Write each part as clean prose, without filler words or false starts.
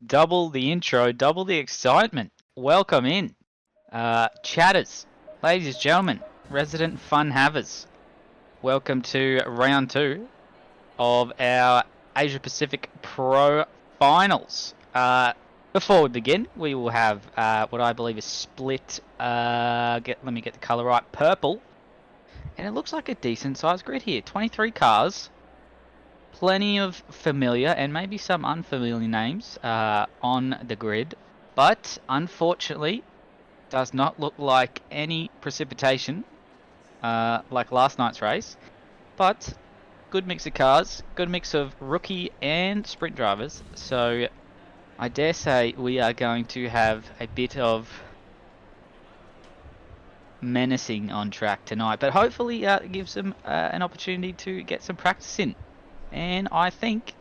double the intro, double the excitement. Welcome in, chatters, ladies and gentlemen, resident fun havers. Welcome to round 2 of our Asia Pacific Pro Finals. Before we begin, we will have what I believe is split. Let me get the colour right. Purple, and it looks like a decent sized grid here. 23 cars. Plenty of familiar and maybe some unfamiliar names on the grid, but unfortunately does not look like any precipitation like last night's race. But good mix of cars, good mix of rookie and sprint drivers, so I dare say we are going to have a bit of menacing on track tonight, but hopefully it gives them an opportunity to get some practice in. And I think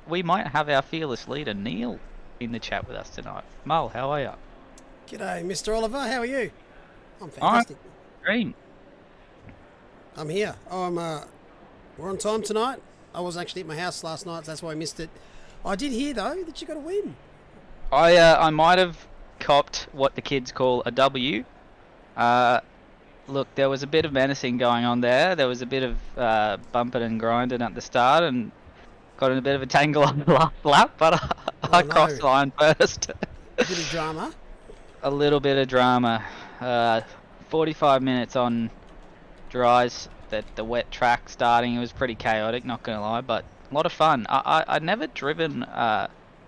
we might have our fearless leader, Neil, in the chat with us tonight. Mull, how are you? G'day, Mr. Oliver. How are you? I'm fantastic. Dream. I'm here. We're on time tonight. I was actually at my house last night, so that's why I missed it. I did hear, though, that you got a win. I might have copped what the kids call a W. Look, there was a bit of menacing going on there. There was a bit of bumping and grinding at the start and got in a bit of a tangle on the last lap, but I crossed the line first. A bit of drama. A little bit of drama. 45 minutes on dries, the wet track starting. It was pretty chaotic, not going to lie, but a lot of fun. I'd never driven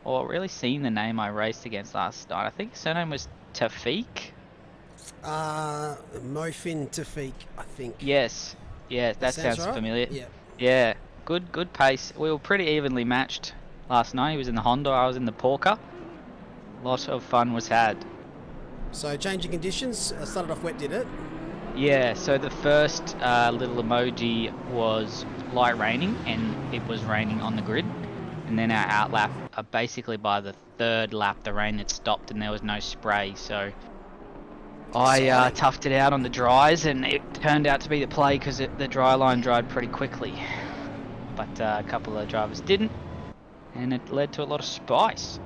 or really seen the name I raced against last night. I think his surname was Tafiq. Mofin Tafiq, I think. Yes, yeah, that sounds right? Familiar. Yeah. Yeah, good pace. We were pretty evenly matched last night. He was in the Honda, I was in the Porker. Lot of fun was had. So changing conditions, started off wet, did it? Yeah, so the first little emoji was light raining, and it was raining on the grid. And then our outlap, basically by the third lap, the rain had stopped and there was no spray, so I toughed it out on the dries, and it turned out to be the play because the dry line dried pretty quickly. But a couple of drivers didn't, and it led to a lot of spice.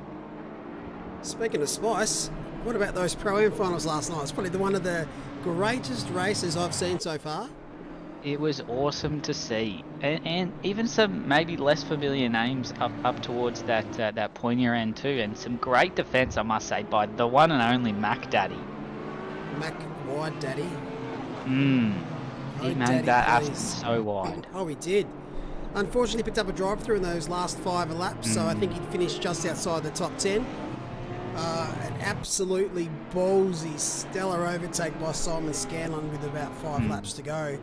Speaking of spice, what about those Pro-Am finals last night? It's probably one of the greatest races I've seen so far. It was awesome to see, and even some maybe less familiar names up towards that pointier end too, and some great defence, I must say, by the one and only Mac Daddy. Mac wide daddy. He made that absolutely so wide. Oh, he did. Unfortunately, picked up a drive-through in those last 5 laps, so I think he'd finished just outside the top 10. An absolutely ballsy, stellar overtake by Simon Scanlon with about 5 laps to go.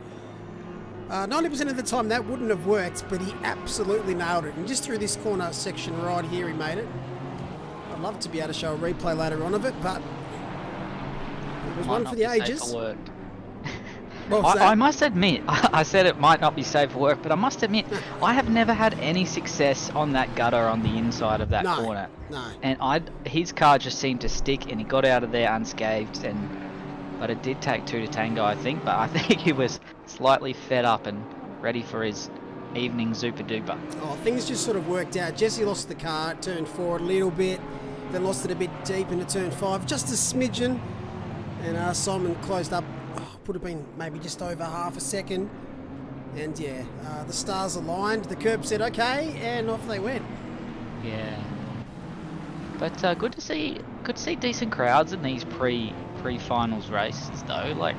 90% of the time that wouldn't have worked, but he absolutely nailed it. And just through this corner section right here, he made it. I'd love to be able to show a replay later on of it, but it was one for the ages. I must admit, I said it might not be safe for work, but I must admit, I have never had any success on that gutter on the inside of that corner. No. And his car just seemed to stick, and he got out of there unscathed. But it did take 2 to tango, I think. But I think he was slightly fed up and ready for his evening super duper. Oh, things just sort of worked out. Jesse lost the car, turned forward a little bit, then lost it a bit deep into turn 5, just a smidgen. And Simon closed up, would have been maybe just over half a second. And yeah, the stars aligned, the curb said okay, and off they went. Yeah. But good to see decent crowds in these pre-finals races though. Like,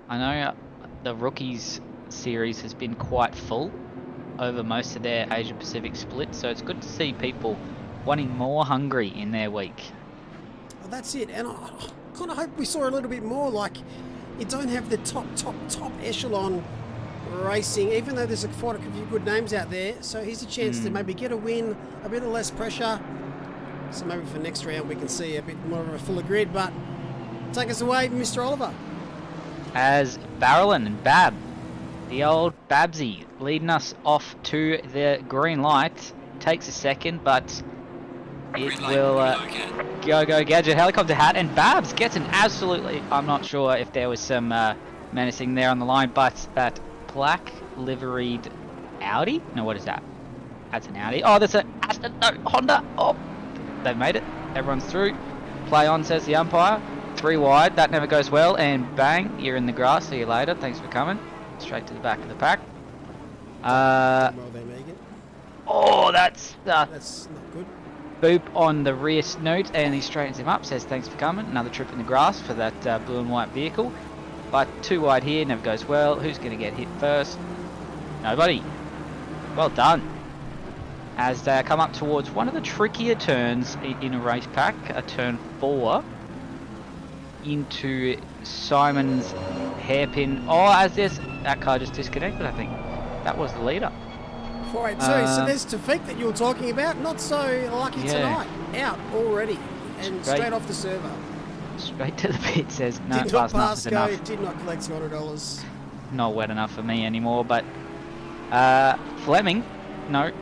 I know the rookies series has been quite full over most of their Asia Pacific split, so it's good to see people wanting more hungry in their week. Well, that's it, and I kind of hope we saw a little bit more. Like, you don't have the top echelon racing, even though there's quite a few good names out there. So here's a chance to maybe get a win, a bit of less pressure. So maybe for next round we can see a bit more of a fuller grid. But take us away, Mr. Oliver. As Barrelin and Bab, the old Babsy, leading us off to the green light. Takes a second, but it will go gadget helicopter hat, and Babs gets an absolutely, I'm not sure if there was some menacing there on the line, but that black liveried Audi, no, what is that? That's an Audi. Oh, that's a Aston, no, Honda. Oh, they've made it. Everyone's through. Play on, says the umpire. 3 wide. That never goes well. And bang, you're in the grass. See you later. Thanks for coming. Straight to the back of the pack. Well there, Megan. Oh, that's not good. boop on the rear snoot, and he straightens him up. Says thanks for coming. Another trip in the grass for that blue and white vehicle. But 2 wide here. Never goes well. Who's going to get hit first? Nobody. Well done. As they come up towards one of the trickier turns in a race pack, a turn 4 into Simon's hairpin. Oh, as that car just disconnected, I think. That was the leader. 482. So there's Tafik that you were talking about. Not so lucky tonight. Out already. And straight off the server. Straight to the pit, says no, did not pass go, enough. did not collect $200. Not wet enough for me anymore, but Fleming, no.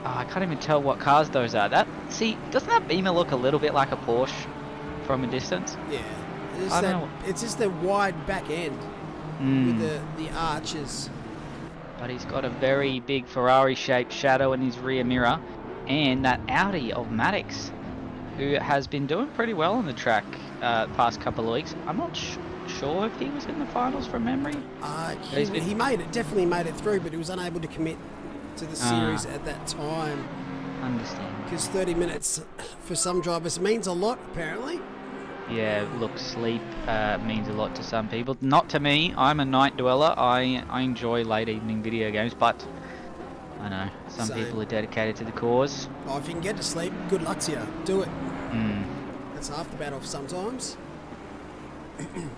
Oh, I can't even tell what cars those are. See, doesn't that Beamer look a little bit like a Porsche from a distance? Yeah. It's just the wide back end with the arches. But he's got a very big Ferrari-shaped shadow in his rear mirror, and that Audi of Maddox, who has been doing pretty well on the track the past couple of weeks. I'm not sure if he was in the finals from memory. He definitely made it through, but he was unable to commit to the series at that time. Understand. Because 30 minutes for some drivers means a lot, apparently. Yeah, look, sleep means a lot to some people. Not to me. I'm a night dweller. I enjoy late evening video games, but I know some people are dedicated to the cause. Oh, if you can get to sleep, good luck to you. Do it. That's half the battle sometimes.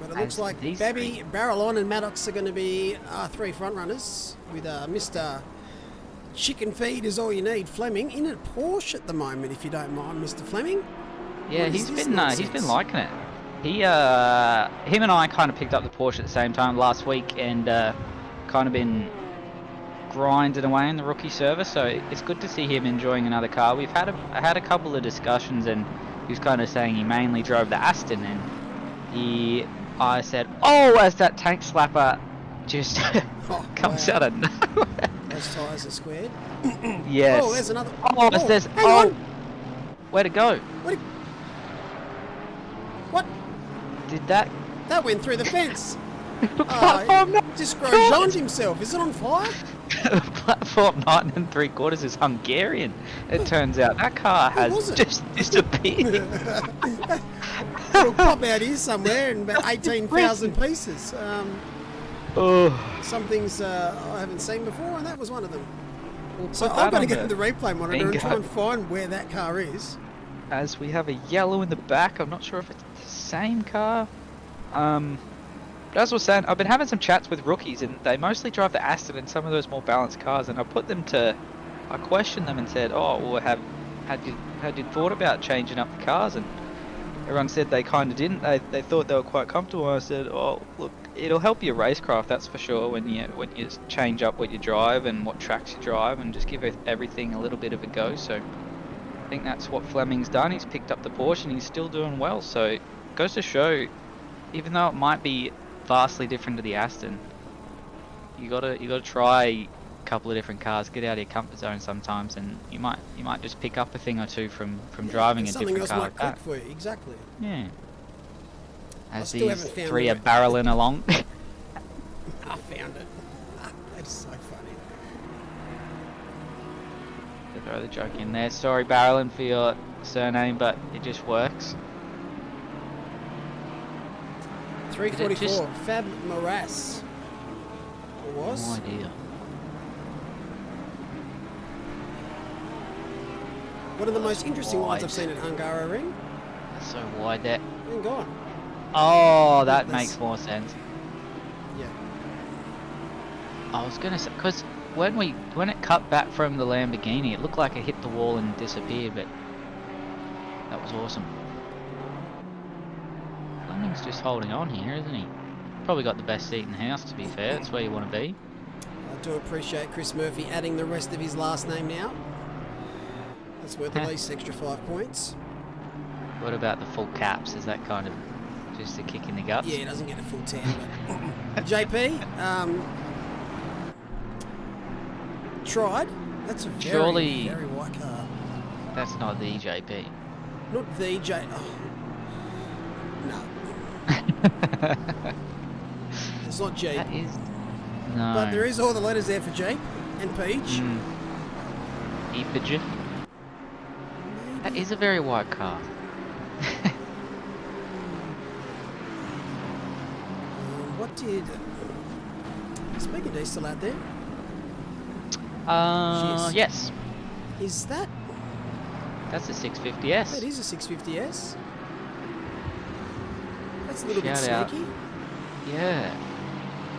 But it looks like Babby, Barrelon and Maddox are going to be our 3 front runners with Mr. Chicken feed is all you need. Fleming in a Porsche at the moment, if you don't mind, Mr. Fleming. Yeah, he's been liking it. Him and I kind of picked up the Porsche at the same time last week, and kind of been grinding away in the rookie service. So it's good to see him enjoying another car. We've had a couple of discussions, and he was kind of saying he mainly drove the Aston, and I said, oh, as that tank slapper just comes out of nowhere. Those tyres are squared. Yes. Oh, there's another. Hang on. Where'd it go? What? Did that? That went through the fence. Platform just Grosjeaned himself. Is it on fire? Platform 9 3/4 is Hungarian. It turns out that car has just disappeared. It'll pop out here somewhere in about 18,000 pieces. Some things I haven't seen before, and that was one of them. So I'm going to get the replay monitor and try and find where that car is. As we have a yellow in the back, I'm not sure if it's the same car. But as I was saying, I've been having some chats with rookies, and they mostly drive the Aston and some of those more balanced cars. And I questioned them and said, "Oh, well, had you thought about changing up the cars?" And everyone said they kind of didn't. They thought they were quite comfortable. I said, "Oh, look, it'll help your racecraft, that's for sure, when you change up what you drive and what tracks you drive, and just give everything a little bit of a go." So I think that's what Fleming's done. He's picked up the Porsche and he's still doing well. So it goes to show, even though it might be vastly different to the Aston, you gotta try a couple of different cars, get out of your comfort zone sometimes, and you might just pick up a thing or two from driving a different car like that. Something else might click for you, exactly. Yeah. As these 3 are barreling along. I found it. That's so funny. Throw the joke in there. Sorry, barreling, for your surname, but it just works. 344, Fab Morass. It was? No idea. One of the most interesting ones I've seen at Hungaroring. That's so wide there. And gone. Oh, that makes more sense. Yeah. I was gonna say, because when it cut back from the Lamborghini, it looked like it hit the wall and disappeared, but that was awesome. Fleming's just holding on here, isn't he? Probably got the best seat in the house, to be fair. That's where you want to be. I do appreciate Chris Murphy adding the rest of his last name now. That's worth at least extra 5 points. What about the full caps? Is that kind of just a kick in the guts? Yeah, he doesn't get a full 10. But JP, tried. That's a very white car. That's not the JP. Not the J. Oh. No. It's not Jeep. That is... No. But there is all the letters there for Jeep and Peach. Epage. That is a very white car. What did... Speaking of, still out there? Yes. Is that... That's a 650S. That is a 650S. That's a little bit Shout out. sneaky. Yeah.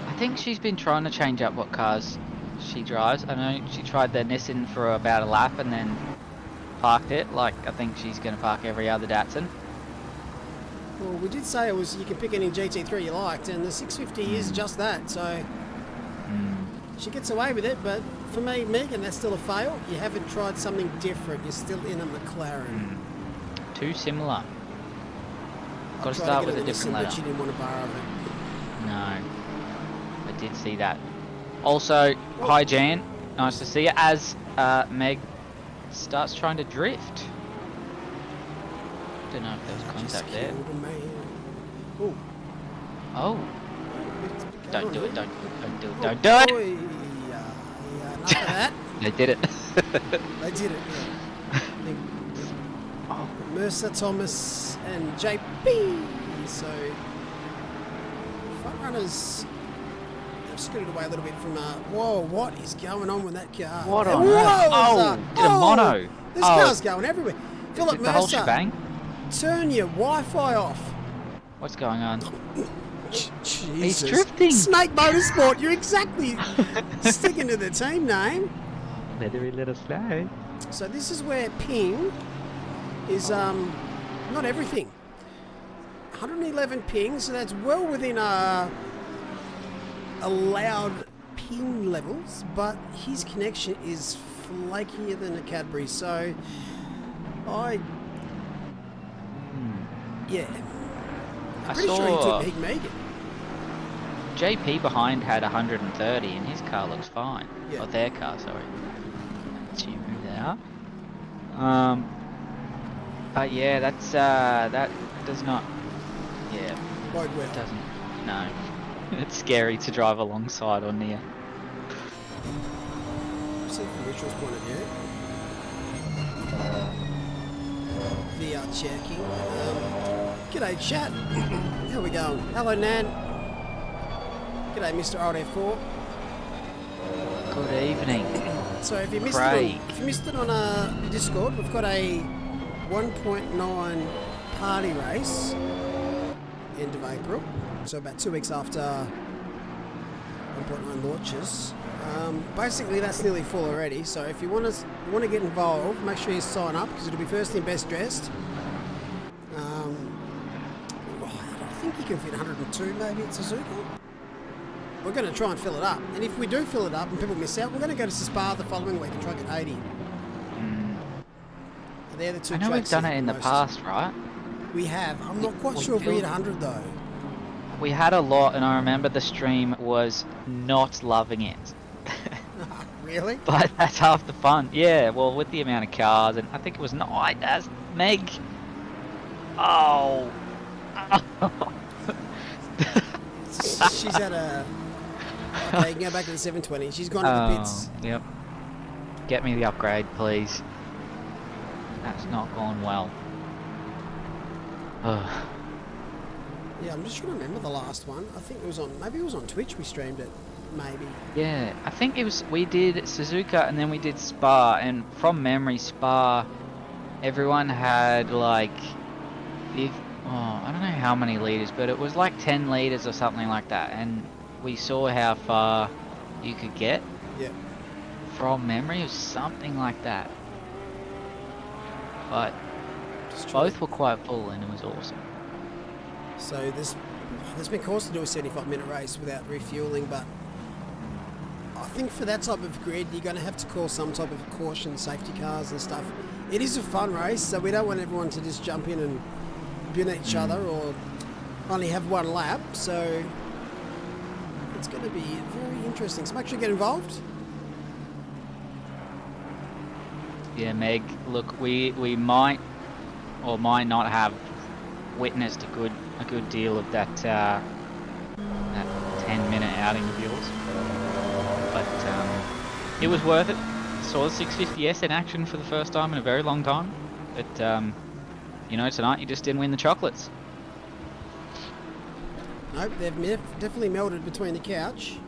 I think she's been trying to change up what cars she drives. I know she tried the Nissan for about a lap and then parked it. Like, I think she's going to park every other Datsun. Well, we did say it was you can pick any GT3 you liked, and the 650 is just that. So she gets away with it, but for me, Megan, that's still a fail. You haven't tried something different. You're still in a McLaren. Too similar. I Got to tried start get with a Nissan, different but letter. she didn't want to borrow it. No. I did see that. Also, hi Jan. Nice to see you. As Meg starts trying to drift. Don't know if there was contact there. Oh. Oh. Don't do it, don't do it, don't do it, don't do it! Enough of that. They did it. They did it, yeah. Oh. Mercer, Thomas, and JP. So, front runners have scooted away a little bit from. Whoa, what is going on with that car? What on Whoa, earth? Oh, did a mono. This car's going everywhere. Philip The whole Mercer, shebang? turn your Wi-Fi off. What's going on? Jesus. He's drifting. Snake Motorsport, you're exactly sticking to the team name. Leathery little slide. So this is where ping is not everything. 111 ping, so that's well within allowed ping levels, but his connection is flakier than a Cadbury. So yeah. I'm pretty sure he took Big Megan. JP behind had 130 and his car looks fine. Yeah. Or their car, sorry. Let's you move that up. But yeah, that's that does not, yeah, Bode well. it doesn't, no. It's scary to drive alongside or near. See from Mitchell's point of view. VR checking. G'day chat. How we going? Hello Nan. G'day Mr. Old F4. Good evening. So if you missed Craig. it on Discord, we've got a 1.9 party race end of April. So about 2 weeks after 1.9 launches. Basically that's nearly full already. So if you want to get involved, make sure you sign up because it'll be first in best dressed. I think you can fit 102 maybe at Suzuka. We're going to try and fill it up. And if we do fill it up and people miss out, we're going to go to Spa the following week and try and get 80. They're the two I know we've tracks done that it in the most- past, right? We have. I'm not quite we sure if we hit filled- 100 though. We had a lot and I remember the stream was not loving it. Really? But that's half the fun. Yeah, well, with the amount of cars, and I think it was night as Meg. Oh. She's at a... Okay, you can go back to the 720. She's gone to the pits. Yep. Get me the upgrade, please. That's not gone well. Ugh. Yeah, I'm just trying to remember the last one. I think it was on... Maybe it was on Twitch we streamed it. Maybe. Yeah, I think it was. We did Suzuka and then we did Spa, and from memory, Spa, everyone had like, I don't know how many liters, but it was like 10 liters or something like that, and we saw how far you could get. Yeah. From memory, it was something like that. But Just trying both were quite full, and it was awesome. So there's been calls to do a 75-minute race without refueling, but I think for that type of grid, you're going to have to call some type of caution, safety cars and stuff. It is a fun race, so we don't want everyone to just jump in and bin each other or only have one lap. So it's going to be very interesting. So make sure you get involved. Yeah, Meg. Look, we might or might not have witnessed a good deal of that 10-minute outing of yours, but it was worth it. Saw the 650S in action for the first time in a very long time, but you know, tonight you just didn't win the chocolates. Nope, they've definitely melted between the couch.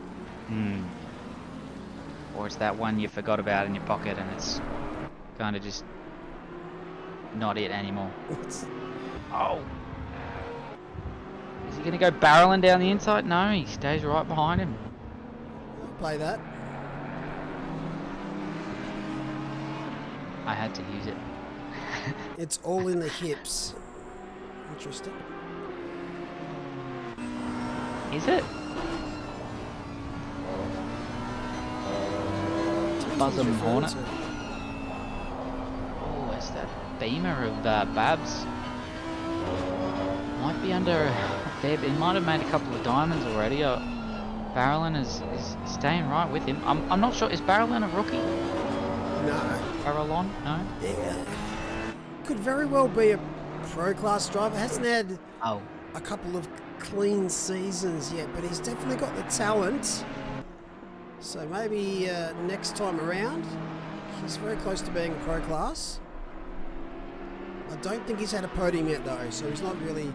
Or it's that one you forgot about in your pocket and it's kind of just not it anymore. Oh. Is he going to go barreling down the inside? No, he stays right behind him. I'll play that. I had to use it. It's all in the hips. Interesting. Is it? Buzzum Hornet. Oh, it's that Beamer of Babs. Might be under a fair bit. He might have made a couple of diamonds already. Barrelin is staying right with him. I'm not sure. Is Barrelin a rookie? No. Barrelon? No? Yeah. Could very well be a pro class driver. Hasn't had a couple of clean seasons yet, but he's definitely got the talent. So maybe next time around, he's very close to being a pro class. I don't think he's had a podium yet though, so he's not really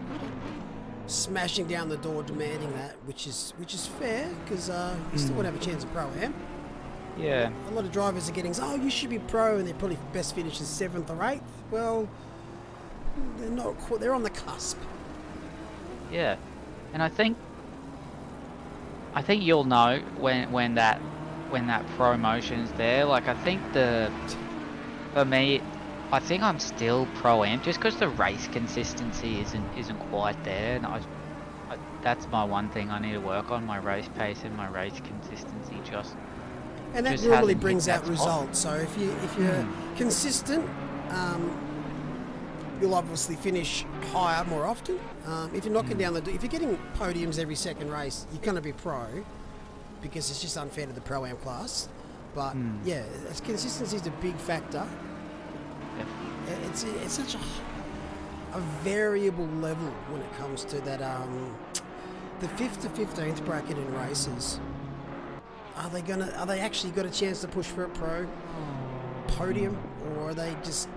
smashing down the door demanding that, which is fair, because he still would have a chance at pro-am. Yeah. A lot of drivers are getting, oh, you should be pro, and they're probably best finishes 7th or 8th. Well, they're not. They're on the cusp. Yeah, and I think you'll know when that promotion's there. Like I think for me, I think I'm still pro-am just because the race consistency isn't quite there, and that's my one thing I need to work on, my race pace and my race consistency. And that normally brings out results. So if you're consistent, you'll obviously finish higher more often. If you're knocking down if you're getting podiums every second race, you're going to be pro, because it's just unfair to the pro-am class. But yeah, consistency is a big factor. Yep. It's such a variable level when it comes to that. The 5th to 15th bracket in races. Are they actually got a chance to push for a pro podium, or are they just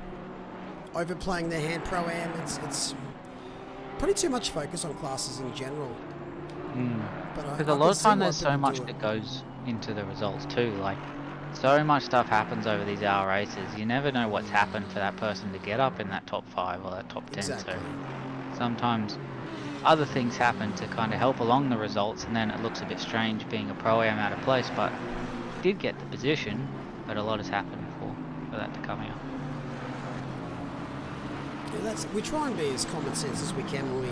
overplaying their hand pro-am? It's pretty too much focus on classes in general. Because a lot of time there's so much that goes into the results too. Like, so much stuff happens over these hour races. You never know what's happened for that person to get up in that top 5 or that top 10. Exactly. So sometimes other things happen to kind of help along the results, and then it looks a bit strange being a pro-am out of place, but did get the position, but a lot has happened for that to come out. Yeah, we try and be as common sense as we can when we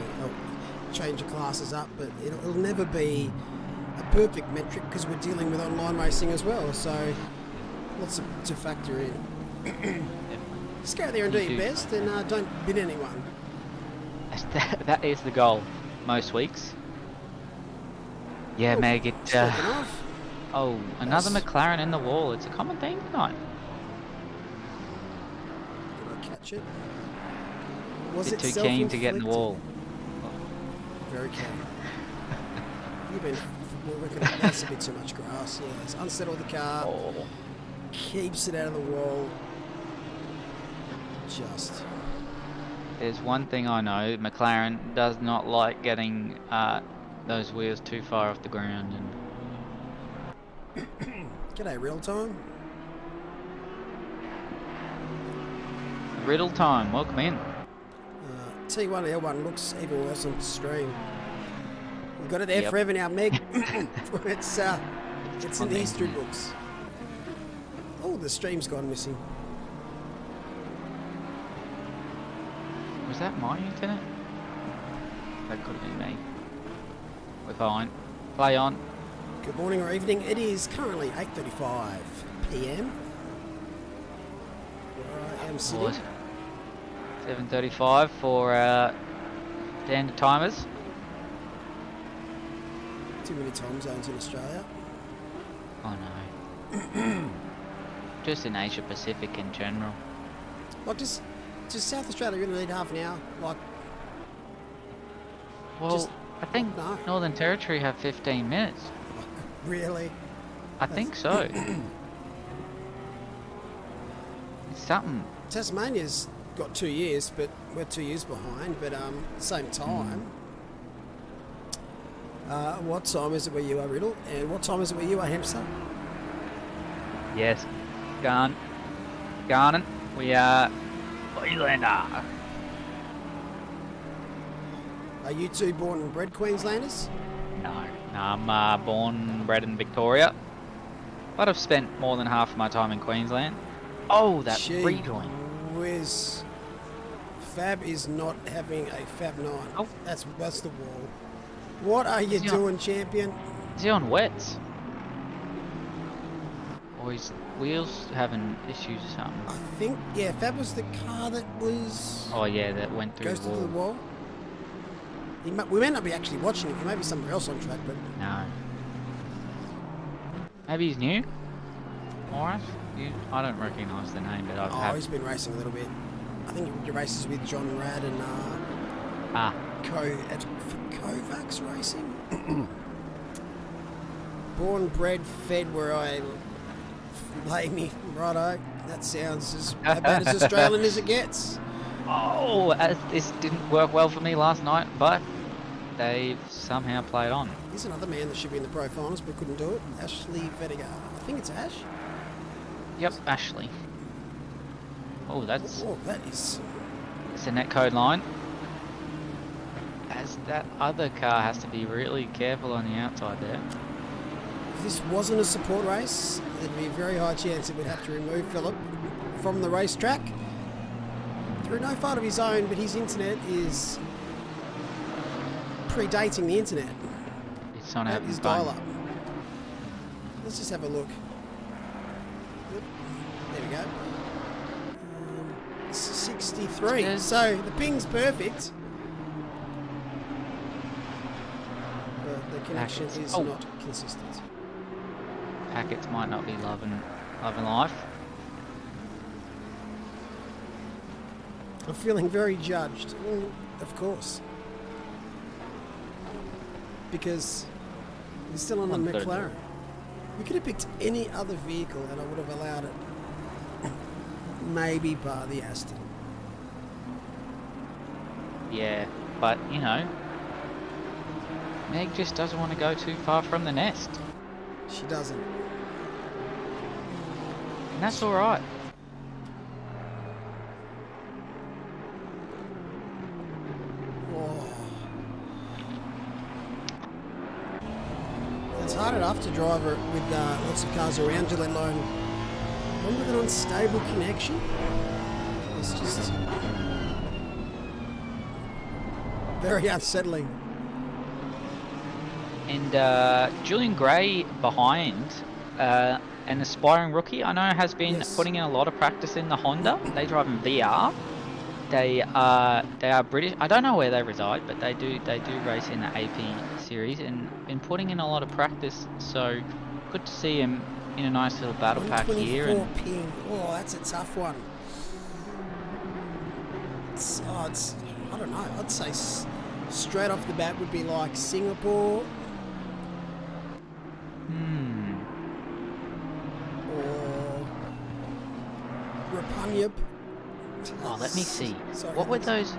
change the classes up, but it'll never be a perfect metric because we're dealing with online racing as well, so lots to factor in. Just go there and do your best, and don't bin anyone. That is the goal most weeks. Yeah, Meg, another McLaren in the wall. It's a common theme tonight. Did I catch it? Was it too keen to get in the wall? Very keen. You've been working out. That's a bit too much grass. Yeah, it's unsettled the car. Keeps it out of the wall. There's one thing I know, McLaren does not like getting those wheels too far off the ground. And G'day, real time. Riddle time, welcome in. T1 L1 looks even worse on stream. We've got it there forever now, Meg. It's in the history books. Oh, the stream's gone missing. Was that my internet? That could have been me. We're fine. Play on. Good morning or evening. It is currently 8:35 PM. Where I am sitting. 7:35 for standard timers. Too many time zones in Australia. Oh no. just in Asia Pacific in general. Like, just South Australia going to need half an hour? Like, Well, just, I think no. Northern Territory have 15 minutes. Really? I think so. It's something. Tasmania's got 2 years, but we're 2 years behind. But same time. What time is it where you are, Riddle? And what time is it where you are, Hamster? Yes. Garnet. We are Queenslander. Are you two born and bred Queenslanders? No, I'm born, bred in Victoria, but I've spent more than half of my time in Queensland. Oh, that Gee rejoin. whiz. Fab is not having a Fab 9. Oh. That's the wall. What are you doing, champion? Is he on wets? Or his wheels having issues or something? I think, yeah, Fab was the car that was... Oh yeah, that went through goes the to wall. the wall. We may not be actually watching it. He may be somewhere else on track, but... No. Maybe he's new? Morris? I don't recognise the name, but Oh, he's been racing a little bit. I think he races with John Rad and Ah. at Kovacs Racing. Born, bred, fed where I lay me. Righto. That sounds as about as Australian as it gets. Oh, this didn't work well for me last night, but they've somehow played on. Here's another man that should be in the pro finals but couldn't do it. Ashley Vediga. I think it's Ash. Yep, Ashley. Oh, that's Oh, that is... it's a netcode line. As that other car has to be really careful on the outside there. If this wasn't a support race, there'd be a very high chance it would have to remove Phillip from the racetrack. Through no fault of his own, but his internet is predating the internet. It's on That having is fun. dial-up. Let's just have a look. Yep. There we go. 63. Yes. So the ping's perfect. But the connection Packets. is Oh. not consistent. Packets might not be loving life. I'm feeling very judged. Well, of course. Because he's still on the One-third. McLaren. We could have picked any other vehicle and I would have allowed it. Maybe bar the Aston. Yeah, but you know, Meg just doesn't want to go too far from the nest, She doesn't. and that's all right. Oh. It's hard enough to drive with lots of cars around you, let alone one with an unstable connection. It's just very unsettling. And Julian Gray behind, an aspiring rookie, I know has been Yes. putting in a lot of practice in the Honda. They drive in VR. They are British. I don't know where they reside, but they do race in the AP series and been putting in a lot of practice. So good to see him in a nice little battle pack here. 124 And ping. Oh, that's a tough one. It's I don't know. I'd say straight off the bat would be like Singapore or Rapunyup. oh, let me see. Sorry, What were those?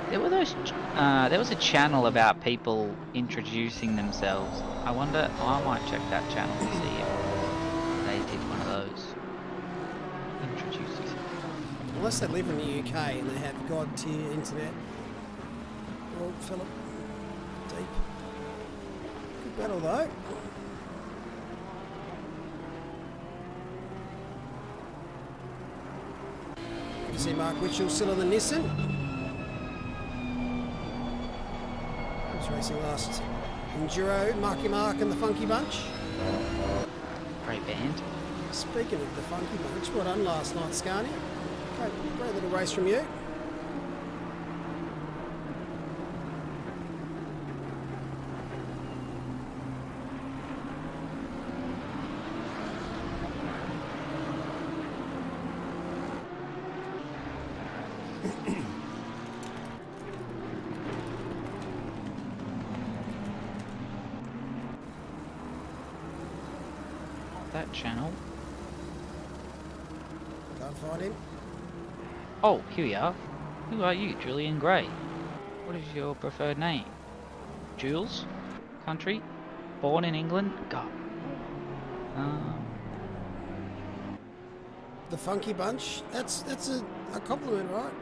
There was a channel about people introducing themselves. I wonder. I might check that channel and see if they did one of those. Introduce yourself. Unless they live in the UK and they have god tier internet. Well, Phillip, deep. Good battle though. You see Mark Witchell still on the Nissan. He was racing last Enduro, Marky Mark and the Funky Bunch. Great band. Speaking of the Funky Bunch, what done last night, Scarny? Great little race from you. that channel. Can't find him. Oh, here we are. Who are you, Julian Gray? What is your preferred name? Jules? Country? Born in England? God. The Funky Bunch. That's a compliment, right?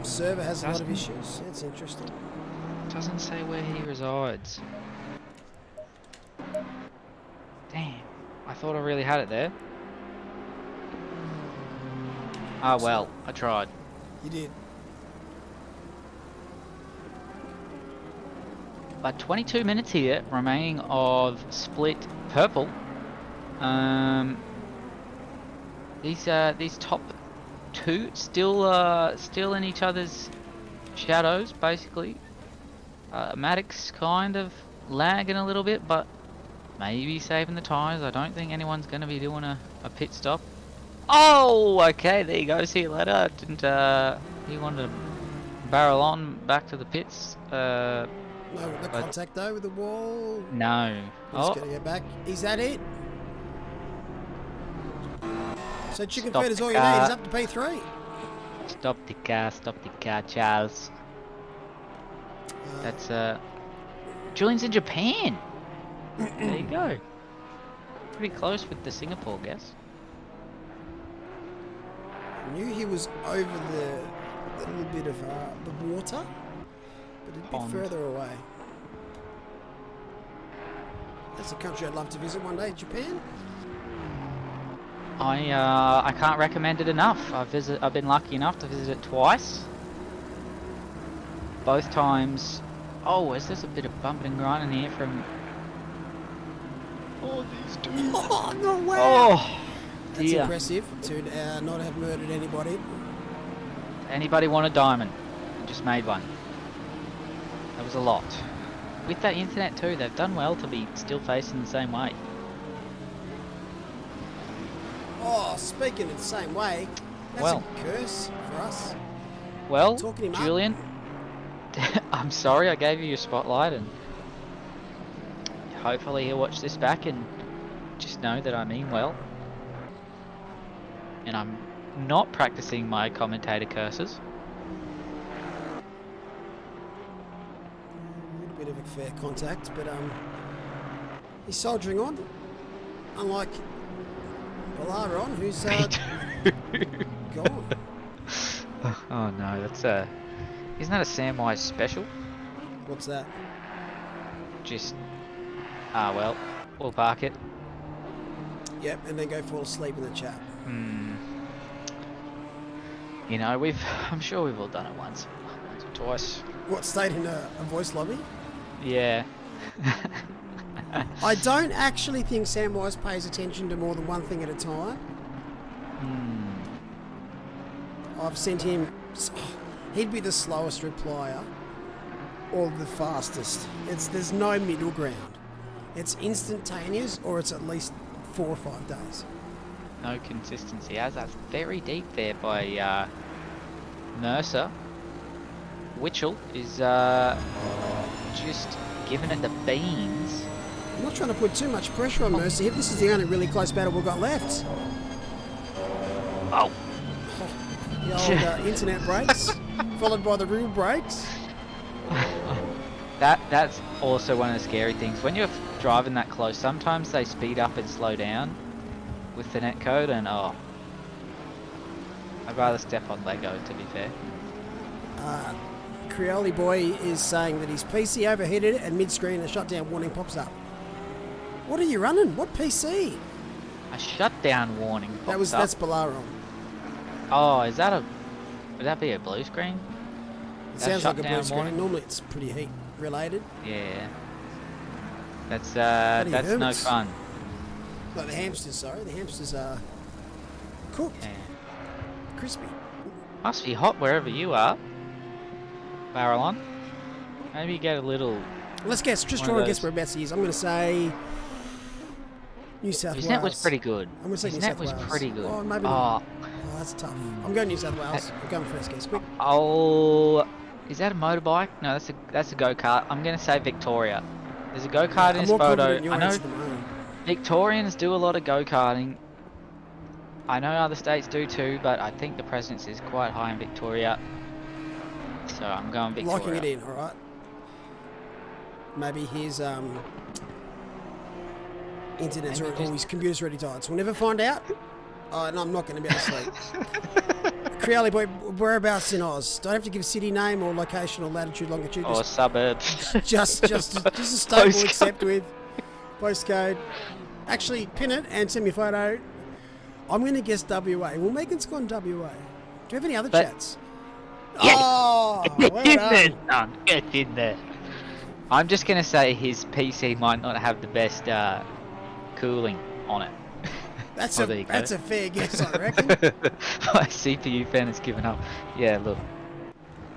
Server has a lot of issues. That's interesting. Doesn't say where he resides. Damn. I thought I really had it there. Ah, well, I tried. You did. But 22 minutes here remaining of split purple. These top two still in each other's shadows, basically. Maddox kind of lagging a little bit, but maybe saving the tyres. I don't think anyone's going to be doing a pit stop. Oh, okay, there you go. See you later. Didn't he wanted to barrel on back to the pits? No contact though with the wall. No. He's going to get back. Is that it? So chicken Stop feed is the all you car. need. He's up to P3. Stop the car, Charles. That's Julian's in Japan. There you go. Pretty close with the Singapore guess. I knew he was over the little bit of the water, but a bit further away. That's a country I'd love to visit one day, Japan. I can't recommend it enough. I've been lucky enough to visit it twice. Both times. Oh, is there a bit of bumping and grinding here from? Oh, these two. Oh no way! Oh, that's dear. impressive to not have murdered anybody. Anybody want a diamond? I just made one. That was a lot. With that internet too, they've done well to be still facing the same way. Oh, speaking of the same way, that's a curse for us. Well, Talking him Julian, I'm sorry I gave you your spotlight, and hopefully he'll watch this back and just know that I mean well. And I'm not practicing my commentator curses. A little bit of a fair contact, but he's soldiering on. Unlike Balaron, who's gone. Oh no, that's isn't that a Samwise special? What's that? Just well, we'll park it. Yep, and then go fall asleep in the chat. You know, I'm sure we've all done it once or twice. What, stayed in a voice lobby? Yeah. I don't actually think Samwise pays attention to more than one thing at a time. I've sent him... He'd be the slowest replier or the fastest. There's no middle ground. It's instantaneous or it's at least 4 or 5 days. No consistency. As that's very deep there by Mercer. Witchell is just giving it the beans. I'm not trying to put too much pressure on Mercy. This is the only really close battle we've got left. Oh! The old internet breaks, followed by the real breaks. That's also one of the scary things. When you're driving that close, sometimes they speed up and slow down with the netcode, and oh, I'd rather step on Lego, to be fair. Creole Boy is saying that his PC overheated and mid-screen a shutdown warning pops up. What are you running? What PC? A shutdown warning pops up. That's Balaron. Oh, would that be a blue screen? It sounds like a blue screen. Normally it's pretty heat related. Yeah. That's no fun. Like the hamsters, sorry. The hamsters are cooked. Yeah. Crispy. Must be hot wherever you are. Barrel on. Maybe get a little... Let's guess. Just try and guess whereabouts he is. I'm going to say... New South Wales. His net was pretty good. I'm going to say His New net South Wales. was pretty good. Oh, maybe not. Oh, that's tough. I'm going New South Wales. I'm going first guess. Quick. Oh... Is that a motorbike? No, that's a go-kart. I'm going to say Victoria. There's a go-kart in his photo. I know. Victorians do a lot of go-karting. I know other states do too, but I think the presence is quite high in Victoria. So I'm going Victoria. Locking it in, alright. Maybe his internet's or his computer's already died, so we'll never find out. Oh, and I'm not going to be able to sleep. Creole boy, whereabouts in Oz? Don't have to give city name or location or latitude, longitude. Or suburbs. Just a state we'll accept with postcode. Actually, pin it and send me a photo. I'm going to guess WA. Well, Megan's gone WA. Do you have any other chats? Yes. Oh, Get well in done. there, son. Get in there. I'm just going to say his PC might not have the best cooling on it. That's Oh, a fair guess, I reckon. My CPU fan has given up. Yeah, look.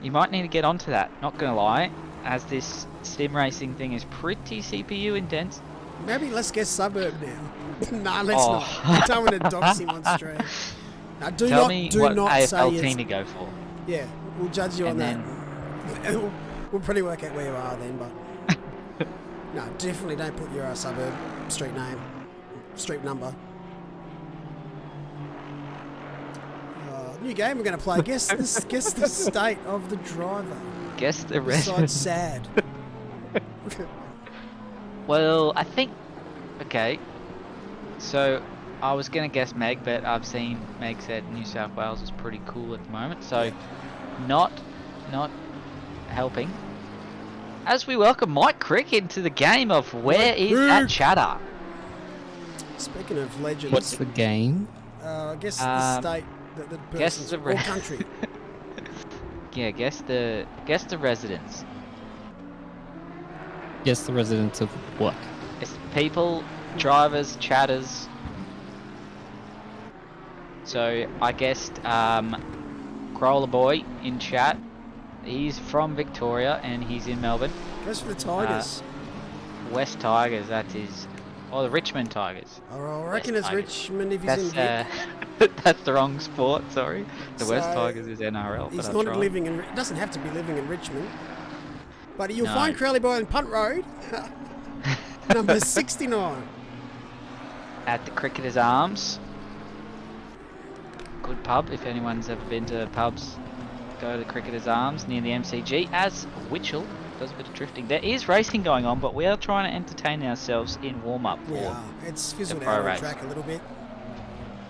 You might need to get onto that, not gonna lie, as this sim racing thing is pretty CPU intense. Maybe let's guess suburb now. Nah, let's Oh. not. I don't want to dox him on stream. Now, Tell me do what not AFL say team to go for. Yeah, we'll judge you on And that. We'll probably work out where you are then, but no, definitely don't put your suburb, street name, street number. New game we're going to play. Guess the state of the driver. Guess the Besides rest. sad. Well, I think... Okay. So, I was going to guess Meg, but I've seen Meg said New South Wales is pretty cool at the moment. So, not helping. As we welcome Mike Crick into the game of Where is That Chatter? Speaking of legends. What's the game? Guess the state. The Guess the or country. Yeah, guess the residents. Guess the residents of what? It's people, drivers, chatters. So I guessed Crawler Boy in chat. He's from Victoria and he's in Melbourne. Goes for the Tigers. West Tigers, that is. Or the Richmond Tigers. I reckon West it's Tigers. Richmond if he's in Vic. That's the wrong sport, sorry. The West So, Tigers is NRL. He's but not I tried. living in. Doesn't have to be living in Richmond. But you'll No. find Crowley Boy on Punt Road, number 69. At the Cricketers Arms. Good pub. If anyone's ever been to pubs, go to the Cricketers Arms near the MCG. As Witchell does a bit of drifting. There is racing going on, but we are trying to entertain ourselves in warm-up for Yeah, it's fizzled pro out on race. track a little bit.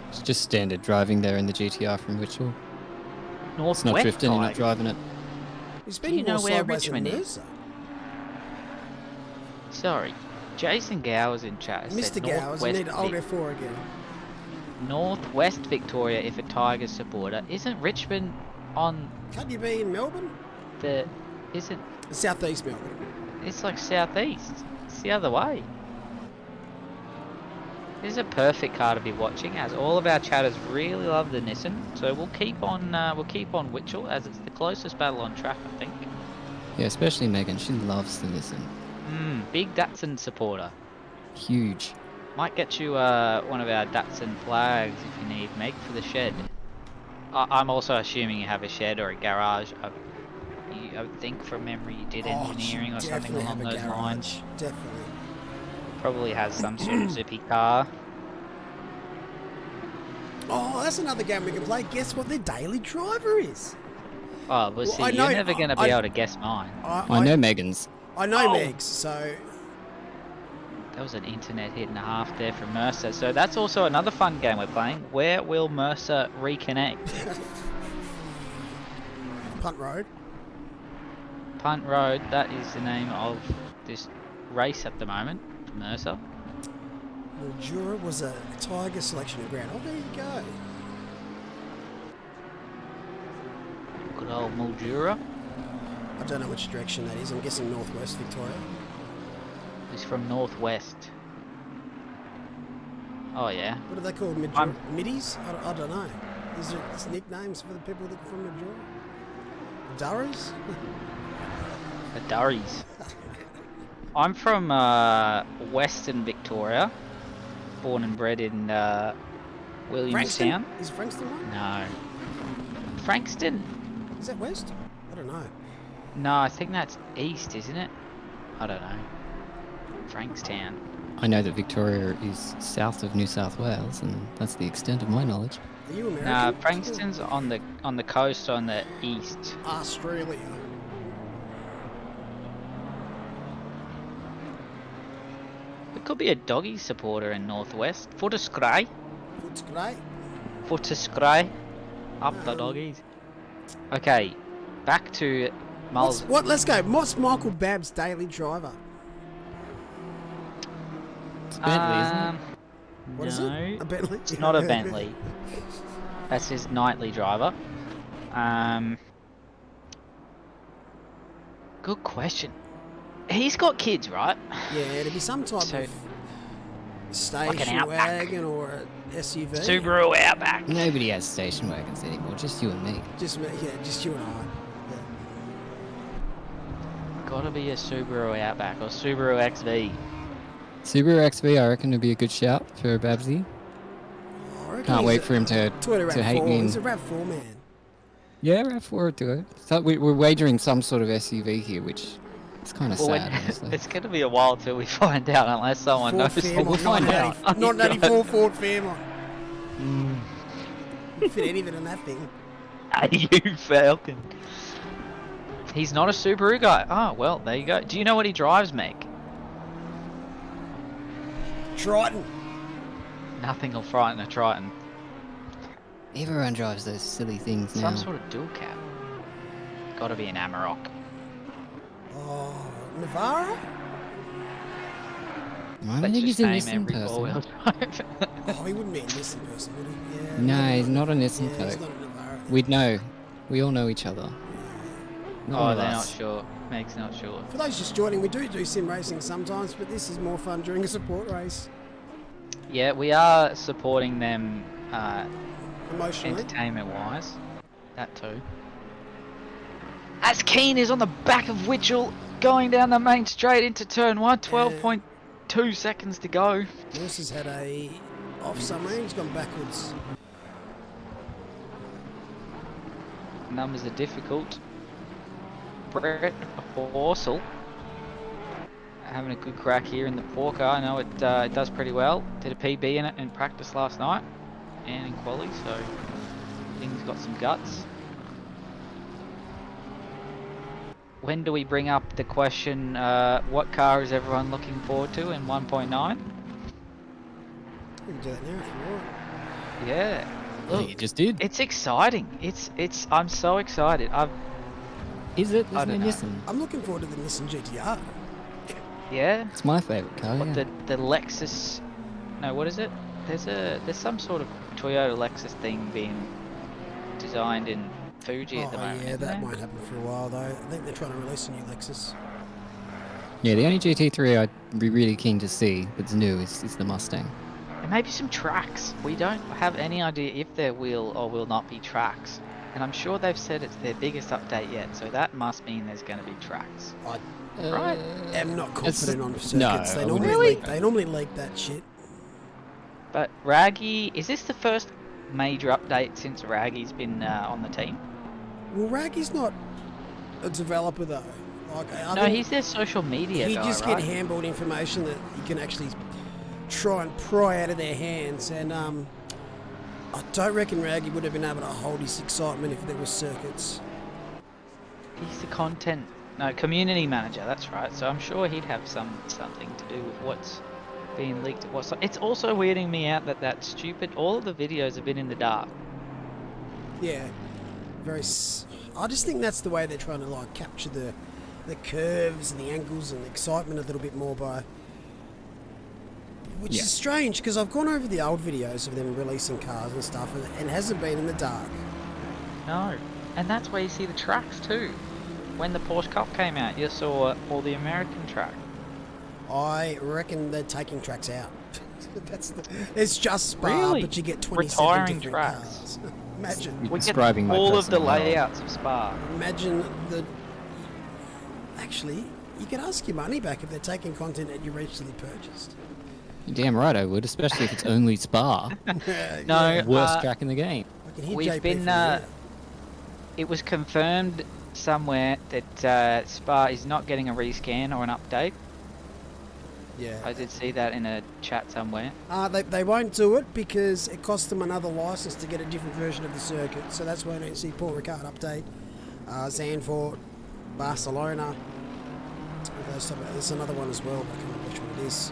It's just standard driving there in the GTR from Witchell. Northwest It's not drifting, you're not Tigers. driving it. He's Do been you know more where sideways than Richmond is? Mercer. Sorry. Jason Gowers in chat said Mr. Gowers, you Northwest need old F4 again. Northwest Victoria if a Tigers supporter. Isn't Richmond on Can't you be in Melbourne? the... Isn't... Southeast Melbourne. It's like southeast. It's the other way. This is a perfect car to be watching, as all of our chatters really love the Nissan. So we'll keep on Witchell, as it's the closest battle on track, I think. Yeah, especially Megan, she loves the Nissan. Big Datsun supporter. Huge. Might get you one of our Datsun flags if you need, Meg, for the shed. I'm also assuming you have a shed or a garage. I would think from memory you did engineering or something definitely along have a those garage. lines. Definitely. Probably has some sort of zippy car. Oh, that's another game we can play. Guess what their daily driver is? Oh, well, see, I know- you're never going to be able to guess mine. I know Megan's. I know Oh. Megs, so That was an internet hit and a half there from Mercer. So that's also another fun game we're playing. Where will Mercer reconnect? Punt Road. Punt Road, that is the name of this race at the moment. Mercer. Mildura was a Tiger selection of ground. Oh, there you go. Good old Mildura. I don't know which direction that is. I'm guessing northwest Victoria. He's from Northwest. Oh yeah. What do they call I'm- middies? I don't know. Is there nicknames for the people that are from Mildura? Durras? The Durries. I'm from Western Victoria. Born and bred in Williamstown. Frankston? Is Frankston one? No. Frankston? Is that west? I don't know. No, I think that's east, isn't it? I don't know. Frankstown. I know that Victoria is south of New South Wales, and that's the extent of my knowledge. Are you American? Nah, Frankston's on the coast on the east. Australia. It could be a doggy supporter in Northwest. Footascray. It's great. Footascray. Up the doggies. Okay, back to Mull's. Let's go. What's Michael Babb's daily driver? It's Bentley, isn't it? What is it? A Bentley? It's not a Bentley. That's his nightly driver. Good question. He's got kids, right? Yeah, it'd be some type So- of station Like an Outback. wagon or an SUV. Subaru Outback. Nobody has station wagons anymore, just you and me. Just you and I. Gotta be a Subaru Outback or Subaru XV. Subaru XV, I reckon, would be a good shout for Babsy. I reckon Can't he's wait a for him to Toyota hate RAV4. me. He's a RAV4 man. Yeah, RAV4 would do it. So we're wagering some sort of SUV here, which is kind of sad, honestly. It's gonna be a while till we find out, unless someone Ford knows. Fairmont, we'll find out. 1984 Ford Fairmont. You fit anything in that thing. You Falcon. He's not a Subaru guy. Oh, well, there you go. Do you know what he drives, Meg? Triton. Nothing will frighten a Triton. Everyone drives those silly things now. Some sort of dual cab. Gotta be an Amarok. Oh, Navara? I don't Let's think just he's a name Nissan every person. four-wheel drive. Oh, he wouldn't be a Nissan person, would he? Yeah. No, he's not a Nissan Yeah, he's folk. not a Navara. We'd know. We all know each other. Not one Oh, of they're not us. sure. Meg's not sure. For those just joining, we do sim racing sometimes, but this is more fun during a support race. Yeah, we are supporting them Emotionally. entertainment-wise. That too. As Keen is on the back of Witchell, going down the main straight into turn 1, 12.2 seconds to go. Lewis has had a off somewhere, he's gone backwards. Numbers are difficult. Brett Horsell having a good crack here in the Porker. I know it does pretty well. Did a PB in it in practice last night and in quali, so I think he's got some guts. When do we bring up the question, what car is everyone looking forward to in 1.9? We can do that now if you want. Yeah. Oh, Look, you just did. it's exciting. I'm so excited. Is it? I Isn't it don't know. Nissan? I'm looking forward to the Nissan GTR. Yeah. It's my favourite car, What yeah. the Lexus? No, what is it? There's some sort of Toyota Lexus thing being designed in Fuji at the moment. Yeah, isn't that there? won't happen for a while though. I think they're trying to release a new Lexus. Yeah, the only GT3 I'd be really keen to see that's new is the Mustang. And maybe some tracks. We don't have any idea if there will or will not be tracks. And I'm sure they've said it's their biggest update yet, so that must mean there's going to be tracks. Right. I'm not It's- confident on circuits. no, they I normally wouldn't. leak. They normally leak that shit. But Raggy, is this the first major update since Raggy's been on the team? Well, Raggy's not a developer though. Like, I No, think he's their social media he guy, just right? get handballed information that you can actually try and pry out of their hands. And I don't reckon Raggy would have been able to hold his excitement if there was circuits. He's the community manager, that's right. So I'm sure he'd have something to do with what's being leaked at what. It's also weirding me out that stupid. All of the videos have been in the dark. Yeah, I just think that's the way they're trying to like capture the curves and the angles and the excitement a little bit more by. Which Yeah. is strange because I've gone over the old videos of them releasing cars and stuff, and it hasn't been in the dark. No, and that's where you see the tracks too. When the Porsche Cup came out, you saw all the American track. I reckon they're taking tracks out. It's just Spa, Really? but you get 27 Retiring different tracks. cars. Imagine. You're We get describing my all of the personal hell. layouts of Spa. Imagine the. Actually, you can ask your money back if they're taking content that you recently purchased. You're damn right I would, especially if it's only Spa. No, Worst track in the game. I can hear we've JP been. from here. It was confirmed somewhere that Spa is not getting a rescan or an update. Yeah. I did see that in a chat somewhere. They won't do it because it costs them another license to get a different version of the circuit. So that's why I don't see Paul Ricard update. Zandvoort, Barcelona. There's another one as well, but I can't remember which one it is.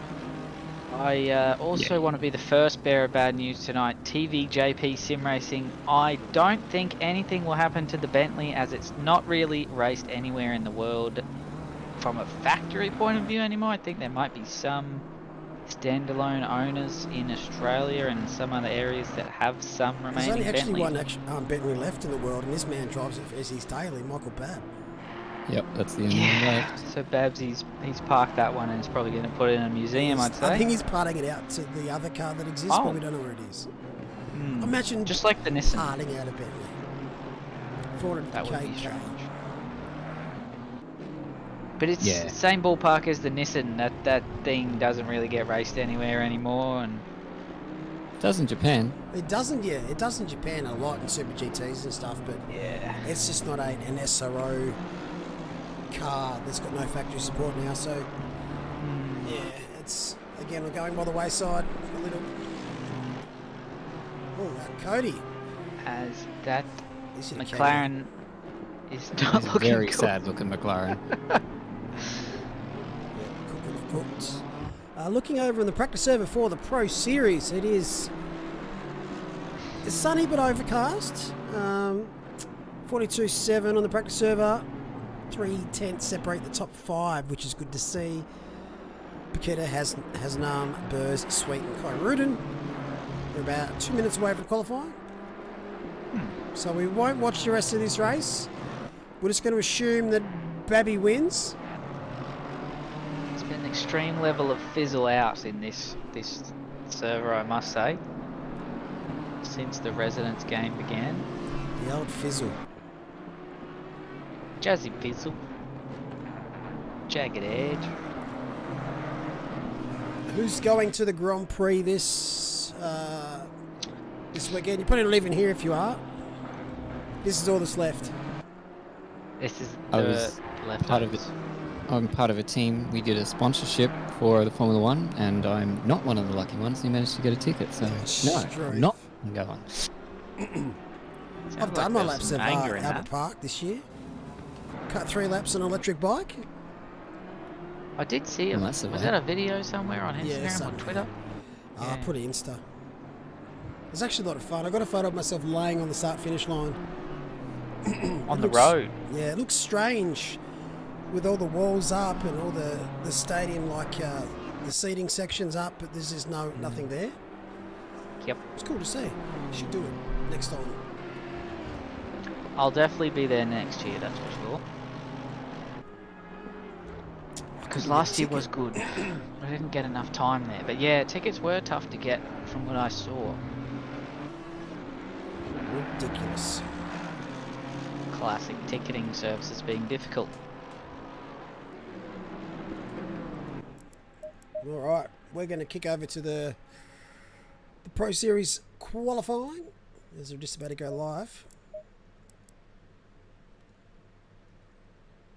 I also want to be the first bearer of bad news tonight. TVJP Sim Racing. I don't think anything will happen to the Bentley as it's not really raced anywhere in the world from a factory point of view anymore. I think there might be some standalone owners in Australia and some other areas that have some remaining There's only Bentleys. actually one Bentley left in the world, and this man drives it as his daily, Michael Babb. Yep, that's the only one left. So Babs, he's parked that one and is probably going to put it in a museum, I'd say. I think he's parting it out to the other car that exists, but we don't know where it is. Imagine just like the Nissan. parting out a Bentley. 400k That would be cash. strange. But it's the same ballpark as the Nissan. That thing doesn't really get raced anywhere anymore, and It does in Japan. It doesn't, yeah. It does in Japan a lot in Super GTs and stuff, but yeah, it's just not an SRO car that's got no factory support now. So yeah, it's again we're going by the wayside a little. Oh, Cody. as that He's in a McLaren is not It's a looking very good. sad looking McLaren. Yeah, cooked. Looking over in the practice server for the Pro Series, it's sunny but overcast. 42.7 on the practice server. 3/10 separate the top 5, which is good to see. Paqueta, Hasnam, Burrs, Sweet and Kai Rudin. We're about 2 minutes away from qualifying. So we won't watch the rest of this race. We're just going to assume that Babby wins. It's been an extreme level of fizzle out in this server, I must say, since the Residents game began. The old fizzle. Jazzy fizzle. Jagged edge. Who's going to the Grand Prix this weekend? You probably don't live in here if you are. This is all that's left. This is I the was left part of it. I'm part of a team. We did a sponsorship for the Formula One, and I'm not one of the lucky ones who managed to get a ticket. So no, I'm not going. I've done my laps of Albert Park this year. Cut 3 laps on an electric bike. I did see it. Was that a video somewhere on Instagram or Twitter? I put it Insta. It was actually a lot of fun. I got a photo of myself laying on the start-finish line. On the road? Yeah, it looks strange with all the walls up and all the stadium, like the seating sections up, but there's just nothing there. Yep. It's cool to see. You should do it next time. I'll definitely be there next year, that's for sure. Because last year was good. I didn't get enough time there. But yeah, tickets were tough to get from what I saw. Ridiculous. Classic ticketing services being difficult. Alright, we're going to kick over to the Pro Series qualifying as we're just about to go live.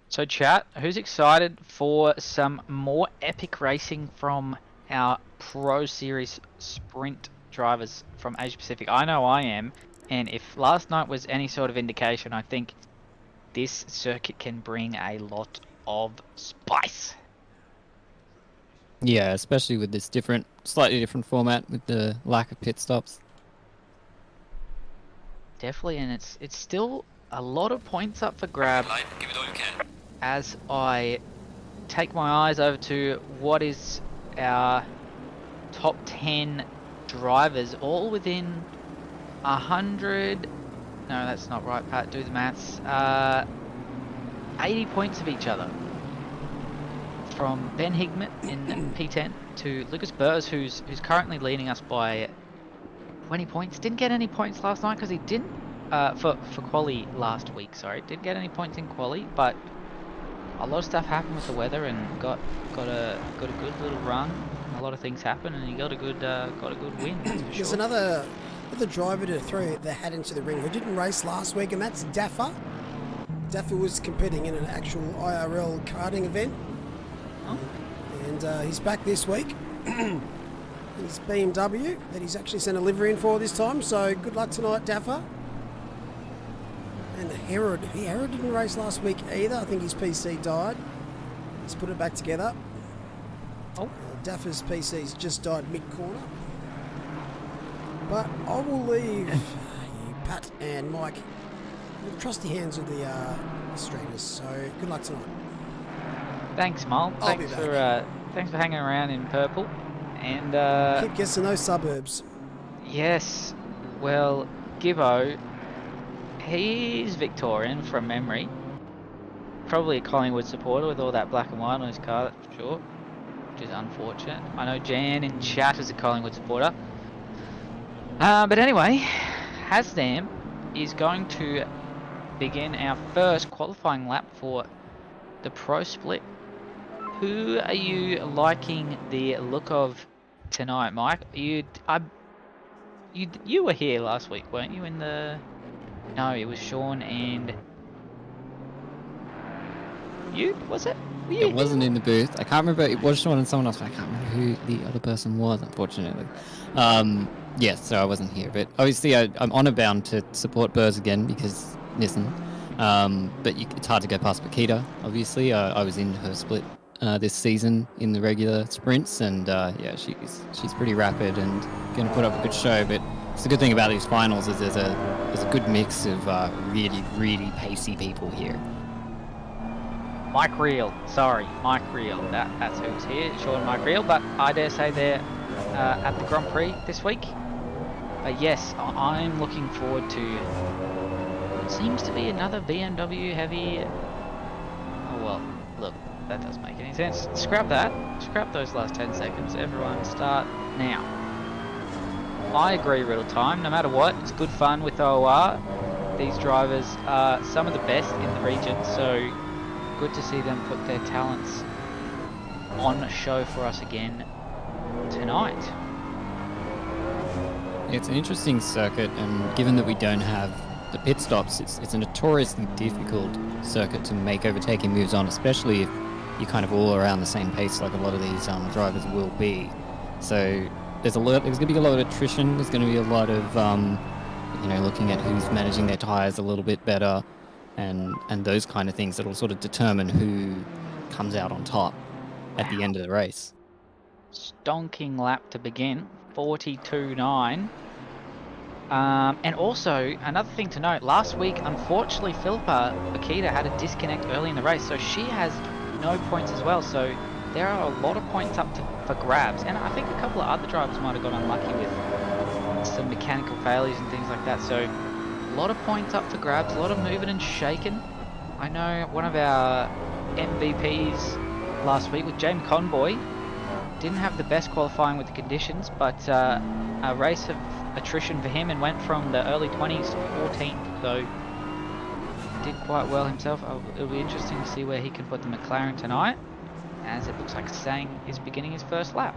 So chat, who's excited for some more epic racing from our Pro Series Sprint drivers from Asia Pacific? I know I am, and if last night was any sort of indication, I think this circuit can bring a lot of spice. Yeah, especially with this slightly different format with the lack of pit stops. Definitely, and it's still a lot of points up for grab. Give it all you can. As I take my eyes over to what is our top 10 drivers, all within 100. No, that's not right, Pat. Do the maths. 80 points of each other. From Ben Higmet in P10 to Lucas Burrs, who's currently leading us by 20 points. Didn't get any points last night because he didn't for quali last week. Sorry, didn't get any points in quali, but a lot of stuff happened with the weather and got a good little run. A lot of things happened and he got a good win. That's for There's sure. another driver to throw their hat into the ring who didn't race last week, and that's Daffa. Daffa was competing in an actual IRL karting event. Oh. And and he's back this week. His BMW that he's actually sent a livery in for this time, so good luck tonight, Daffer. And Herod didn't race last week either. I think his PC died. Let's put it back together. Oh. Daffer's PC's just died mid-corner. But I will leave you, Pat and Mike, with the trusty hands of the streamers, so good luck tonight. Thanks, Mole. Thanks for hanging around in purple. And Keep guessing those suburbs. Yes, well, Gibbo, he's Victorian from memory. Probably a Collingwood supporter with all that black and white on his car, that's for sure. Which is unfortunate. I know Jan in chat is a Collingwood supporter. But anyway, Hasdam is going to begin our first qualifying lap for the Pro Split. Who are you liking the look of tonight, Mike? You were here last week, weren't you? No, it was Sean and you. Was it? It wasn't in the booth. I can't remember. It was Sean and someone else. But I can't remember who the other person was, unfortunately. Yes, so I wasn't here. But obviously, I'm honour bound to support Burrs again because listen. But it's hard to go past Makita. Obviously, I was in her split this season in the regular sprints, and yeah, she's pretty rapid and going to put up a good show. But it's the good thing about these finals is there's a good mix of really pacey people here. Mike Reel, that's who's here, Sean Mike Reel, but I dare say they're at the Grand Prix this week. But yes, I'm looking forward to what seems to be another BMW heavy. Oh well, look, that doesn't make any sense. Scrap those last 10 seconds, everyone start now. I agree, real time, no matter what, it's good fun with OR. These drivers are some of the best in the region, so good to see them put their talents on show for us again tonight. It's an interesting circuit, and given that we don't have the pit stops, it's a notoriously difficult circuit to make overtaking moves on, especially if you're kind of all around the same pace like a lot of these drivers will be. So there's going to be a lot of attrition, there's going to be a lot of looking at who's managing their tyres a little bit better, and those kind of things that will sort of determine who comes out on top at the end of the race. Stonking lap to begin, 42.9. And also, another thing to note, last week, unfortunately, Philippa Akita had a disconnect early in the race, so she has no points as well. So there are a lot of points up for grabs, and I think a couple of other drivers might have got unlucky with some mechanical failures and things like that. So a lot of points up for grabs, a lot of moving and shaking. I know one of our MVPs last week with James Conboy didn't have the best qualifying with the conditions, but a race of attrition for him and went from the early 20s to 14th, so did quite well himself. It'll be interesting to see where he can put the McLaren tonight, as it looks like Sang is beginning his first lap.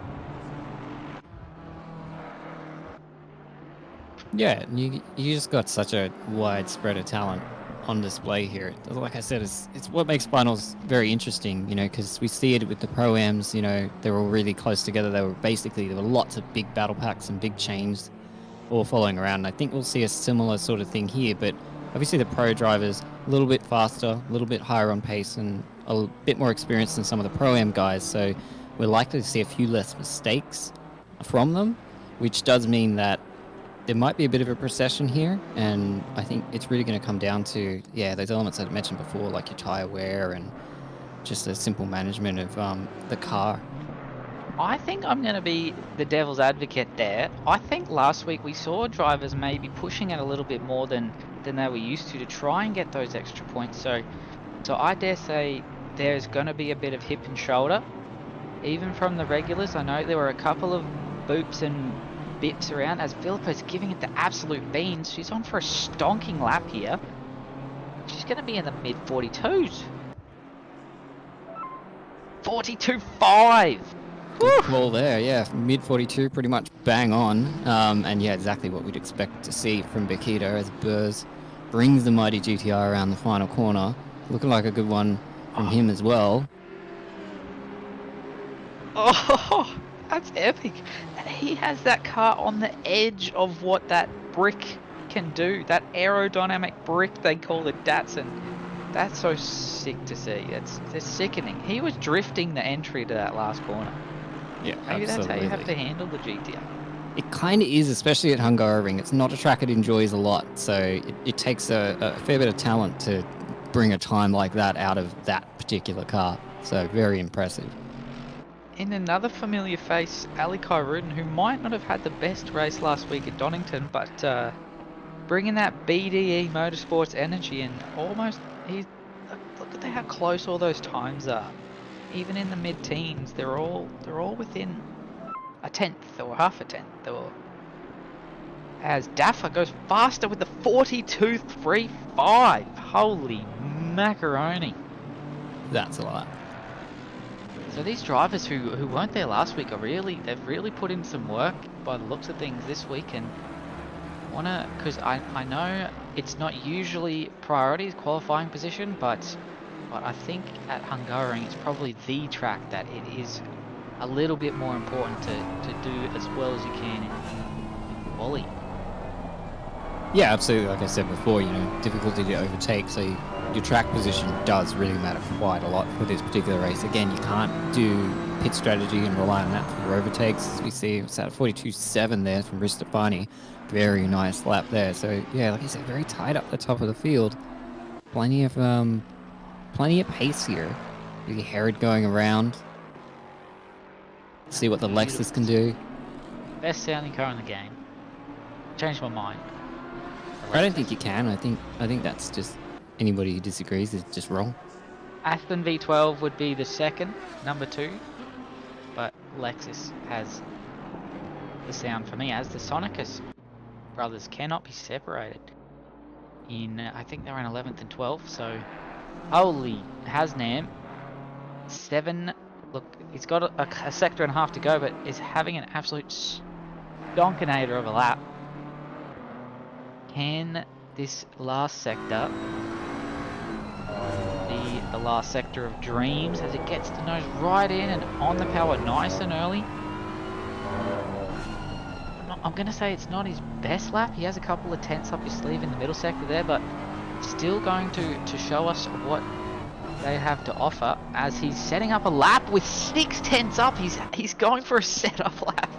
Yeah, you just got such a wide spread of talent on display here. Like I said, it's what makes finals very interesting, because we see it with the Pro-Ams, they're all really close together. There were lots of big battle packs and big chains all following around. And I think we'll see a similar sort of thing here, but obviously the pro drivers a little bit faster, a little bit higher on pace, and a bit more experienced than some of the Pro-Am guys, so we're likely to see a few less mistakes from them, which does mean that there might be a bit of a procession here, and I think it's really going to come down to, those elements that I mentioned before, like your tyre wear and just a simple management of the car. I think I'm going to be the devil's advocate there. I think last week we saw drivers maybe pushing it a little bit more than they were used to try and get those extra points. So I dare say there's going to be a bit of hip and shoulder, even from the regulars. I know there were a couple of boops and bips around as Philippa's giving it the absolute beans. She's on for a stonking lap here. She's going to be in the mid 42s. 42.5. Good call there, mid 42, pretty much bang on, and exactly what we'd expect to see from Bakita as Burrs brings the mighty GTR around the final corner. Looking like a good one from him as well. Oh, that's epic. And he has that car on the edge of what that brick can do. That aerodynamic brick they call the Datsun. That's so sick to see. It's sickening. He was drifting the entry to that last corner. Yeah, Maybe that's how you have absolutely. to handle the GTR. It kind of is, especially at Hungaroring. It's not a track it enjoys a lot, so it takes a fair bit of talent to bring a time like that out of that particular car. So very impressive. In another familiar face, Ali Kyrudin, who might not have had the best race last week at Donington, but bringing that BDE Motorsports energy and almost, look at how close all those times are. Even in the mid-teens, they're all within a tenth or half a tenth. Or as Daffa goes faster with the 42.35. Holy macaroni! That's a lot. So these drivers who weren't there last week they've really put in some work by the looks of things this week, and because I know it's not usually priority qualifying position, but I think at Hungaroring it's probably the track that it is a little bit more important to do as well as you can in quali. Yeah, absolutely. Like I said before, difficulty to overtake, so your track position does really matter quite a lot for this particular race. Again, you can't do pit strategy and rely on that for your overtakes. As we see, it's at 42.7 there from Ristofani. Very nice lap there. So yeah, like I said, very tight up the top of the field. Plenty of pace here. Really Herod going around. See what the Lexus can do. Best sounding car in the game. Changed my mind. I don't think you can. I think that's just anybody who disagrees is just wrong. Aston V12 would be the second, number 2, but Lexus has the sound for me, as the Sonicus brothers cannot be separated. I think they're in 11th and 12th, so holy Hasnam, 7. Look, he's got a sector and a half to go, but is having an absolute stonkinator of a lap. Can this last sector be the last sector of dreams as it gets the nose right in and on the power nice and early? I'm going to say it's not his best lap. He has a couple of tenths up his sleeve in the middle sector there, but still going to show us what they have to offer as he's setting up a lap with 6 tenths up. He's going for a setup lap.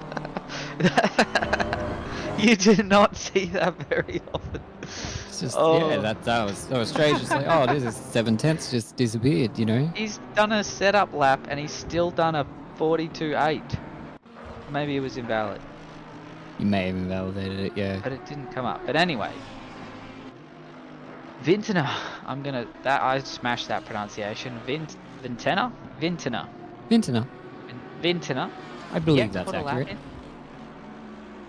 You do not see that very often. It's just yeah, that was strange. It's like, oh, this is 7 tenths just disappeared, He's done a setup lap and he's still done a 42.8. Maybe it was invalid. You may have invalidated it, yeah. But it didn't come up. But anyway, Vintena. I smashed that pronunciation. Vintena. I believe Yet that's put a lap accurate. in.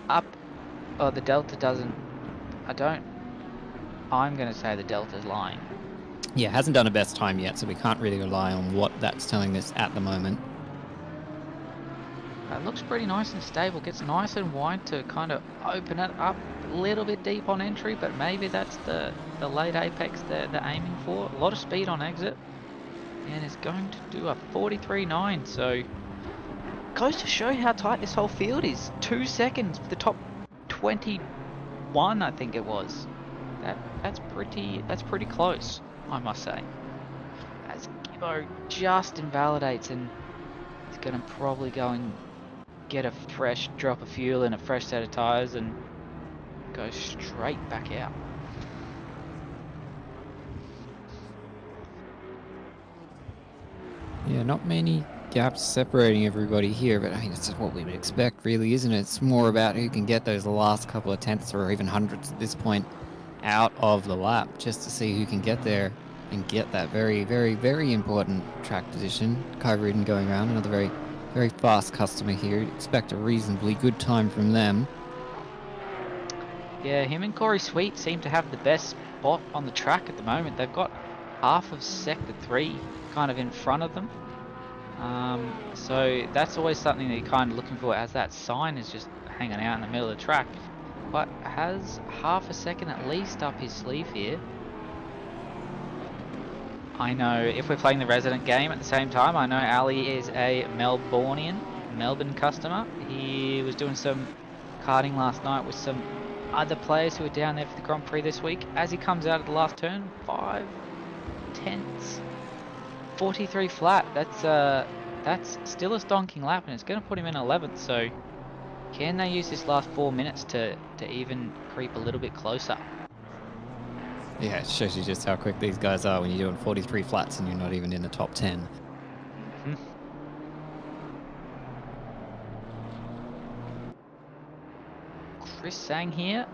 Up. Oh, the Delta doesn't. I'm going to say the Delta's lying. Yeah, hasn't done a best time yet, so we can't really rely on what that's telling us at the moment. It looks pretty nice and stable. Gets nice and wide to kind of open it up a little bit deep on entry, but maybe that's the late apex they're aiming for. A lot of speed on exit, and is going to do a 43.9. So goes to show how tight this whole field is. 2 seconds for the top 21, I think it was. That's pretty close, I must say. As Gibbo just invalidates and is going to probably go and get a fresh drop of fuel and a fresh set of tires and go straight back out. Yeah, not many gaps separating everybody here, but I mean, it's what we would expect, really, isn't it? It's more about who can get those last couple of tenths or even hundredths at this point out of the lap, just to see who can get there and get that very, very, very important track position. Kyrudin going around, another very, very fast customer here. You'd expect a reasonably good time from them. Yeah, him and Corey Sweet seem to have the best spot on the track at the moment. They've got half of Sector 3 kind of in front of them. So that's always something that you're kind of looking for, as that sign is just hanging out in the middle of the track. But has half a second at least up his sleeve here. I know if we're playing the resident game at the same time, I know Ali is a Melbourne customer. He was doing some karting last night with some other players who are down there for the Grand Prix this week. As he comes out of the last turn, 5/10, 43 flat. That's still a stonking lap, and it's going to put him in 11th. So, can they use this last 4 minutes to even creep a little bit closer? Yeah, it shows you just how quick these guys are when you're doing 43 flats and you're not even in the top 10. Chris Sang here,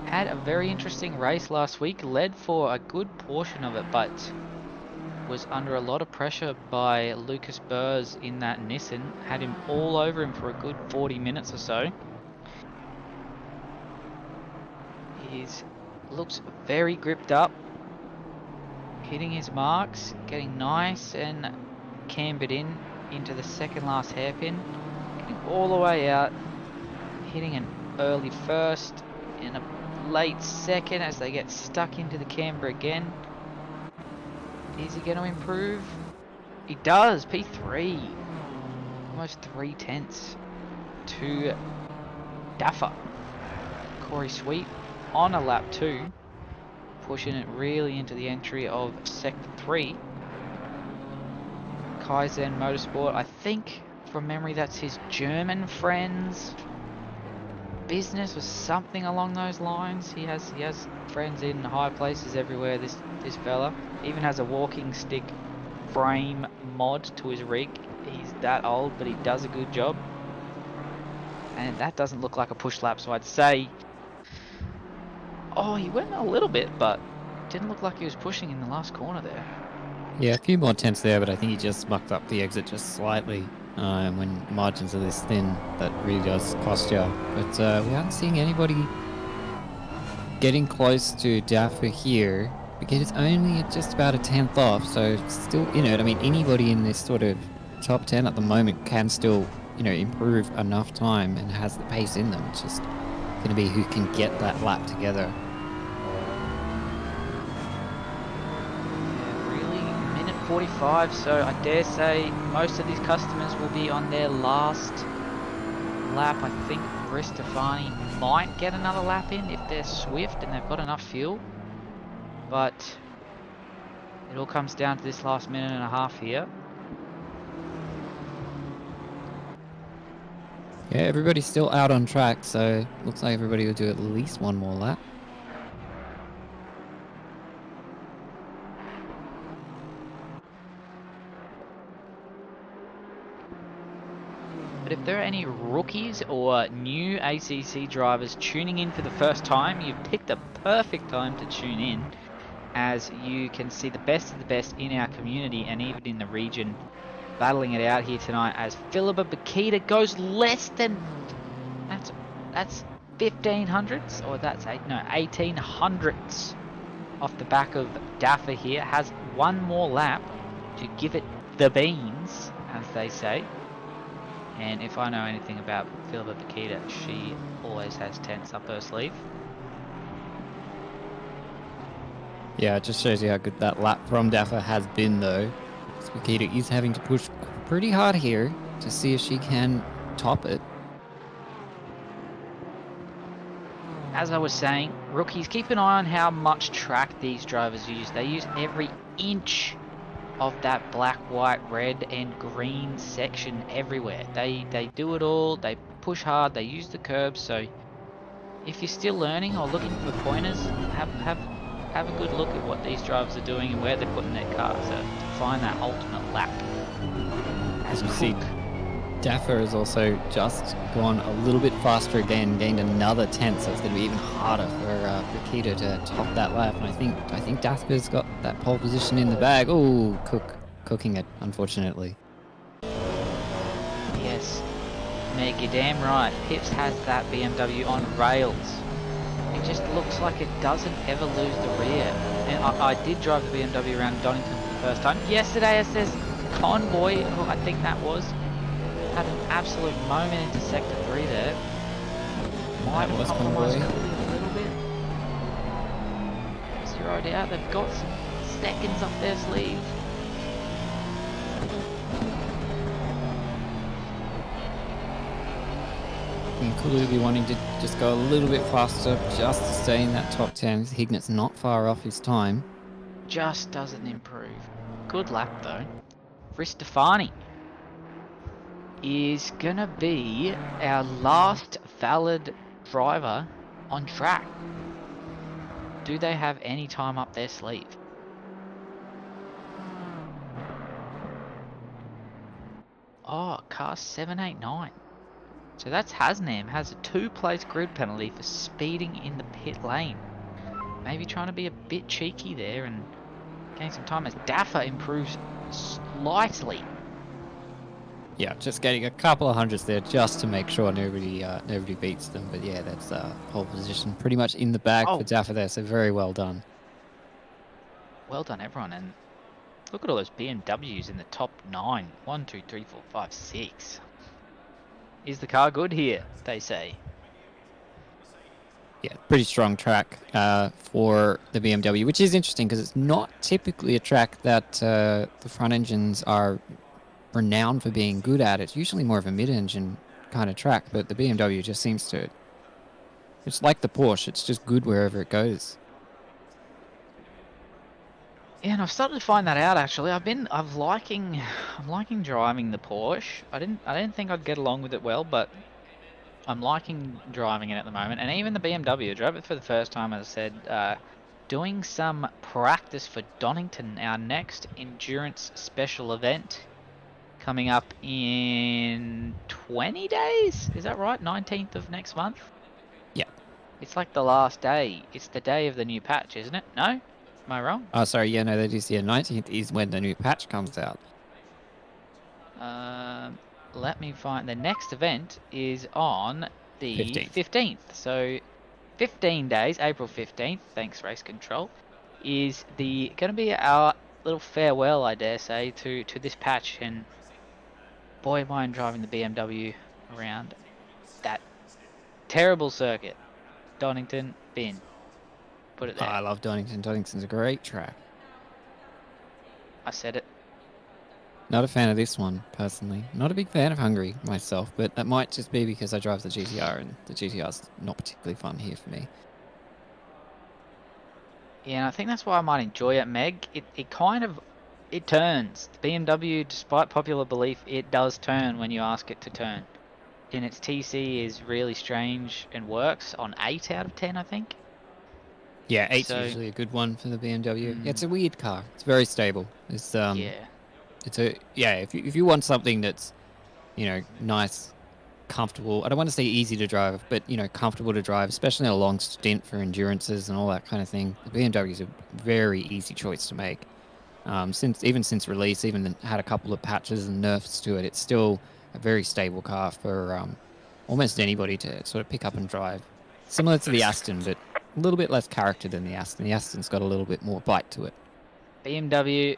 had a very interesting race last week, led for a good portion of it, but was under a lot of pressure by Lucas Burrs in that Nissan, had him all over him for a good 40 minutes or so. Looks very gripped up, hitting his marks, getting nice and cambered into the second last hairpin, getting all the way out, hitting an early first and a late second as they get stuck into the camber again. Is he going to improve? He does. P3, almost 3/10 to Daffer. Corey Sweet on a lap 2, pushing it really into the entry of sector 3. Kaizen Motorsport, I think from memory that's his German friend's business or something along those lines. He has friends in high places everywhere, this fella. Even has a walking stick frame mod to his rig. He's that old, but he does a good job. And that doesn't look like a push lap, so I'd say, oh, he went a little bit, but didn't look like he was pushing in the last corner there. Yeah, a few more tenths there, but I think he just mucked up the exit just slightly. When margins are this thin, that really does cost you. But we aren't seeing anybody getting close to Daffer here, because it's only just about a 10th off, so still in it. I mean, anybody in this sort of top 10 at the moment can still, improve enough time and has the pace in them. It's just going to be who can get that lap together. Yeah, really, minute 45, so I dare say most of these customers will be on their last lap. I think Chris Stefani might get another lap in if they're swift and they've got enough fuel, but it all comes down to this last minute and a half here. Yeah, everybody's still out on track, so looks like everybody will do at least one more lap. But if there are any rookies or new ACC drivers tuning in for the first time, you've picked a perfect time to tune in, as you can see the best of the best in our community and even in the region battling it out here tonight, as Philippa Bakita goes less than, that's 1500ths, or that's 1800ths off the back of Daffer here. Has one more lap to give it the beans, as they say. And if I know anything about Philippa Bakita, she always has tenths up her sleeve. Yeah, it just shows you how good that lap from Daffer has been, though. Bakita is having to push pretty hard here to see if she can top it. As I was saying, rookies, keep an eye on how much track these drivers use. They use every inch of that black, white, red and green section everywhere. They do it all. They push hard. They use the curbs. So if you're still learning or looking for pointers, have a good look at what these drivers are doing and where they're putting their cars to find that ultimate lap. As you see, Daffer has also just gone a little bit faster again, gained another 10th, so it's going to be even harder for Bakita to top that lap. And I think Daffer's got that pole position in the bag. Oh, cooking it, unfortunately. Yes, Meg, you're damn right. Pips has that BMW on rails. It just looks like it doesn't ever lose the rear. And I did drive the BMW around Donington for the first time yesterday. It says Convoy, who I think that was, had an absolute moment into sector 3 there. Might have compromised a little bit. Zeroed out. They've got some seconds up their sleeve. And could be wanting to just go a little bit faster just to stay in that top 10. Hignet's not far off his time. Just doesn't improve. Good lap though. Ristofani is gonna be our last valid driver on track. Do they have any time up their sleeve? Oh, car 789. So that's Hasnam has a 2-place grid penalty for speeding in the pit lane. Maybe trying to be a bit cheeky there and gain some time as Daffa improves slightly. Yeah, just getting a couple of hundreds there just to make sure nobody beats them. But yeah, that's pole position pretty much in the bag for Daffa there. So very well done. Well done, everyone. And look at all those BMWs in the top 9. 1, 2, 3, 4, 5, 6. Is the car good here, they say? Yeah, pretty strong track for the BMW, which is interesting because it's not typically a track that the front engines are renowned for being good at. It's usually more of a mid-engine kind of track, but the BMW just seems to... It's like the Porsche, it's just good wherever it goes. Yeah, and I've started to find that out actually. I'm liking driving the Porsche. I didn't think I'd get along with it well, but I'm liking driving it at the moment. And even the BMW, I drove it for the first time, as I said, doing some practice for Donington, our next endurance special event, coming up in 20 days. Is that right? 19th of next month? Yeah. It's like the last day. It's the day of the new patch, isn't it? No? Am I wrong? Oh, sorry. Yeah, no, that is, yeah, 19th is when the new patch comes out. Let me find... The next event is on the 15th. So, 15 days, April 15th, thanks Race Control, is going to be our little farewell, I dare say, to this patch. And boy, am I driving the BMW around that terrible circuit. Donington, bin. Put it there. Oh, I love Donington. Donington's a great track. I said it. Not a fan of this one, personally. Not a big fan of Hungary myself, but that might just be because I drive the GTR, and the GTR's not particularly fun here for me. Yeah, and I think that's why I might enjoy it, Meg. It kind of... It turns. The BMW, despite popular belief, it does turn when you ask it to turn. And its TC is really strange and works on 8 out of 10, I think. Yeah, 8's usually a good one for the BMW. Yeah, it's a weird car. It's very stable. It's yeah. It's if you want something that's, nice, comfortable. I don't want to say easy to drive, but comfortable to drive, especially in a long stint for endurances and all that kind of thing. The BMW is a very easy choice to make. Since release, even had a couple of patches and nerfs to it, it's still a very stable car for almost anybody to sort of pick up and drive. Similar to the Aston, but a little bit less character than the Aston. The Aston's got a little bit more bite to it. BMW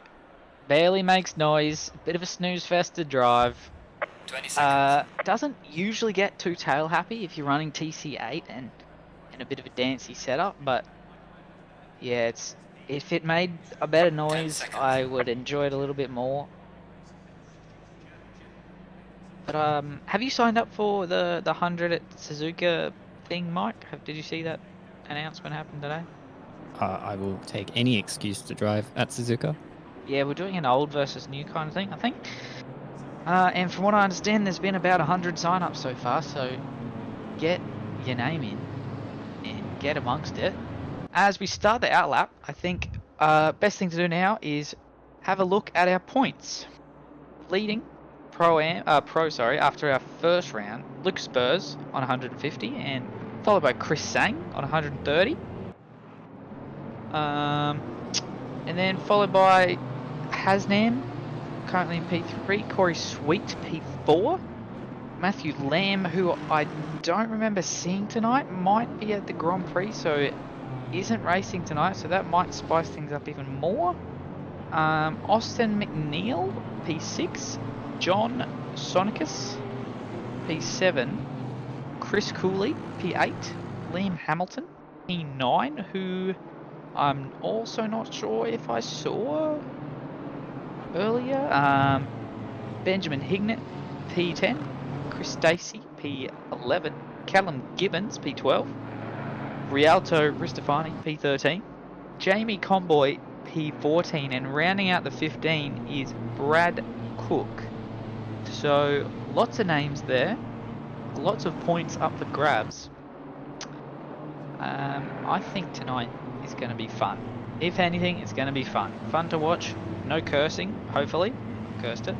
barely makes noise, bit of a snooze fest to drive. 20 seconds. Doesn't usually get too tail happy if you're running TC8 and a bit of a dancey setup, but yeah, if it made a better noise, I would enjoy it a little bit more. But have you signed up for the 100 at Suzuka thing, Mike? Did you see that announcement happen today? I will take any excuse to drive at Suzuka. Yeah, we're doing an old versus new kind of thing, I think. And from what I understand, there's been about 100 sign-ups so far, so get your name in and get amongst it. As we start the outlap, I think best thing to do now is have a look at our points. Leading after our first round, Luke Spurs on 150, and followed by Chris Sang on 130. And then followed by Hasnam, currently in P3, Corey Sweet, P4, Matthew Lamb, who I don't remember seeing tonight, might be at the Grand Prix, so isn't racing tonight, so that might spice things up even more. Austin McNeil, P6, John Sonicus, P7, Chris Cooley, P8, Liam Hamilton, P9, who I'm also not sure if I saw earlier. Benjamin Hignett, P10. Chris Stacey, P11. Callum Gibbons, P12. Rialto Ristofani, P13. Jamie Comboy, P14. And rounding out the 15 is Brad Cook. So lots of names there. Lots of points up for grabs. I think tonight is going to be fun. If anything, it's going to be fun. Fun to watch. No cursing, hopefully. Cursed it.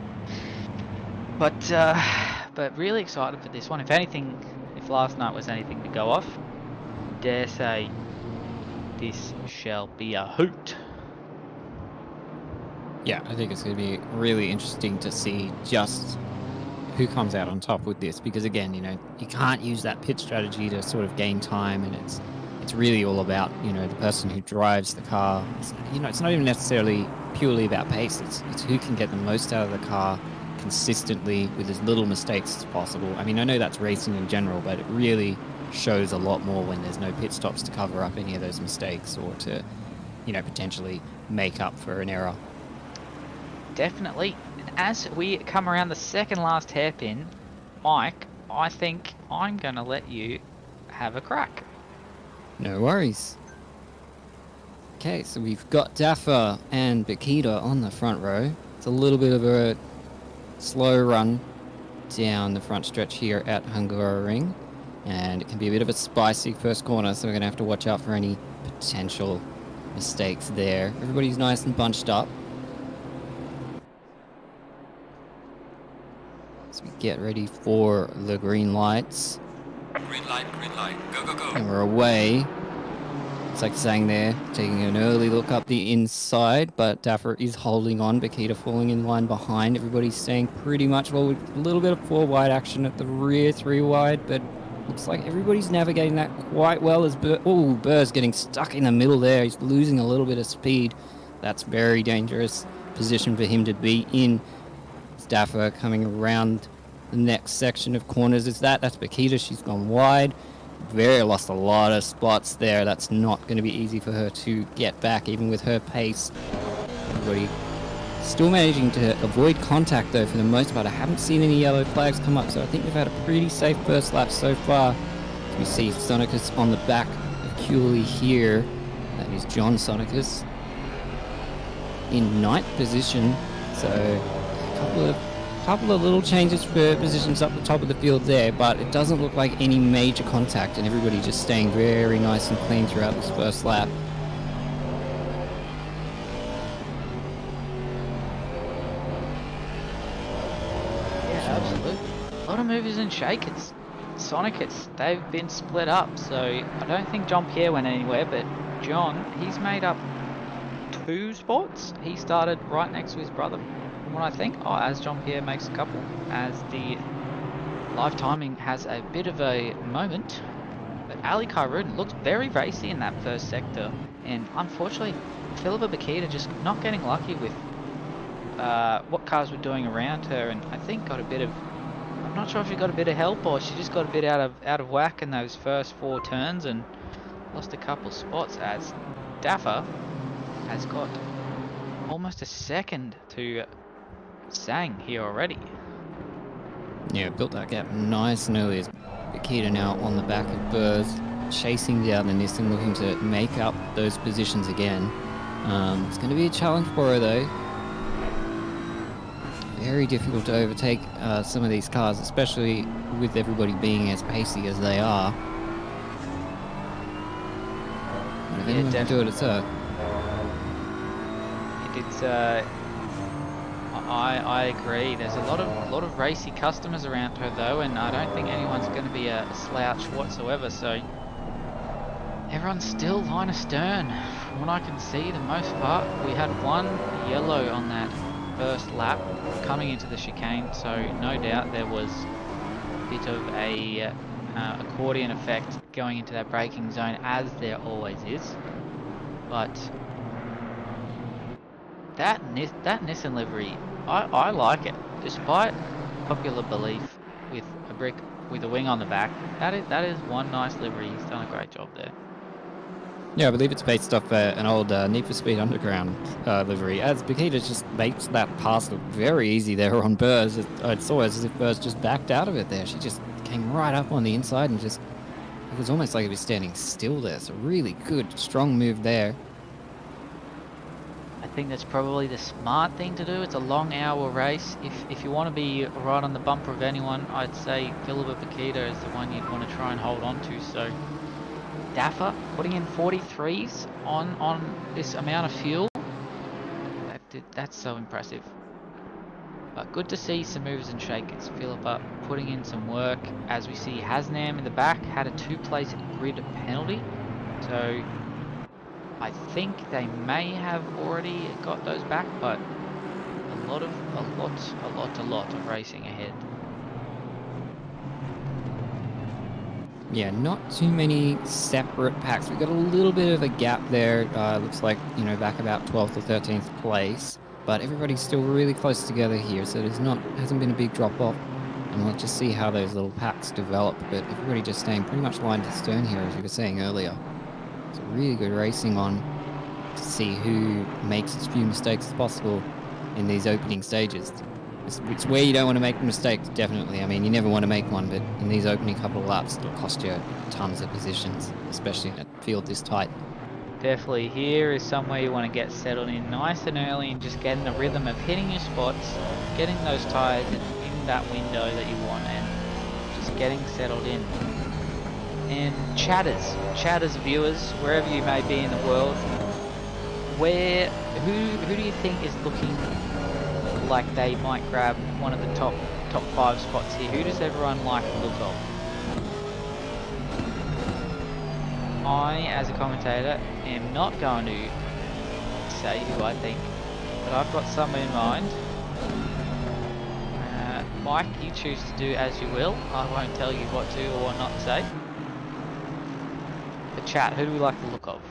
But really excited for this one. If anything, if last night was anything to go off, dare say this shall be a hoot. Yeah, I think it's going to be really interesting to see just who comes out on top with this, because again, you know, you can't use that pit strategy to sort of gain time, and it's really all about, you know, the person who drives the car. You know, it's not even necessarily purely about pace. It's who can get the most out of the car consistently with as little mistakes as possible. I mean, I know that's racing in general, but it really shows a lot more when there's no pit stops to cover up any of those mistakes or to, you know, potentially make up for an error. Definitely. And as we come around the second last hairpin, Mike, I think I'm going to let you have a crack. No worries. Okay, so we've got Daffa and Bakita on the front row. It's a little bit of a slow run down the front stretch here at Hungaroring, and it can be a bit of a spicy first corner, so we're going to have to watch out for any potential mistakes there. Everybody's nice and bunched up. So we get ready for the green lights. Green light, go, go, go. And we're away. It's like saying there, taking an early look up the inside, but Daffer is holding on. Bakita falling in line behind. Everybody's staying pretty much well with a little bit of 4 wide action at the rear, 3 wide, but looks like everybody's navigating that quite well as Burr's getting stuck in the middle there. He's losing a little bit of speed. That's very dangerous position for him to be in. Daffer coming around the next section of corners is that's Bakita. She's gone wide. Vera lost a lot of spots there. That's not going to be easy for her to get back, even with her pace. Everybody still managing to avoid contact, though, for the most part. I haven't seen any yellow flags come up, so I think we've had a pretty safe first lap so far. We see Sonicus on the back of Cooley here. That is John Sonicus in 9th position. So a couple of little changes for positions up the top of the field there, but it doesn't look like any major contact, and everybody just staying very nice and clean throughout this first lap. Yeah, absolutely. A lot of movers and shakers. Sonicus, they've been split up, so I don't think Jean-Pierre went anywhere, but John, he's made up 2 spots. He started right next to his brother. What I think, as Jean-Pierre makes a couple, as the live timing has a bit of a moment, but Ali Khairudin looked very racy in that first sector, and unfortunately Philippa Bakita just not getting lucky with what cars were doing around her, and I think got a bit of, I'm not sure if she got a bit of help or she just got a bit out of whack in those first 4 turns and lost a couple spots, as Daffer has got almost a second to Sang here already. Yeah, built that gap nice and early as Bakita now on the back of Burrs, chasing down the Nissan, looking to make up those positions again. It's going to be a challenge for her, though. Very difficult to overtake some of these cars, especially with everybody being as pacey as they are. But if anyone can do it, it's her. It's I agree. There's a lot of racy customers around her though, and I don't think anyone's going to be a slouch whatsoever. So everyone's still line astern. From what I can see, the most part, we had 1 yellow on that first lap coming into the chicane. So no doubt there was a bit of a accordion effect going into that braking zone, as there always is. But that Nissan livery, I like it, despite popular belief with a brick with a wing on the back. That is one nice livery. He's done a great job there. Yeah, I believe it's based off an old Need for Speed Underground livery, as Bakita just makes that pass look very easy there on Burrs. I saw it as if Burrs just backed out of it there. She just came right up on the inside and just, it was almost like he was standing still there. So really good, strong move there. I think that's probably the smart thing to do. It's a long hour race. If you want to be right on the bumper of anyone, I'd say Philippa Bakita is the one you'd want to try and hold on to. So Daffa putting in 43s on this amount of fuel. That's so impressive. But good to see some moves and shakers. Philippa putting in some work. As we see, Hasnam in the back had a 2-place grid penalty. So I think they may have already got those back, but a lot of racing ahead. Yeah, not too many separate packs. We've got a little bit of a gap there. Looks like, you know, back about 12th or 13th place. But everybody's still really close together here, so hasn't been a big drop off. And we'll just see how those little packs develop. But everybody just staying pretty much line to stern here, as you were saying earlier. It's really good racing on to see who makes as few mistakes as possible in these opening stages. It's where you don't want to make mistakes, definitely. I mean, you never want to make one, but in these opening couple of laps, it'll cost you tons of positions, especially in a field this tight. Definitely, here is somewhere you want to get settled in nice and early and just getting the rhythm of hitting your spots, getting those tyres in that window that you want, and just getting settled in. And chatters viewers, wherever you may be in the world, who do you think is looking like they might grab one of the top 5 spots here? Who does everyone like the look of? I, as a commentator, am not going to say who I think, but I've got someone in mind. Mike, you choose to do as you will. I won't tell you what to or not to say. The chat, who do we like the look of?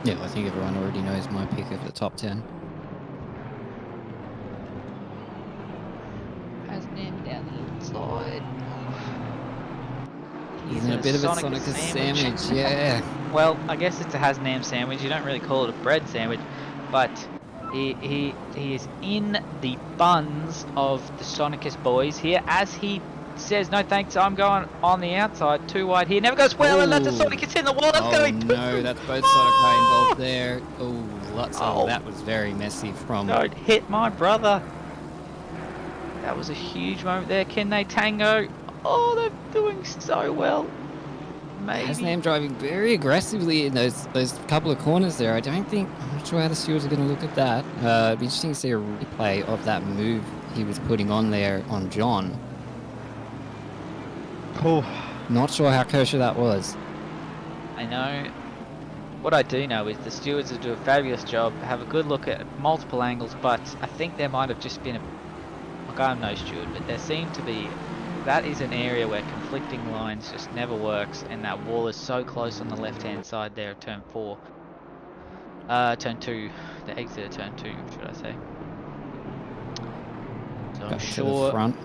Yeah, I think everyone already knows my pick of the top 10. Has Nim down the inside. He's in a bit of a Sonicus sandwich, yeah. Well, I guess it's a Hasnam sandwich. You don't really call it a bread sandwich, but he is in the buns of the Sonicus boys here, as he says, no thanks, I'm going on the outside, too wide here. Never goes well, and that's a Sonicus in the wall. That's going to be no, that's both Sonicus involved there. That was very messy from... Don't hit my brother. That was a huge moment there. Can they tango? Oh, they're doing so well. Maybe. Hasnam driving very aggressively in those couple of corners there. I'm not sure how the stewards are going to look at that. It'd be interesting to see a replay of that move he was putting on there on John. Oh. Not sure how kosher that was. I know. What I do know is the stewards will do a fabulous job, have a good look at multiple angles, but I think there might have just been look, I'm no steward, but there seemed to be, that is an area where conflicting lines just never works, and that wall is so close on the left-hand side there of turn 4. Turn 2, the exit of turn 2, should I say. So I'm sure to the front.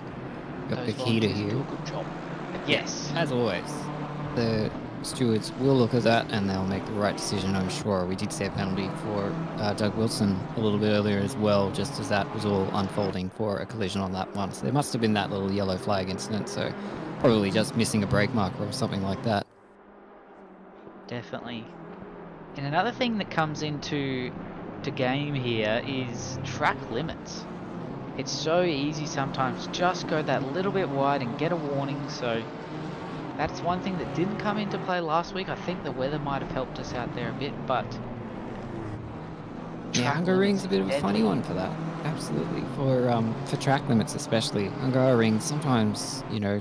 Got the key to here. Do a good job. Yes. As always, the stewards will look at that and they'll make the right decision, I'm sure. We did see a penalty for Doug Wilson a little bit earlier as well, just as that was all unfolding for a collision on that one. So there must have been that little yellow flag incident, so probably just missing a brake marker or something like that. Definitely. And another thing that comes into game here is track limits. It's so easy sometimes just go that little bit wide and get a warning, so that's one thing that didn't come into play last week. I think the weather might have helped us out there a bit, but yeah, Hungaroring's a bit of a funny one for that. Absolutely, for track limits especially. Hungaroring, sometimes, you know,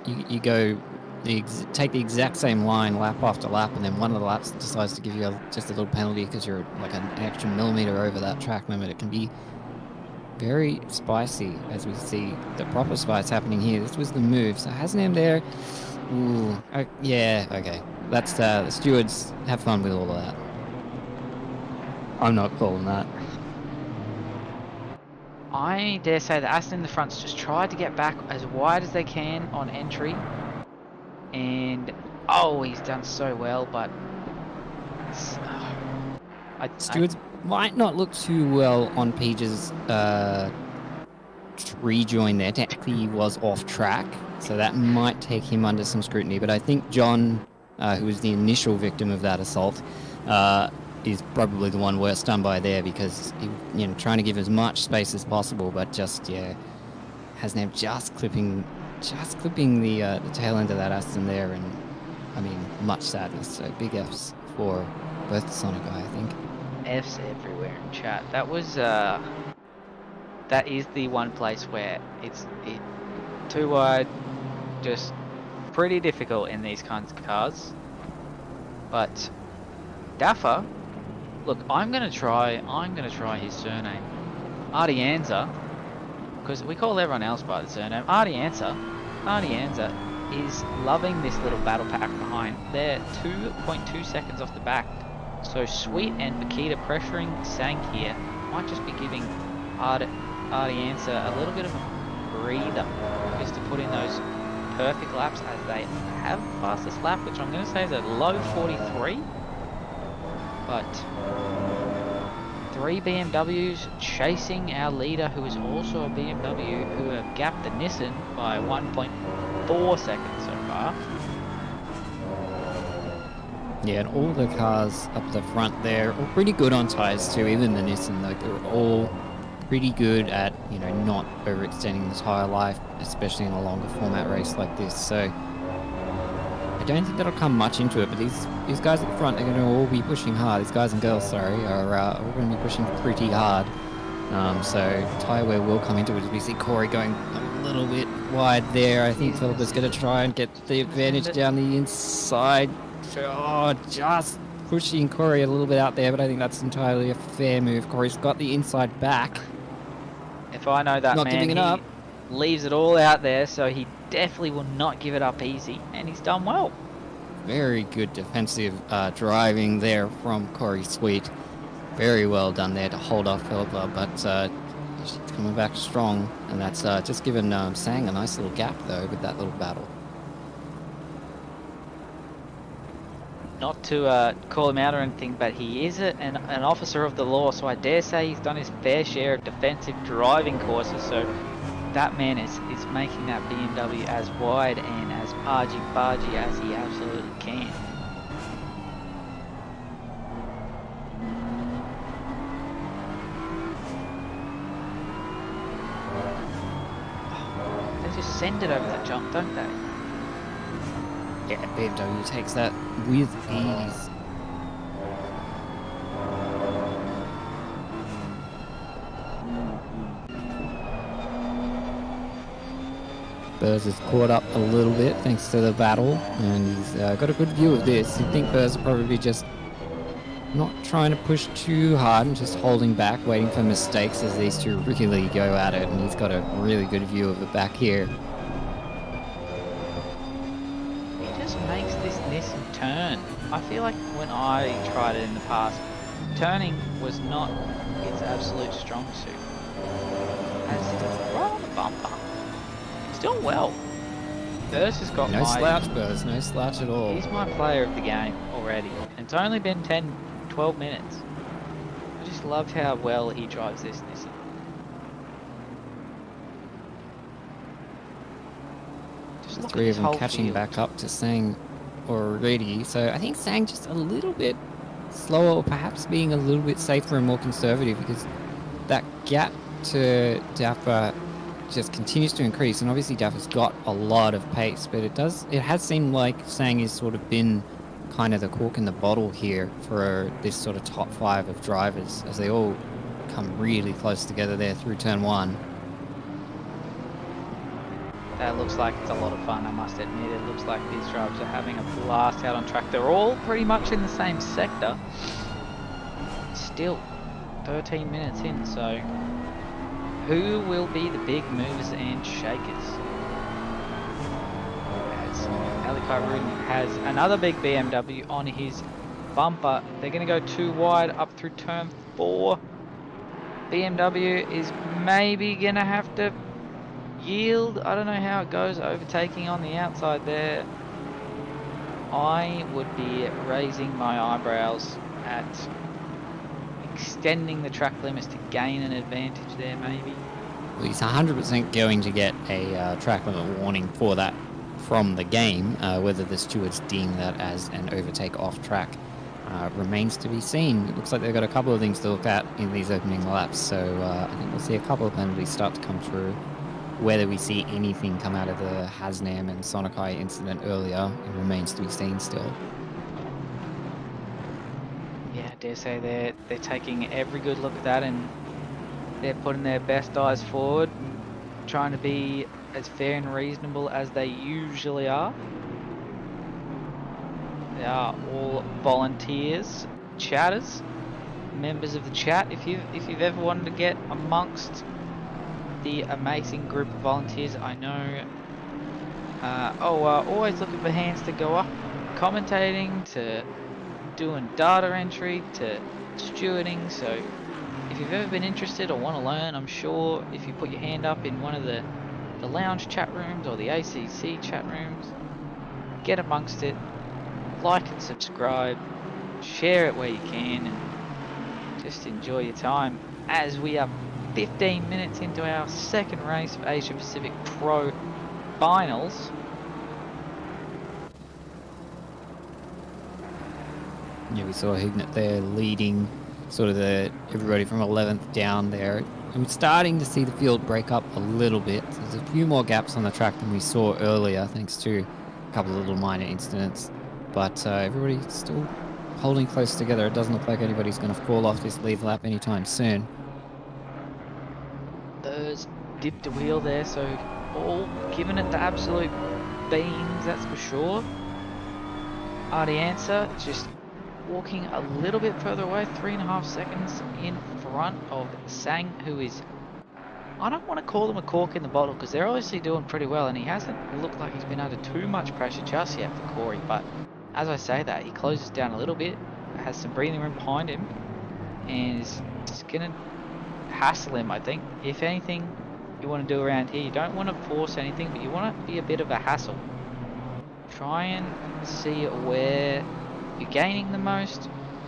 you go take the exact same line lap after lap, and then one of the laps decides to give you just a little penalty because you're like an extra millimeter over that track limit. It can be very spicy, as we see the proper spice happening here. This was the move, so Hasnam there. Ooh, yeah, okay. That's the stewards have fun with all of that. I'm not calling that. I dare say that Aston in the front's just tried to get back as wide as they can on entry. And oh, he's done so well, but Stewards might not look too well on Page's rejoin there. Technically, he was off track, so that might take him under some scrutiny. But I think John, who was the initial victim of that assault, is probably the one worst done by there, because he, trying to give as much space as possible, but just Hasnab just clipping the tail end of that Aston there, and I mean, much sadness. So big Fs for both the Sonic guy, I think. F's everywhere in chat. That was that is the one place where it's too wide, just pretty difficult in these kinds of cars. But Daffer, look, I'm gonna try his surname, Ardianza, because we call everyone else by the surname. Ardianza is loving this little battle pack behind. They're 2.2 seconds off the back. So Sweet and Makita pressuring Sang here might just be giving Ardianza a little bit of a breather, just to put in those perfect laps, as they have the fastest lap, which I'm going to say is a low 43. But 3 BMWs chasing our leader, who is also a BMW, who have gapped the Nissan by 1.4 seconds so far. Yeah, and all the cars up the front there are pretty good on tyres too, even the Nissan, like they're all pretty good at, not overextending the tyre life, especially in a longer format race like this. So I don't think that'll come much into it, but these guys at the front are going to all be pushing hard. These guys and girls, sorry, are all going to be pushing pretty hard. So tyre wear will come into it, as we see Corey going a little bit wide there. I think Philippa's going to try and get the advantage down the inside. Oh, just pushing Corey a little bit out there, but I think that's entirely a fair move. Corey's got the inside back. If I know that not man, giving it he up. Leaves it all out there, so he definitely will not give it up easy, and he's done well. Very good defensive driving there from Corey Sweet. Very well done there to hold off Philippa, but she's coming back strong, and that's just given Sang a nice little gap though with that little battle. Not to call him out or anything, but he is an officer of the law, so I dare say he's done his fair share of defensive driving courses, so that man is making that BMW as wide and as argy-bargy as he absolutely can. They just send it over that jump, don't they? Yeah, BMW takes that with ease. Burrs is caught up a little bit thanks to the battle, and he's got a good view of this. You think Burrs will probably just not trying to push too hard and just holding back, waiting for mistakes as these two really go at it, and he's got a really good view of it back here. Makes this Nissan turn. I feel like when I tried it in the past, turning was not its absolute strong suit. As it's right on the bumper. It's doing well. Burrs has got no slouch, Burrs, no slouch at all. He's my player of the game already. And it's only been 10-12 minutes. I just love how well he drives this Nissan. The three of them catching back up to Sang already, so I think Sang just a little bit slower, or perhaps being a little bit safer and more conservative, because that gap to Daffer just continues to increase, and obviously Daffer's got a lot of pace, but it has seemed like Sang has sort of been kind of the cork in the bottle here for this sort of top 5 of drivers, as they all come really close together there through turn 1. That looks like it's a lot of fun, I must admit. It looks like these drivers are having a blast out on track. They're all pretty much in the same sector. Still, 13 minutes in, so who will be the big movers and shakers? As Hungaroring has another big BMW on his bumper. They're going to go too wide up through turn 4. BMW is maybe going to have to yield. I don't know how it goes, overtaking on the outside there. I would be raising my eyebrows at extending the track limits to gain an advantage there, maybe. Well, he's 100% going to get a track limit warning for that from the game. Whether the stewards deem that as an overtake off track remains to be seen. It looks like they've got a couple of things to look at in these opening laps, so I think we'll see a couple of penalties start to come through. Whether we see anything come out of the Hasnam and Sonokai incident earlier, it remains to be seen still. Yeah, I dare say they're taking every good look at that, and they're putting their best eyes forward, trying to be as fair and reasonable as they usually are. They are all volunteers, chatters, members of the chat. If you've ever wanted to get amongst the amazing group of volunteers, I know. Always looking for hands to go up, commentating, to doing data entry, to stewarding. So if you've ever been interested or want to learn, I'm sure if you put your hand up in one of the lounge chat rooms or the ACC chat rooms, get amongst it, like and subscribe, share it where you can, and just enjoy your time as we are 15 minutes into our second race of Asia Pacific Pro Finals. Yeah, we saw Hignett there leading sort of everybody from 11th down there. And we're starting to see the field break up a little bit. There's a few more gaps on the track than we saw earlier, thanks to a couple of little minor incidents. But everybody's still holding close together. It doesn't look like anybody's going to fall off this lead lap anytime soon. There's dipped a wheel there, so all giving it the absolute beans, that's for sure. Ardianza just walking a little bit further away, 3.5 seconds in front of Sang, who is, I don't want to call him a cork in the bottle because they're obviously doing pretty well, and he hasn't looked like he's been under too much pressure just yet for Corey. But as I say that, he closes down a little bit, has some breathing room behind him, and is just going to hassle him, I think. If anything you want to do around here, you don't want to force anything, but you want to be a bit of a hassle. Try and see where you're gaining the most,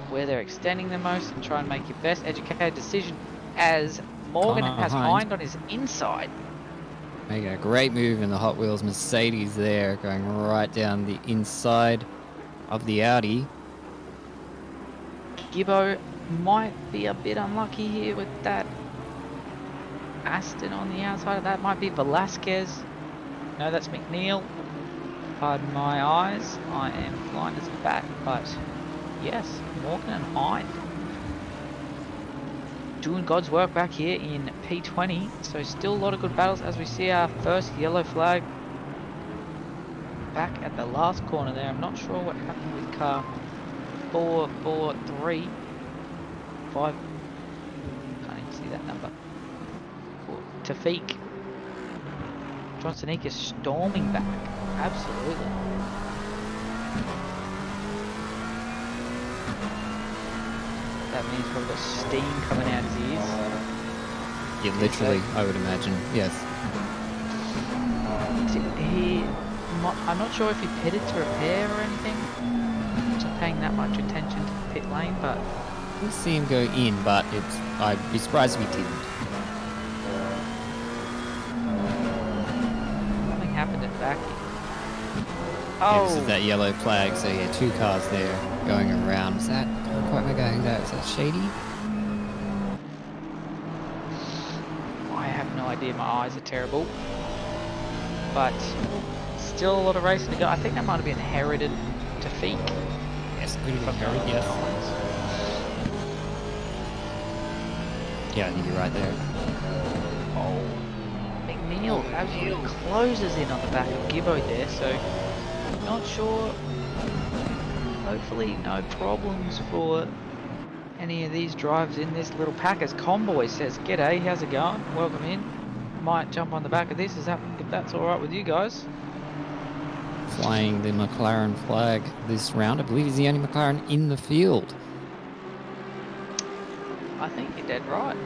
where they're extending the most, and try and make your best educated decision, as Morgan has Hind on his inside. Making a great move in the Hot Wheels Mercedes there, going right down the inside of the Audi. Gibbo might be a bit unlucky here with that Aston on the outside of that. Might be Velasquez. No, that's McNeil. Pardon my eyes, I am blind as a bat, but yes, Morgan and Hind doing God's work back here in P20. So still a lot of good battles as we see our first yellow flag back at the last corner there. I'm not sure what happened with car 443. 5. Can't even see that number. Tafiq. Johnson is storming back. Absolutely. That means we've got steam coming out his ears. Yeah, literally, I would imagine. Yes. I'm not sure if he pitted to repair or anything. I'm not paying that much attention to the pit lane, but We'll see him go in, but I'd be surprised if he didn't. something happened at the back. Yeah, this is that yellow flag, so yeah, 2 cars there going around. Is that, I can't quite make out who that is. Is that Shady? I have no idea, my eyes are terrible. But still a lot of racing to go. I think that might have been inherited to Feek. Yes, could have been Herod, yes. Yeah, I think you're right there. Oh, McNeil absolutely closes in on the back of Gibbo there, so not sure. Hopefully no problems for any of these drives in this little pack, as Convoy says, "G'day, how's it going? Welcome in. Might jump on the back of this, if that's alright with you guys." Flying the McLaren flag this round. I believe he's the only McLaren in the field. I think you're dead right.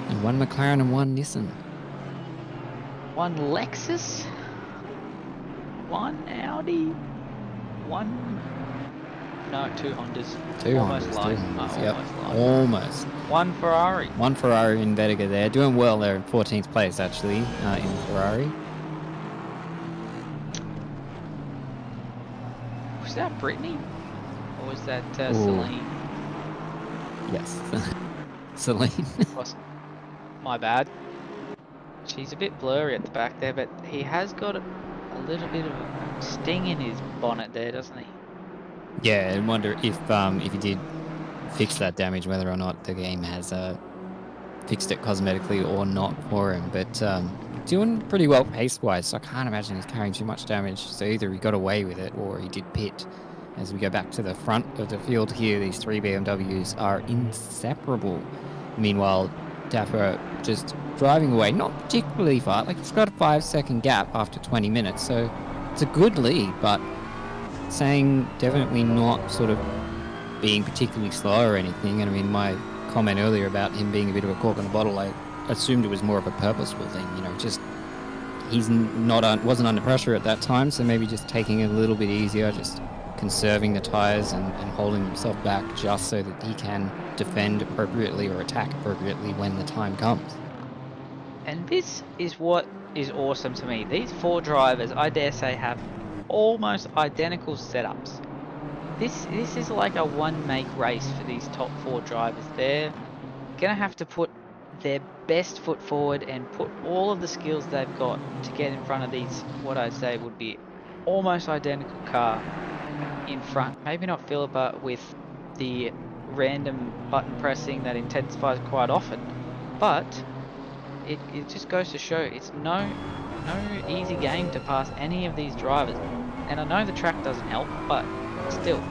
And 1 McLaren and 1 Nissan. 1 Lexus, 1 Audi, one. No, two Hondas. Two Almost Hondas, lied. two Hondas, I yep. almost lied. Almost. One Ferrari. One Ferrari in Vetiga there. Doing well there in 14th place, actually, in Ferrari. Was that Brittany? Or was that Ooh. Celine? Yes. Celine. My bad. She's a bit blurry at the back there, but he has got a little bit of a sting in his bonnet there, doesn't he? Yeah, I wonder if he did fix that damage, whether or not the game has fixed it cosmetically or not for him. But doing pretty well pace-wise, so I can't imagine he's carrying too much damage. So either he got away with it or he did pit. As we go back to the front of the field here, these three BMWs are inseparable. Meanwhile, Dapper just driving away, not particularly far. Like, it's got a 5-second gap after 20 minutes, so it's a good lead, but saying definitely not sort of being particularly slow or anything. And I mean, my comment earlier about him being a bit of a cork in the bottle, I assumed it was more of a purposeful thing, you know, just he's wasn't under pressure at that time, so maybe just taking it a little bit easier, just conserving the tyres and holding himself back just so that he can defend appropriately or attack appropriately when the time comes. And this is what is awesome to me. These four drivers, I dare say, have almost identical setups. This is like a one-make race for these top four drivers. They're gonna have to put their best foot forward and put all of the skills they've got to get in front of these, what I'd say would be almost identical car in front. Maybe not Philippa with the random button pressing that intensifies quite often, but it just goes to show it's no easy game to pass any of these drivers. And I know the track doesn't help, but still,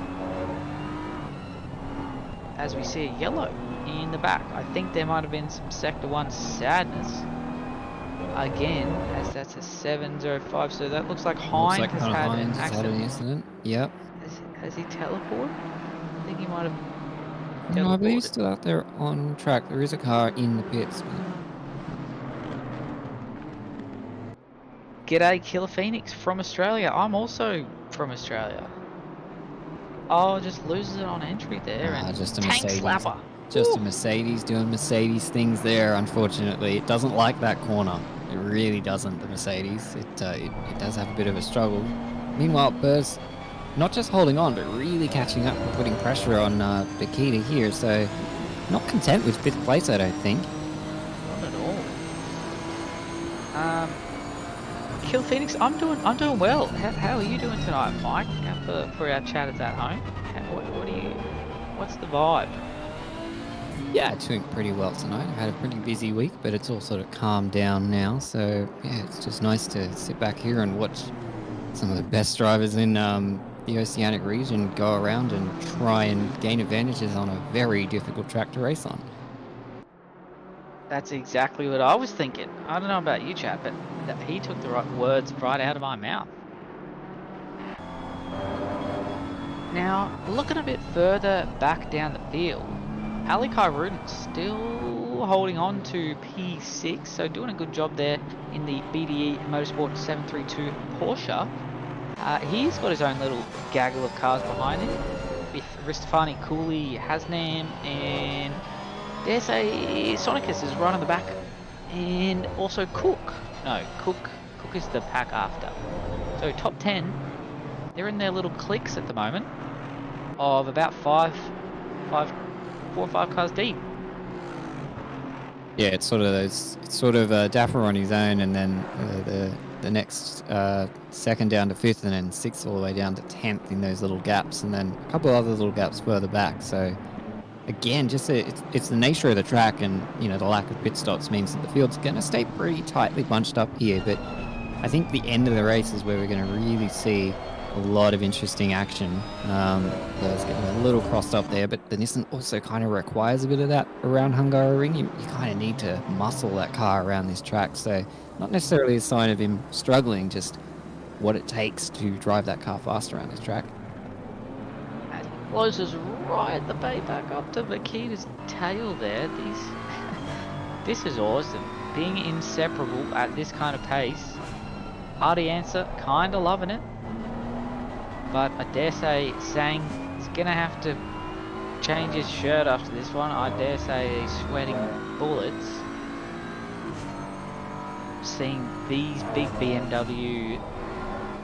as we see a yellow in the back, I think there might have been some Sector 1 sadness again, as that's a 705. So that looks like Hind has had an accident. Yep. Has he teleported? I think he might have teleported. No, I believe he's still out there on track. There is a car in the pits. G'day, Killer Phoenix from Australia. I'm also from Australia. Oh, just loses it on entry there. And just a tank Mercedes. slapper. Just Woo. a Mercedes doing Mercedes things there, unfortunately. It doesn't like that corner. It really doesn't, the Mercedes. It does have a bit of a struggle. Meanwhile, Burr's not just holding on, but really catching up and putting pressure on Bakita here. So, not content with 5th place, I don't think. Not at all. Kill Phoenix, I'm doing well. How are you doing tonight, Mike? For our chatters at home, what's the vibe? Yeah, doing pretty well tonight. I had a pretty busy week, but it's all sort of calmed down now. So yeah, it's just nice to sit back here and watch some of the best drivers in the Oceanic region go around and try and gain advantages on a very difficult track to race on. That's exactly what I was thinking. I don't know about you, chap, but he took the right words right out of my mouth. Now, looking a bit further back down the field, Ali Kairuden's still holding on to P6, so doing a good job there in the BDE Motorsport 732 Porsche. He's got his own little gaggle of cars behind him, with Ristafani, Cooley, Hasnam, and dare say Sonicus is right on the back, and also Cook. No, Cook is the pack after. So top 10, they're in their little cliques at the moment of about 4 or 5 cars deep. Yeah, it's sort of Dapper on his own, and then the next second down to 5th, and then 6th all the way down to 10th in those little gaps, and then a couple other little gaps further back. So again, just it's the nature of the track, and you know the lack of pit stops means that the field's going to stay pretty tightly bunched up here. But I think the end of the race is where we're going to really see a lot of interesting action. It's getting a little crossed up there, but the Nissan also kind of requires a bit of that around Hungaroring. You kind of need to muscle that car around this track, so not necessarily a sign of him struggling, just what it takes to drive that car fast around this track. And closes right at the bay back up to Makita's tail there. This is awesome. Being inseparable at this kind of pace. Hardy answer, kind of loving it. But I dare say Sang is going to have to change his shirt after this one. I dare say he's sweating bullets. Seeing these big BMW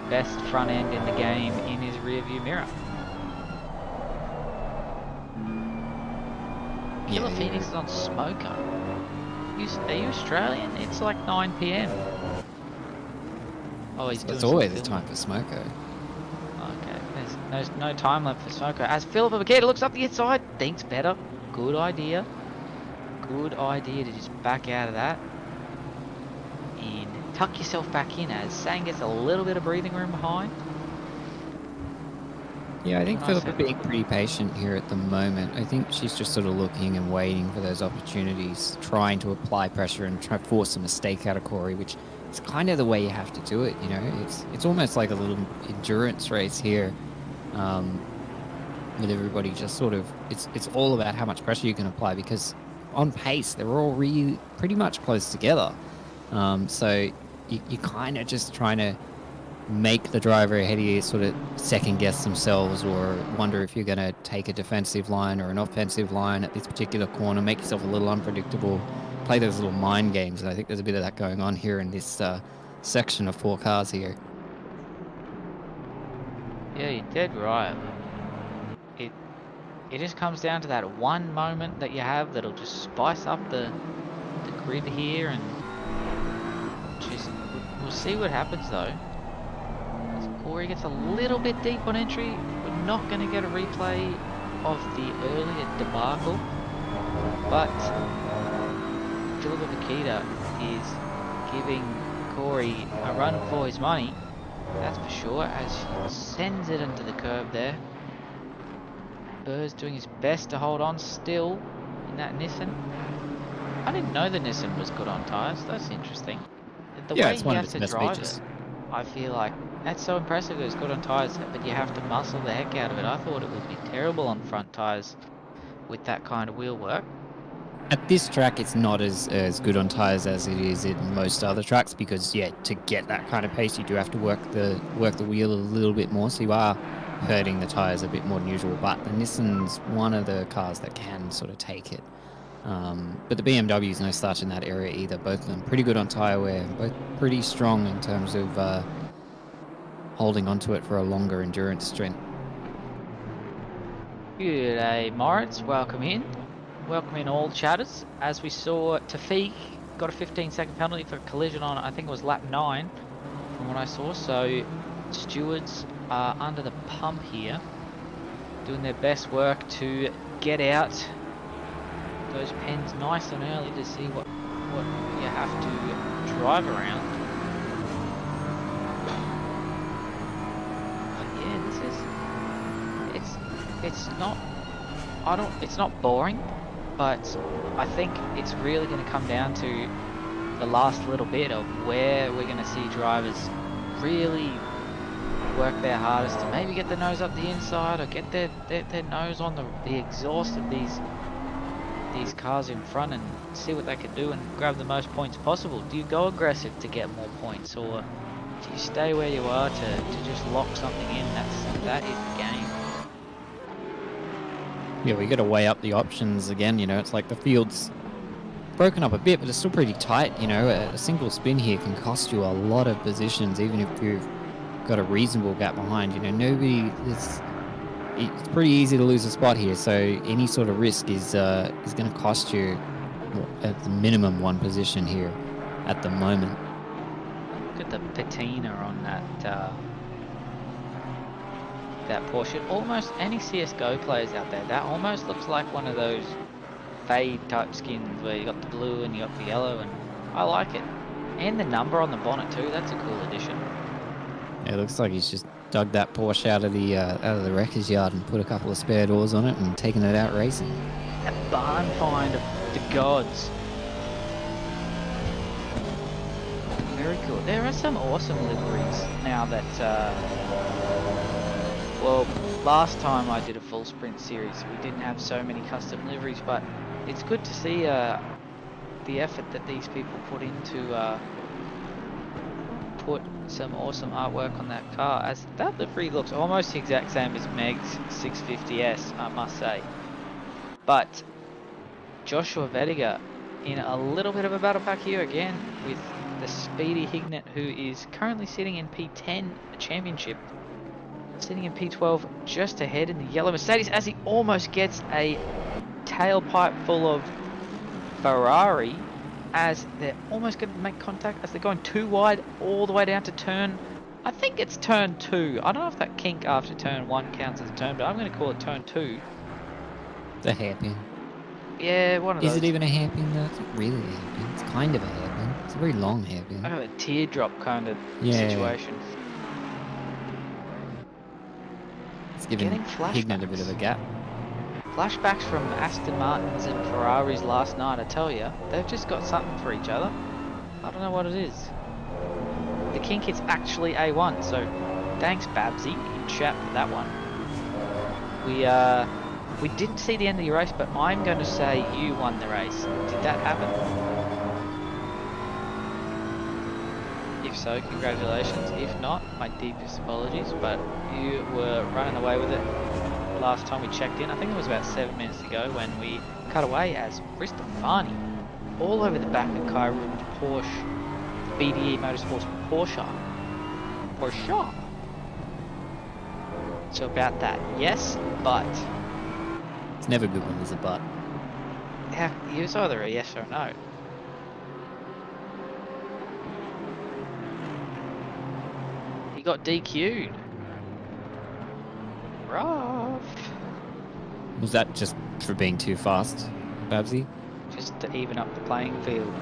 best front end in the game in his rear view mirror. Killer Phoenix is on Smoker. Are you Australian? It's like 9 PM. Oh, he's doing It's always the filming. time for Smoko. Okay, there's no time left for Smoker. As Philip Makita looks up the inside, thinks better. Good idea. Good idea to just back out of that. And tuck yourself back in as Sang gets a little bit of breathing room behind. Yeah, I think Nice Philippa effort. being pretty patient here at the moment. I think she's just sort of looking and waiting for those opportunities, trying to apply pressure and try to force a mistake out of Corey, which is kind of the way you have to do it, you know? It's almost like a little endurance race here, with everybody just sort of... It's all about how much pressure you can apply, because on pace, they're all really pretty much close together. So you kind of just trying to make the driver ahead of you sort of second guess themselves, or wonder if you're going to take a defensive line or an offensive line at this particular corner, make yourself a little unpredictable, play those little mind games. And I think there's a bit of that going on here in this section of 4 cars here. Yeah, you're dead right. It just comes down to that one moment that you have that'll just spice up the grid here, and just we'll see what happens though. As Corey gets a little bit deep on entry, we're not going to get a replay of the earlier debacle, but Philip Makita is giving Corey a run for his money, that's for sure, as he sends it into the curb there. Burr's doing his best to hold on still in that Nissan. I didn't know the Nissan was good on tyres. That's interesting. The Yeah, way it's he one of has its to best drive features. it, I feel like that's so impressive. It's good on tyres, but you have to muscle the heck out of it. I thought it would be terrible on front tyres with that kind of wheel work. At this track, it's not as good on tyres as it is in most other tracks, because yeah, to get that kind of pace, you do have to work the wheel a little bit more, so you are hurting the tyres a bit more than usual. But the Nissan's one of the cars that can sort of take it. But the BMW's no slouch in that area either. Both of them pretty good on tyre wear, both pretty strong in terms of holding onto it for a longer endurance strength. Good day, Moritz. Welcome in. Welcome in all chatters. As we saw, Tafiq got a 15-second penalty for collision on, I think it was lap 9, from what I saw. So stewards are under the pump here, doing their best work to get out those pens nice and early to see what you have to drive around. But yeah, it's not boring, but I think it's really going to come down to the last little bit of where we're going to see drivers really work their hardest to maybe get the nose up the inside, or get their nose on the exhaust of these cars in front, and see what they can do and grab the most points possible. Do you go aggressive to get more points, or do you stay where you are to just lock something in? That is the game. Yeah, we got to weigh up the options again. You know, it's like the field's broken up a bit, but it's still pretty tight. You know, a single spin here can cost you a lot of positions, even if you've got a reasonable gap behind. You know, it's pretty easy to lose a spot here. So any sort of risk is going to cost you at the minimum 1 position here at the moment. Look at the patina on that Porsche. Almost any CSGO players out there, that almost looks like one of those fade type skins where you got the blue and you got the yellow, and I like it. And the number on the bonnet too, that's a cool addition. Yeah, it looks like he's just dug that Porsche out of the wreckers yard and put a couple of spare doors on it and taken it out racing. That barn find of the gods. Very cool. There are some awesome liveries now that well, last time I did a full sprint series, we didn't have so many custom liveries, but it's good to see the effort that these people put into put some awesome artwork on that car, as that livery looks almost the exact same as Meg's 650S, I must say. But Joshua Vettiger in a little bit of a battle pack here again with the speedy Hignett, who is currently sitting in P10 championship, sitting in P12 just ahead in the yellow Mercedes, as he almost gets a tailpipe full of Ferrari, as they're almost going to make contact as they're going too wide all the way down to turn, I think it's turn 2. I don't know if that kink after turn 1 counts as a turn, but I'm going to call it turn 2. It's a hairpin. Yeah, one of those. Is it even a hairpin though? It's not really a hairpin. It's kind of a hairpin. It's a very long hairpin. Kind of a teardrop kind of Yeah. situation. It's giving Getting Hignett a bit of a gap. Flashbacks from Aston Martins and Ferraris last night, I tell you. They've just got something for each other. I don't know what it is. The kink is actually A1, so thanks Babsy in chat for that one. We didn't see the end of your race, but I'm going to say you won the race. Did that happen? If so, congratulations. If not, my deepest apologies, but you were running away with it last time we checked in. I think it was about 7 minutes ago when we cut away as Cristofani all over the back of Kai Ruben's Porsche, BDE Motorsports Porsche. So about that, yes, but It's never good when there's a but. yeah, it was either a yes or a no. He got DQ'd. Rough. Was that just for being too fast, Babsy? Just to even up the playing field.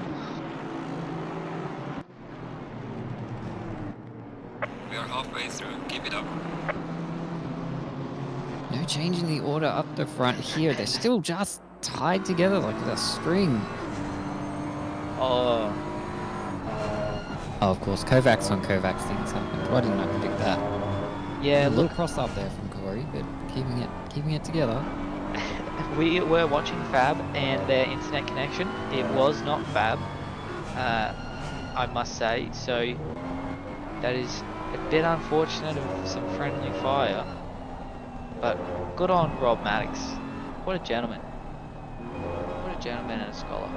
We are halfway through. Keep it up. No change in the order up the front here. They're still just tied together like a string. Oh, Oh, of course, Kovacs on Kovacs things happened. Why didn't I predict that? yeah, A little look, cross up there from Corey, but keeping it together. we were watching Fab and their internet connection. It was not Fab, I must say, so that is a bit unfortunate of some friendly fire. But good on Rob Maddox. What a gentleman. What a gentleman and a scholar.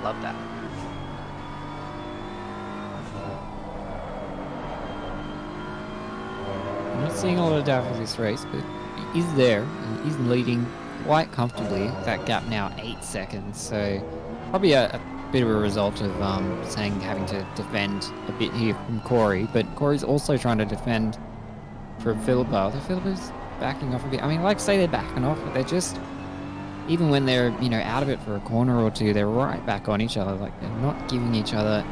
Love that. I'm not seeing a lot of doubt for this race, but he is there. He is leading quite comfortably. That gap now 8 seconds, so probably a bit of a result of having to defend a bit here from Corey. But Corey's also trying to defend for Philippa. Although Philippa's backing off a bit. I mean, like say they're backing off, but they're just, even when they're out of it for a corner or two, they're right back on each other. Like they're not giving each other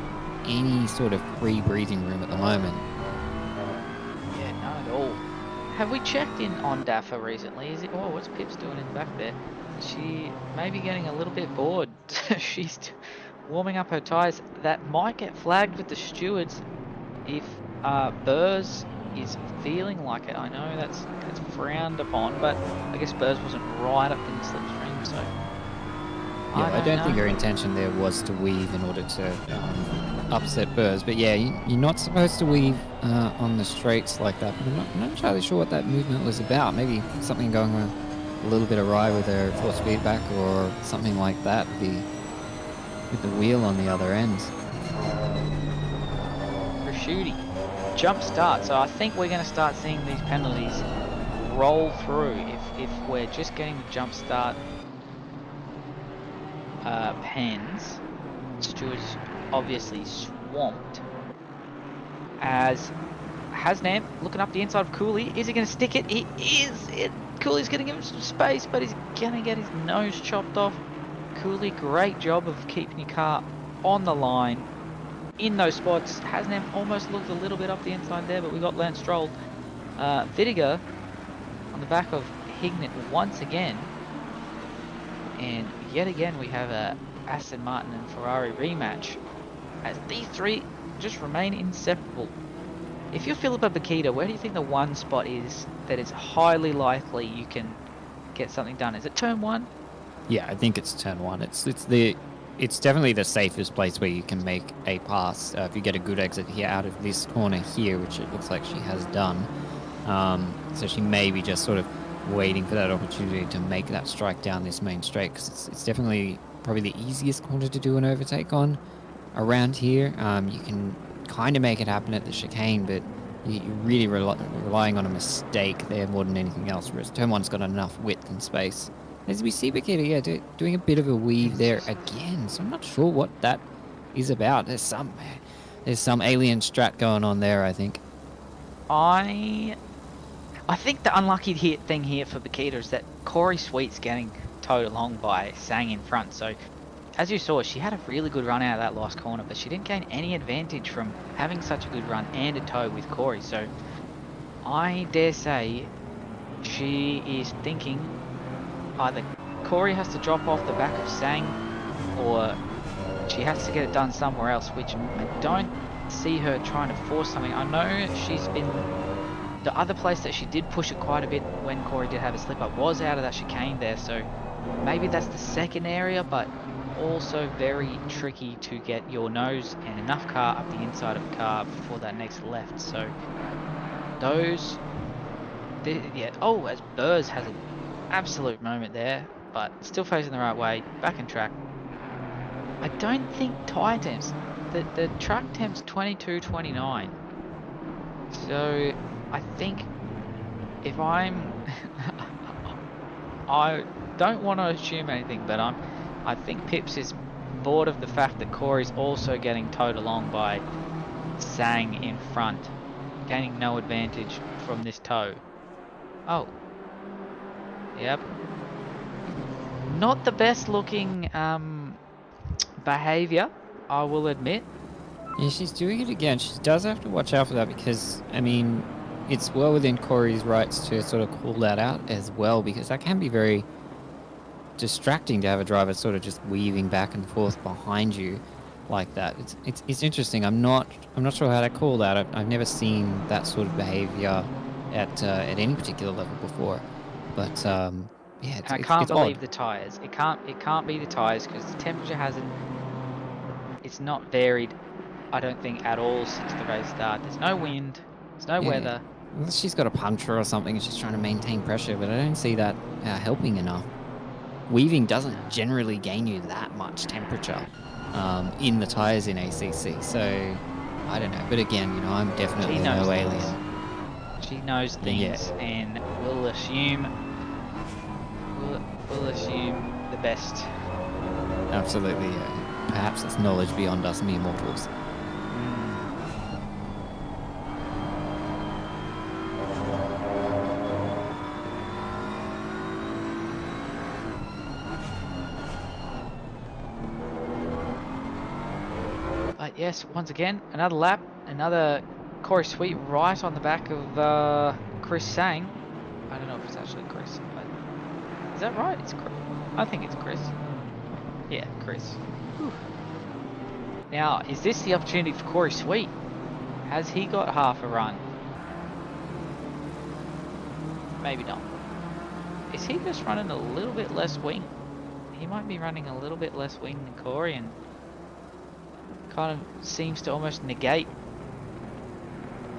any sort of free breathing room at the moment. Yeah, none at all. Have we checked in on Daffa recently? Is it? Oh, what's Pips doing in the back there? She may be getting a little bit bored. She's warming up her tyres. That might get flagged with the stewards if Burrs is feeling like it. I know that's frowned upon, but I guess Burrs wasn't right up in the slipstream, so Yeah, I don't know. think her intention there was to weave in order to upset Burrs. But yeah, you're not supposed to weave on the straights like that. But I'm not entirely sure what that movement was about. Maybe something going on a little bit awry with her force feedback or something like that. With the wheel on the other end. Prosciutti. Jump start. So I think we're going to start seeing these penalties roll through if we're just getting the jump start pens. Stewart's obviously swamped. As Hasnam looking up the inside of Cooley. Is he going to stick it? He is. Cooley's going to give him some space, but he's going to get his nose chopped off. Cooley, great job of keeping your car on the line in those spots. Hasnam almost looked a little bit up the inside there, but we got Lance Stroll. Vittiger on the back of Hignett once again. And yet again we have a Aston Martin and Ferrari rematch, as these three just remain inseparable. If you're Philippa Bakita, where do you think the one spot is that it's highly likely you can get something done? Is it turn 1? Yeah, I think it's turn 1. It's the it's definitely the safest place where you can make a pass. If you get a good exit here out of this corner here, which it looks like she has done. So she may be just sort of waiting for that opportunity to make that strike down this main straight, because it's definitely probably the easiest corner to do an overtake on around here. You can kind of make it happen at the chicane, but you're really relying on a mistake there more than anything else, whereas turn one's got enough width and space. As we see Bakita, doing a bit of a weave there again, so I'm not sure what that is about. There's some alien strat going on there, I think. I think the unlucky thing here for Bakita is that Corey Sweet's getting towed along by Sang in front. So, as you saw, she had a really good run out of that last corner, but she didn't gain any advantage from having such a good run and a tow with Corey. So, I dare say she is thinking either Corey has to drop off the back of Sang, or she has to get it done somewhere else, which I don't see her trying to force something. I know she's been... The other place that she did push it quite a bit when Corey did have a slip up was out of that chicane there, so maybe that's the second area, but also very tricky to get your nose and enough car up the inside of the car before that next left. So those, yeah. Oh, as Burrs has an absolute moment there, but still facing the right way, back in track. I don't think tyre temps, the track temps 22.29. So I think if I'm I don't want to assume anything, but I think Pips is bored of the fact that Corey's also getting towed along by Sang in front, gaining no advantage from this tow. Oh. Yep. Not the best looking behaviour, I will admit. Yeah, she's doing it again. She does have to watch out for that, because, I mean, it's well within Corey's rights to sort of call that out as well, because that can be very distracting to have a driver sort of just weaving back and forth behind you like that. It's interesting. I'm not sure how to call that. I've never seen that sort of behaviour at any particular level before, but yeah, I can't believe odd. the tyres. It can't be the tyres, because the temperature hasn't. It's not varied, I don't think, at all since the race started. There's no wind. There's no weather. Well, she's got a puncture or something and she's trying to maintain pressure, but I don't see that helping enough. Weaving doesn't generally gain you that much temperature in the tyres in ACC, so I don't know. But again, you know, I'm definitely no alien. She knows things, and we'll assume the best. Absolutely, yeah. Perhaps it's knowledge beyond us mere mortals. But yes, once again, another lap, another Corey Sweet right on the back of Chris Sang. I don't know if it's actually Chris, but is that right? It's Chris. I think it's Chris. Yeah, Chris. Whew. Now, is this the opportunity for Corey Sweet? Has he got half a run? Maybe not. Is he just running a little bit less wing? He might be running a little bit less wing than Corey, and kind of seems to almost negate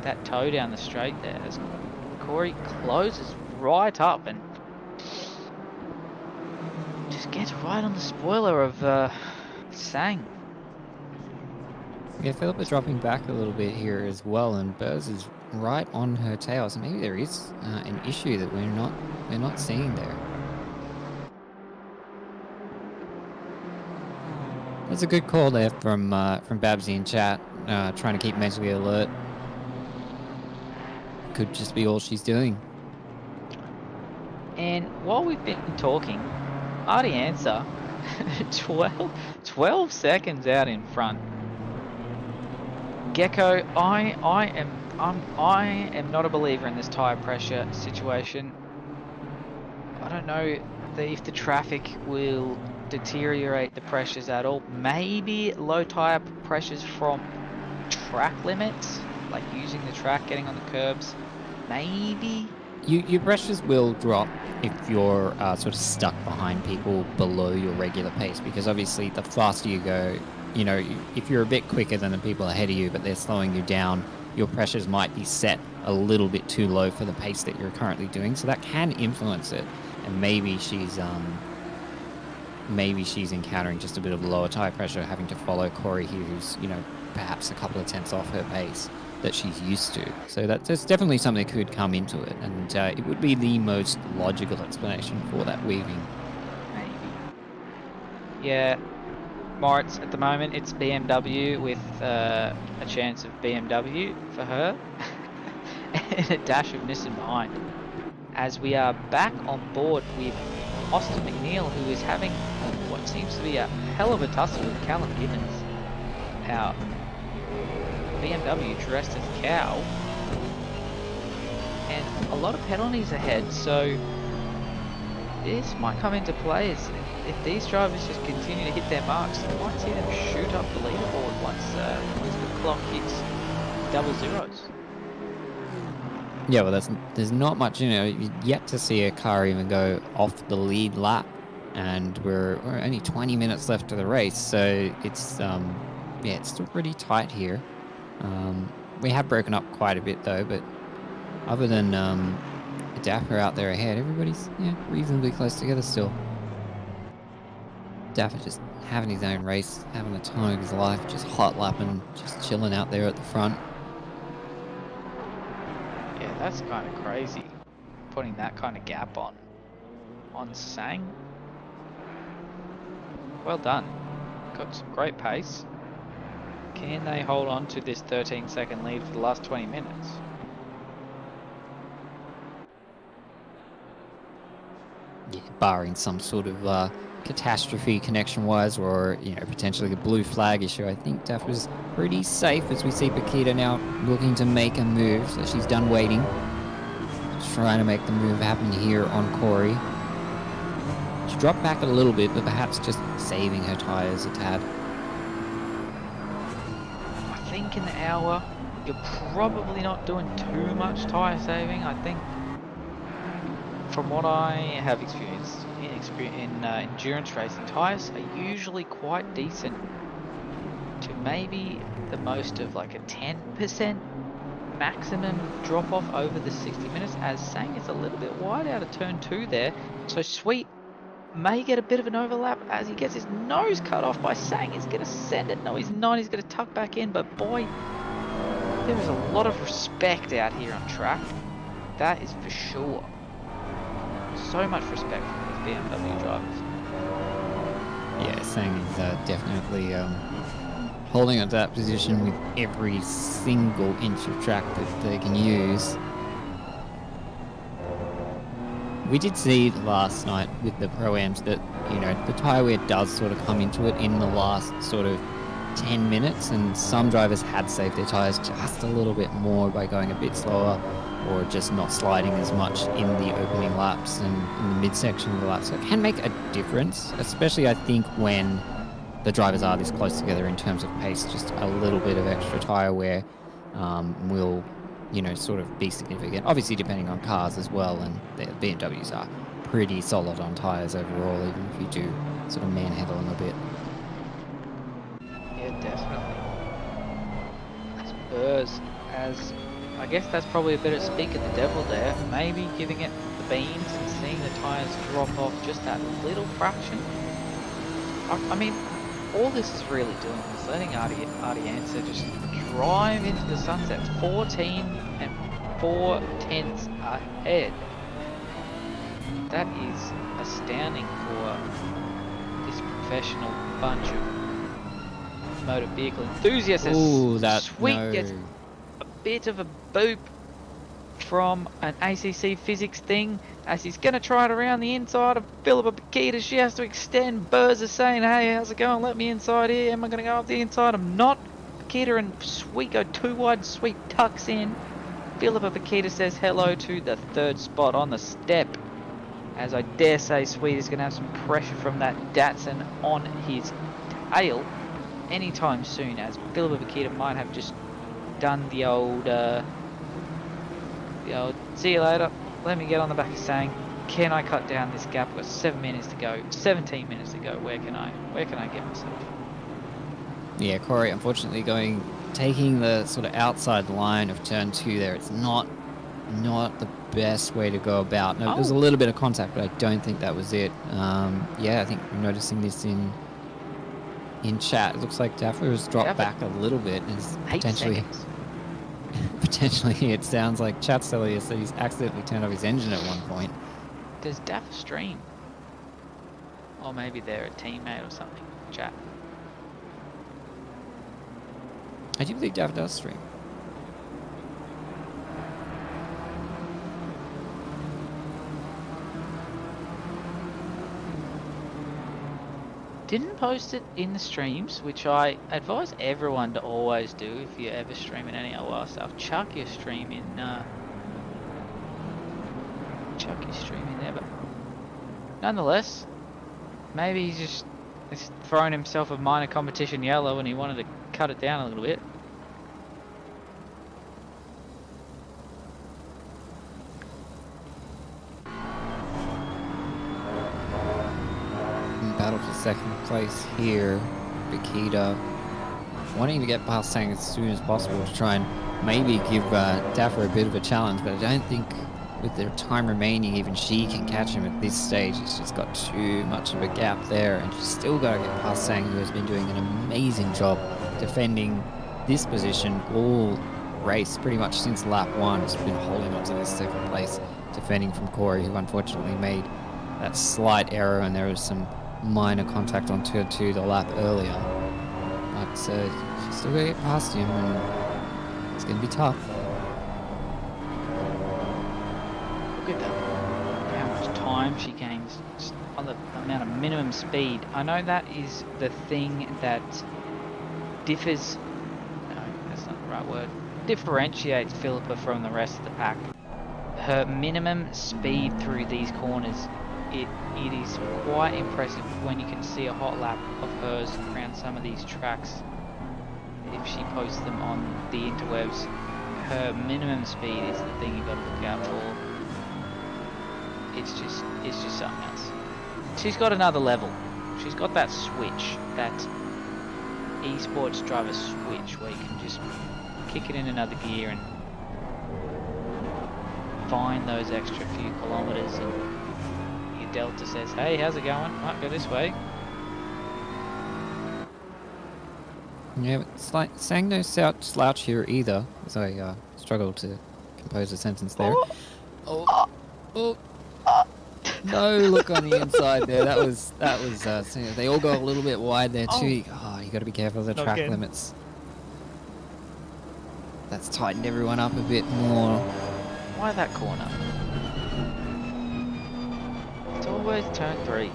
that tow down the straight there as Corey closes right up and just gets right on the spoiler of Sang. Yeah, Philippa dropping back a little bit here as well, and Burrs is right on her tail, so maybe there is an issue that we're not seeing there. That's a good call there from Babsy in chat, trying to keep mentally alert. Could just be all she's doing. And while we've been talking, Artie Answer, 12 seconds out in front. Gecko, I am not a believer in this tyre pressure situation. I don't know if the traffic will deteriorate the pressures at all. Maybe low tyre pressures from track limits, like using the track, getting on the curbs. Maybe Your pressures will drop if you're sort of stuck behind people below your regular pace, because obviously the faster you go, you know, if you're a bit quicker than the people ahead of you, but they're slowing you down, your pressures might be set a little bit too low for the pace that you're currently doing. So that can influence it. And maybe she's encountering just a bit of lower tire pressure, having to follow Corey here, who's, you know, perhaps a couple of tenths off her pace that she's used to. So that's definitely something that could come into it, and it would be the most logical explanation for that weaving. Maybe. Yeah, Moritz, at the moment it's BMW with a chance of BMW for her and a dash of Nissan behind. As we are back on board with Austin McNeil, who is having what seems to be a hell of a tussle with Callum Gibbons, our BMW dressed as a cow, and a lot of penalties ahead, so this might come into play. If these drivers just continue to hit their marks, you might see them shoot up the leaderboard once the clock hits double zeros. Yeah, well, there's not much, you know, yet to see a car even go off the lead lap, and we're only 20 minutes left to the race, so it's yeah, it's still pretty tight here. We have broken up quite a bit though, but other than Dapper out there ahead, everybody's reasonably close together still. Dapper just having his own race, having the time of his life, just hot lapping, just chilling out there at the front. Yeah, that's kind of crazy, putting that kind of gap on Sang. Well done, got some great pace. Can they hold on to this 13-second lead for the last 20 minutes? Yeah, barring some sort of catastrophe connection-wise, or, you know, potentially a blue flag issue, I think Daff was pretty safe, as we see Paquita now looking to make a move. So she's done waiting, just trying to make the move happen here on Corey. She dropped back a little bit, but perhaps just saving her tyres a tad. I think an hour, you're probably not doing too much tyre saving. I think, from what I have experienced in endurance racing, tyres are usually quite decent to maybe the most of like a 10% maximum drop off over the 60 minutes, as Sang is a little bit wide out of turn 2 there. So Sweet may get a bit of an overlap as he gets his nose cut off by Sang. He's going to send it. No, he's not. He's going to tuck back in. But boy, there is a lot of respect out here on track. That is for sure. So much respect from these BMW drivers. Yeah, Sang is definitely holding on to that position with every single inch of track that they can use. We did see last night with the Pro-Ams that, you know, the tyre wear does sort of come into it in the last sort of 10 minutes, and some drivers had saved their tyres just a little bit more by going a bit slower, or just not sliding as much in the opening laps and in the midsection of the laps. So it can make a difference, especially I think when the drivers are this close together in terms of pace. Just a little bit of extra tyre wear will, you know, sort of be significant. Obviously depending on cars as well, and the BMWs are pretty solid on tyres overall, even if you do sort of manhandle them a bit. Yeah, definitely. Spurs, as I guess that's probably a bit of speak of the devil there, maybe giving it the beans and seeing the tyres drop off just that little fraction. I mean, all this is really doing is letting Ardianza just drive into the sunset, 14 and 4 tenths ahead. That is astounding for this professional bunch of motor vehicle enthusiasts. Ooh, that Sweet gets a bit of a boop from an ACC physics thing, as he's going to try it around the inside of Philippa Paquita. She has to extend. Burrs is saying, hey, how's it going? Let me inside here. Am I going to go up the inside? I'm not. Paquita and Sweet go too wide. Sweet tucks in. Philippa Paquita says hello to the third spot on the step, as I dare say Sweet is going to have some pressure from that Datsun on his tail anytime soon, as Philippa Paquita might have just done the old see you later, Let me get on the back of Sang. Can I cut down this gap? I've got 7 minutes to go. 17 minutes to go. Where can I get myself? Yeah, Corey, unfortunately taking the sort of outside line of turn 2 there. It's not the best way to go about. No, there's a little bit of contact, but I don't think that was it. Yeah, I think we're noticing this in chat. It looks like Daffer has dropped back a little bit. Is potentially, it sounds like chat's telling us that he's accidentally turned off his engine at one point. Does Daffer stream? Or maybe they're a teammate or something. Chat. I do believe Daffer does stream. Didn't post it in the streams, which I advise everyone to always do if you're ever streaming any LR stuff. Chuck your stream in there, but nonetheless, maybe he's thrown himself a minor competition yellow and he wanted to cut it down a little bit. Battle for second place here. Bikita wanting to get past Sang as soon as possible to try and maybe give Daffer a bit of a challenge, but I don't think with their time remaining even she can catch him at this stage. It's just got too much of a gap there, and she's still got to get past Sang, who has been doing an amazing job defending this position all race, pretty much since lap 1. Has been holding on to this second place, defending from Corey, who unfortunately made that slight error, and there was some minor contact on turn 2 the lap earlier. But she's still going to get past him, and it's going to be tough. Look at that. How much time she gains on the amount of minimum speed. I know that is the thing that differs... No, that's not the right word. Differentiates Philippa from the rest of the pack. Her minimum speed through these corners, it is quite impressive when you can see a hot lap of hers around some of these tracks. If she posts them on the interwebs, her minimum speed is the thing you've got to look out for. It's just something else. She's got another level. She's got that switch, that esports driver switch, where you can just kick it in another gear and find those extra few kilometers, and your Delta says, hey, how's it going? Might go this way. Yeah, but it's like Sang no slouch here either, as I struggle to compose a sentence there. Oh. No look on the inside there. That was they all go a little bit wide there too. You got to be careful of the track limits. That's tightened everyone up a bit more. Why that corner? It's always turn 3.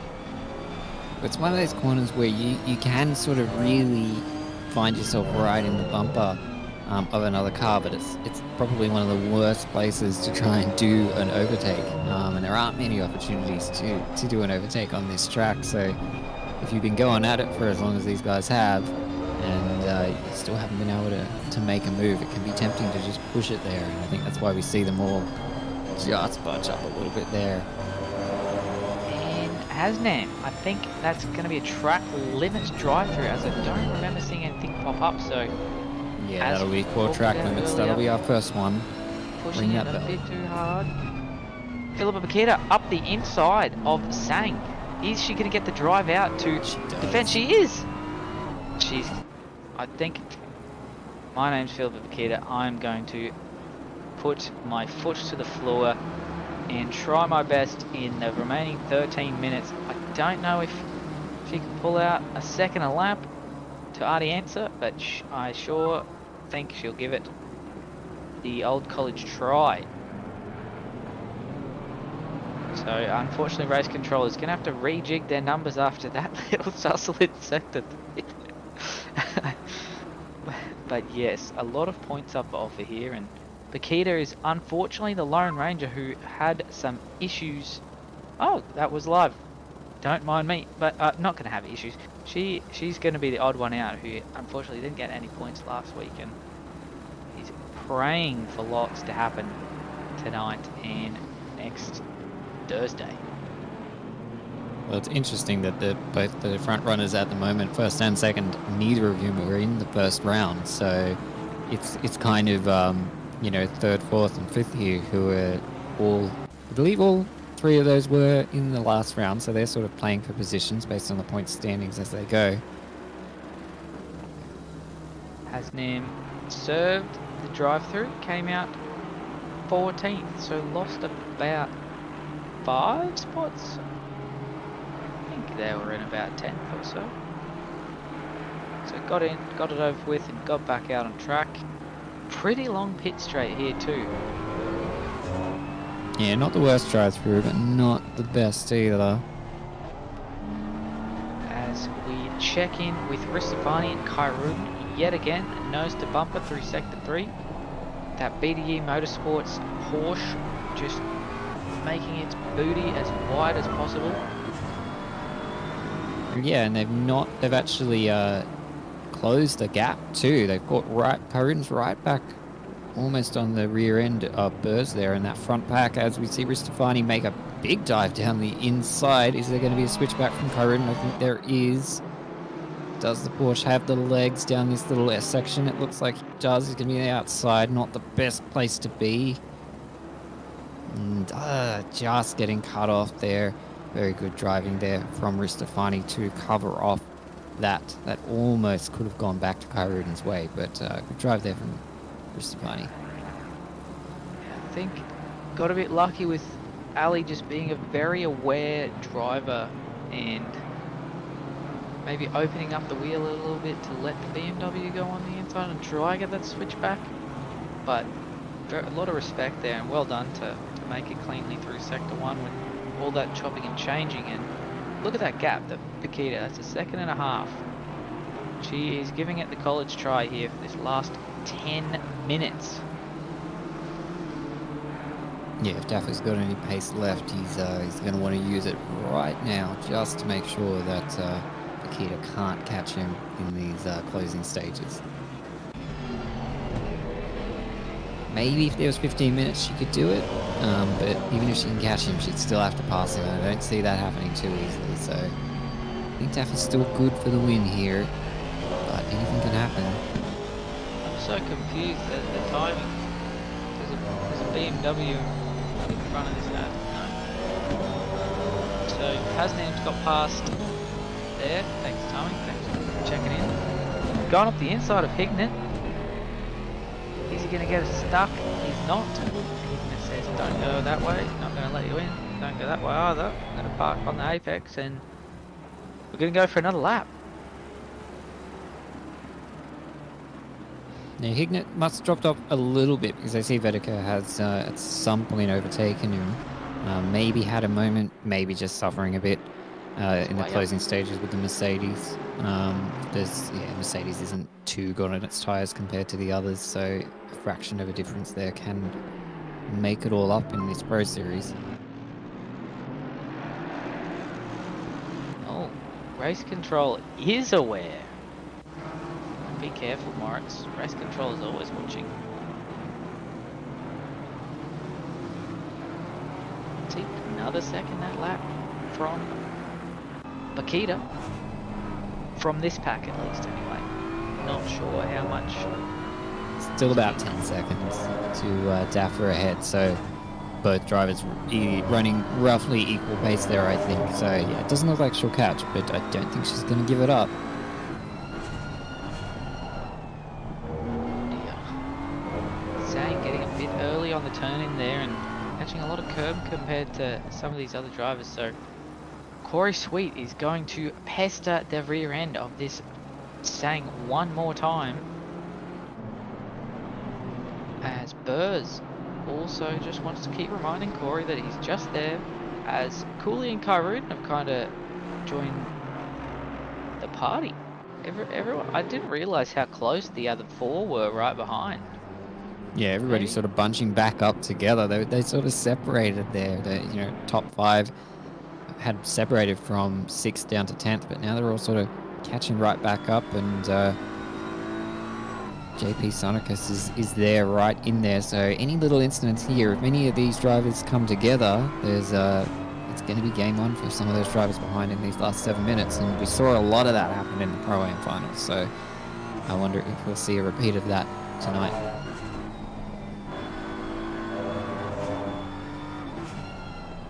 It's one of those corners where you can sort of really find yourself right in the bumper of another car, but it's probably one of the worst places to try and do an overtake, and there aren't many opportunities to do an overtake on this track. So if you've been going at it for as long as these guys have, and you still haven't been able to make a move, it can be tempting to just push it there, and I think that's why we see them all just bunch up a little bit there. And Hasnam, I think that's going to be a track limits drive-through, as I don't remember seeing anything pop up, so... Yeah, that'll be core track limits. That'll be our first one. Pushing it a bit too hard. Philippa Bikita up the inside of Sang. Is she going to get the drive out to defend? She is! I think... My name's Philippa Bikita. I'm going to put my foot to the floor and try my best in the remaining 13 minutes. I don't know if she can pull out a second a lap to Ardianza, but I sure think she'll give it the old college try. So unfortunately, race control is going to have to rejig their numbers after that little tussle in sector 3. But yes, a lot of points up for offer here, and Bikita is unfortunately the Lone Ranger who had some issues. Oh, that was live. Don't mind me, but not going to have issues. She's going to be the odd one out who unfortunately didn't get any points last week, and is praying for lots to happen tonight and next Thursday. Well, it's interesting that both the front runners at the moment, first and second, neither of whom were in the first round. So it's kind of third, fourth, and fifth here who are all, I believe all three of those were in the last round. So they're sort of playing for positions based on the point standings as they go. Hasnim served the drive-through, came out 14th, so lost about 5 spots. I think they were in about 10th or so. So got in, got it over with, and got back out on track. Pretty long pit straight here too. Yeah, not the worst drive-through, but not the best either. As we check in with Ristafani and Kyrun yet again, nose to bumper through sector 3. That BDE Motorsports Porsche just making its booty as wide as possible. Yeah, and they've actually closed the gap too. They've got Kyrun's right back almost on the rear end of Burrs there in that front pack as we see Ristafani make a big dive down the inside. Is there going to be a switchback from Kyrun? I think there is. Does the Porsche have the legs down this little S section? It looks like it does. He's going to be outside, not the best place to be. And just getting cut off there. Very good driving there from Ristafani to cover off that. That almost could have gone back to Kyrun's way, but good drive there from Ristafani. I think got a bit lucky with Ali just being a very aware driver and maybe opening up the wheel a little bit to let the BMW go on the inside and try and get that switchback. But a lot of respect there, and well done to make it cleanly through sector 1 with all that chopping and changing. And look at that gap, the Paquita, that's a second and a half. She is giving it the college try here for this last 10 minutes. Yeah, if Daffer's got any pace left, he's going to want to use it right now just to make sure that Paquita can't catch him in these closing stages. Maybe if there was 15 minutes she could do it, but even if she can catch him, she'd still have to pass him. I don't see that happening too easily, so I think Daffer's still good for the win here, but anything can happen. I'm so confused at the timing. There's a BMW in front of this ad. No. So Hasnim's got past there. Thanks, Tommy. Thanks for checking in. Gone up the inside of Hignett. Is he going to get us stuck? He's not. Hignett says, don't go that way. Not going to let you in. Don't go that way either. I'm going to park on the apex and we're going to go for another lap. Now Hignett must have dropped off a little bit because I see Vedeker has at some point overtaken him. Maybe had a moment, maybe just suffering a bit in the closing stages with the Mercedes. Mercedes isn't too good on its tyres compared to the others, so a fraction of a difference there can make it all up in this Pro Series. Oh, race control is aware. Be careful, Moritz. Race control is always watching. See, another second that lap from Paquita. From this pack at least, anyway. Not sure how much. Still about 10 seconds to Daffer ahead, so both drivers running roughly equal pace there, I think. So yeah, it doesn't look like she'll catch, but I don't think she's going to give it up. Getting a bit early on the turn in there and catching a lot of curb compared to some of these other drivers. So Corey Sweet is going to pester the rear end of this Sang one more time, as Burrs also just wants to keep reminding Corey that he's just there, as Cooley and Kyrun have kind of joined the party. Everyone, I didn't realize how close the other four were right behind. Yeah, everybody's sort of bunching back up together. They sort of separated there. The top 5 had separated from 6th down to 10th, but now they're all sort of catching right back up, and JP Sonicus is there, right in there. So any little incidents here, if any of these drivers come together, there's it's going to be game on for some of those drivers behind in these last 7 minutes. And we saw a lot of that happen in the Pro-Am finals. So I wonder if we'll see a repeat of that tonight.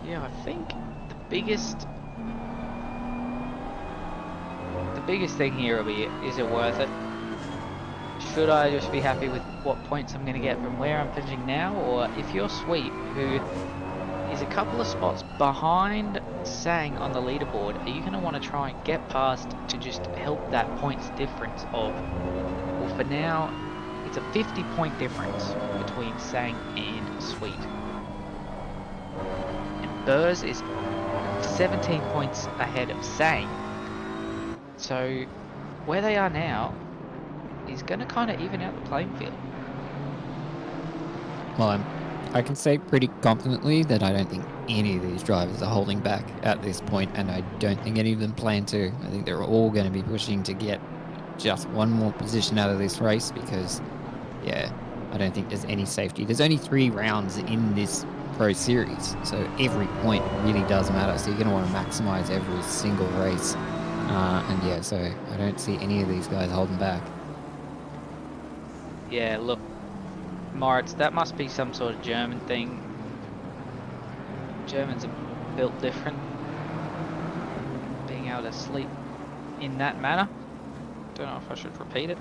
Yeah, I think the biggest thing here will be, is it worth it? Should I just be happy with what points I'm going to get from where I'm finishing now? Or if you're Sweet, who is a couple of spots behind Sang on the leaderboard, are you going to want to try and get past to just help that points difference of, well, for now, it's a 50-point difference between Sang and Sweet. And Burrs is 17 points ahead of Sang. So where they are now is going to kind of even out the playing field. Well, I can say pretty confidently that I don't think any of these drivers are holding back at this point, and I don't think any of them plan to. I think they're all going to be pushing to get just one more position out of this race because, yeah, I don't think there's any safety. There's only 3 rounds in this Pro Series, so every point really does matter. So you're going to want to maximize every single race. And yeah, so I don't see any of these guys holding back. Yeah, look, Moritz, that must be some sort of German thing. Germans are built different. Being able to sleep in that manner. Don't know if I should repeat it.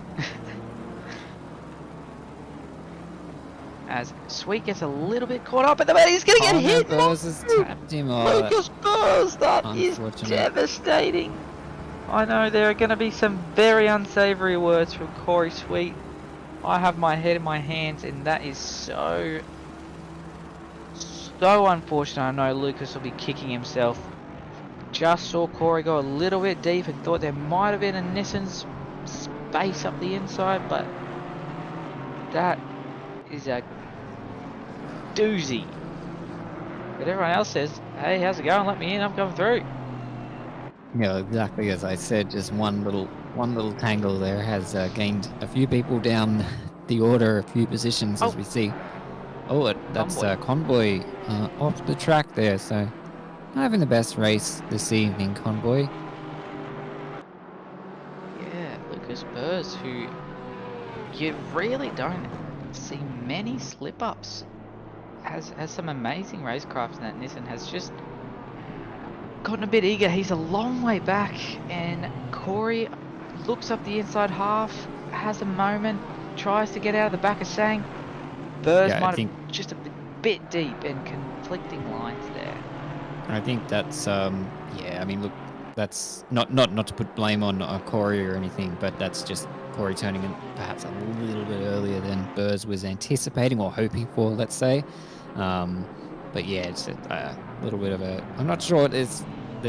As Sweet gets a little bit caught up at the moment, he's going to get hit! Burrs has tapped him. Lucas Burrs, that is devastating. I know there are going to be some very unsavoury words from Corey Sweet. I have my head in my hands, and that is so unfortunate. I know Lucas will be kicking himself. Just saw Corey go a little bit deep and thought there might have been a Nissan's space up the inside, but that is a doozy. But everyone else says, hey, how's it going? Let me in, I'm coming through. Yeah, exactly as I said, just one little tangle there has gained a few people down the order, a few positions as we see. Oh, that's Convoy off the track there, so not having the best race this evening, Convoy. Yeah, Lucas Burrs, who you really don't see many slip-ups, has some amazing racecraft in that Nissan, has just gotten a bit eager. He's a long way back, and Corey looks up the inside half, has a moment, tries to get out of the back of Sang. Burrs might have just a bit deep and conflicting lines there. I think that's yeah, I mean, look, that's not to put blame on Corey or anything, but that's just Corey turning in perhaps a little bit earlier than Burrs was anticipating or hoping for, let's say. But yeah, it's a little bit of a, I'm not sure there's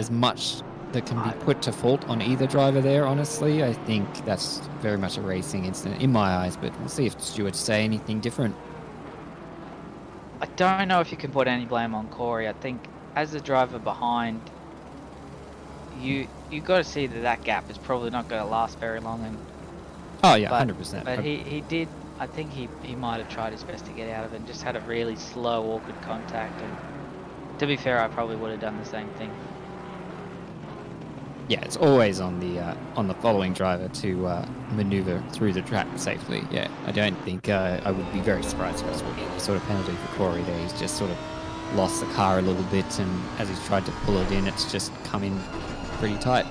much that can be put to fault on either driver there, honestly. I think that's very much a racing incident in my eyes, but we'll see if Stuart's say anything different. I don't know if you can put any blame on Corey. I think as the driver behind, you got to see that gap is probably not going to last very long. And oh yeah, 100%. But he did. I think he might have tried his best to get out of it and just had a really slow, awkward contact. And to be fair, I probably would have done the same thing. Yeah, it's always on the following driver to maneuver through the track safely. Yeah, I don't think I would be very surprised if there was any sort of penalty for Corey there. He's just sort of lost the car a little bit, and as he's tried to pull it in, it's just come in pretty tight.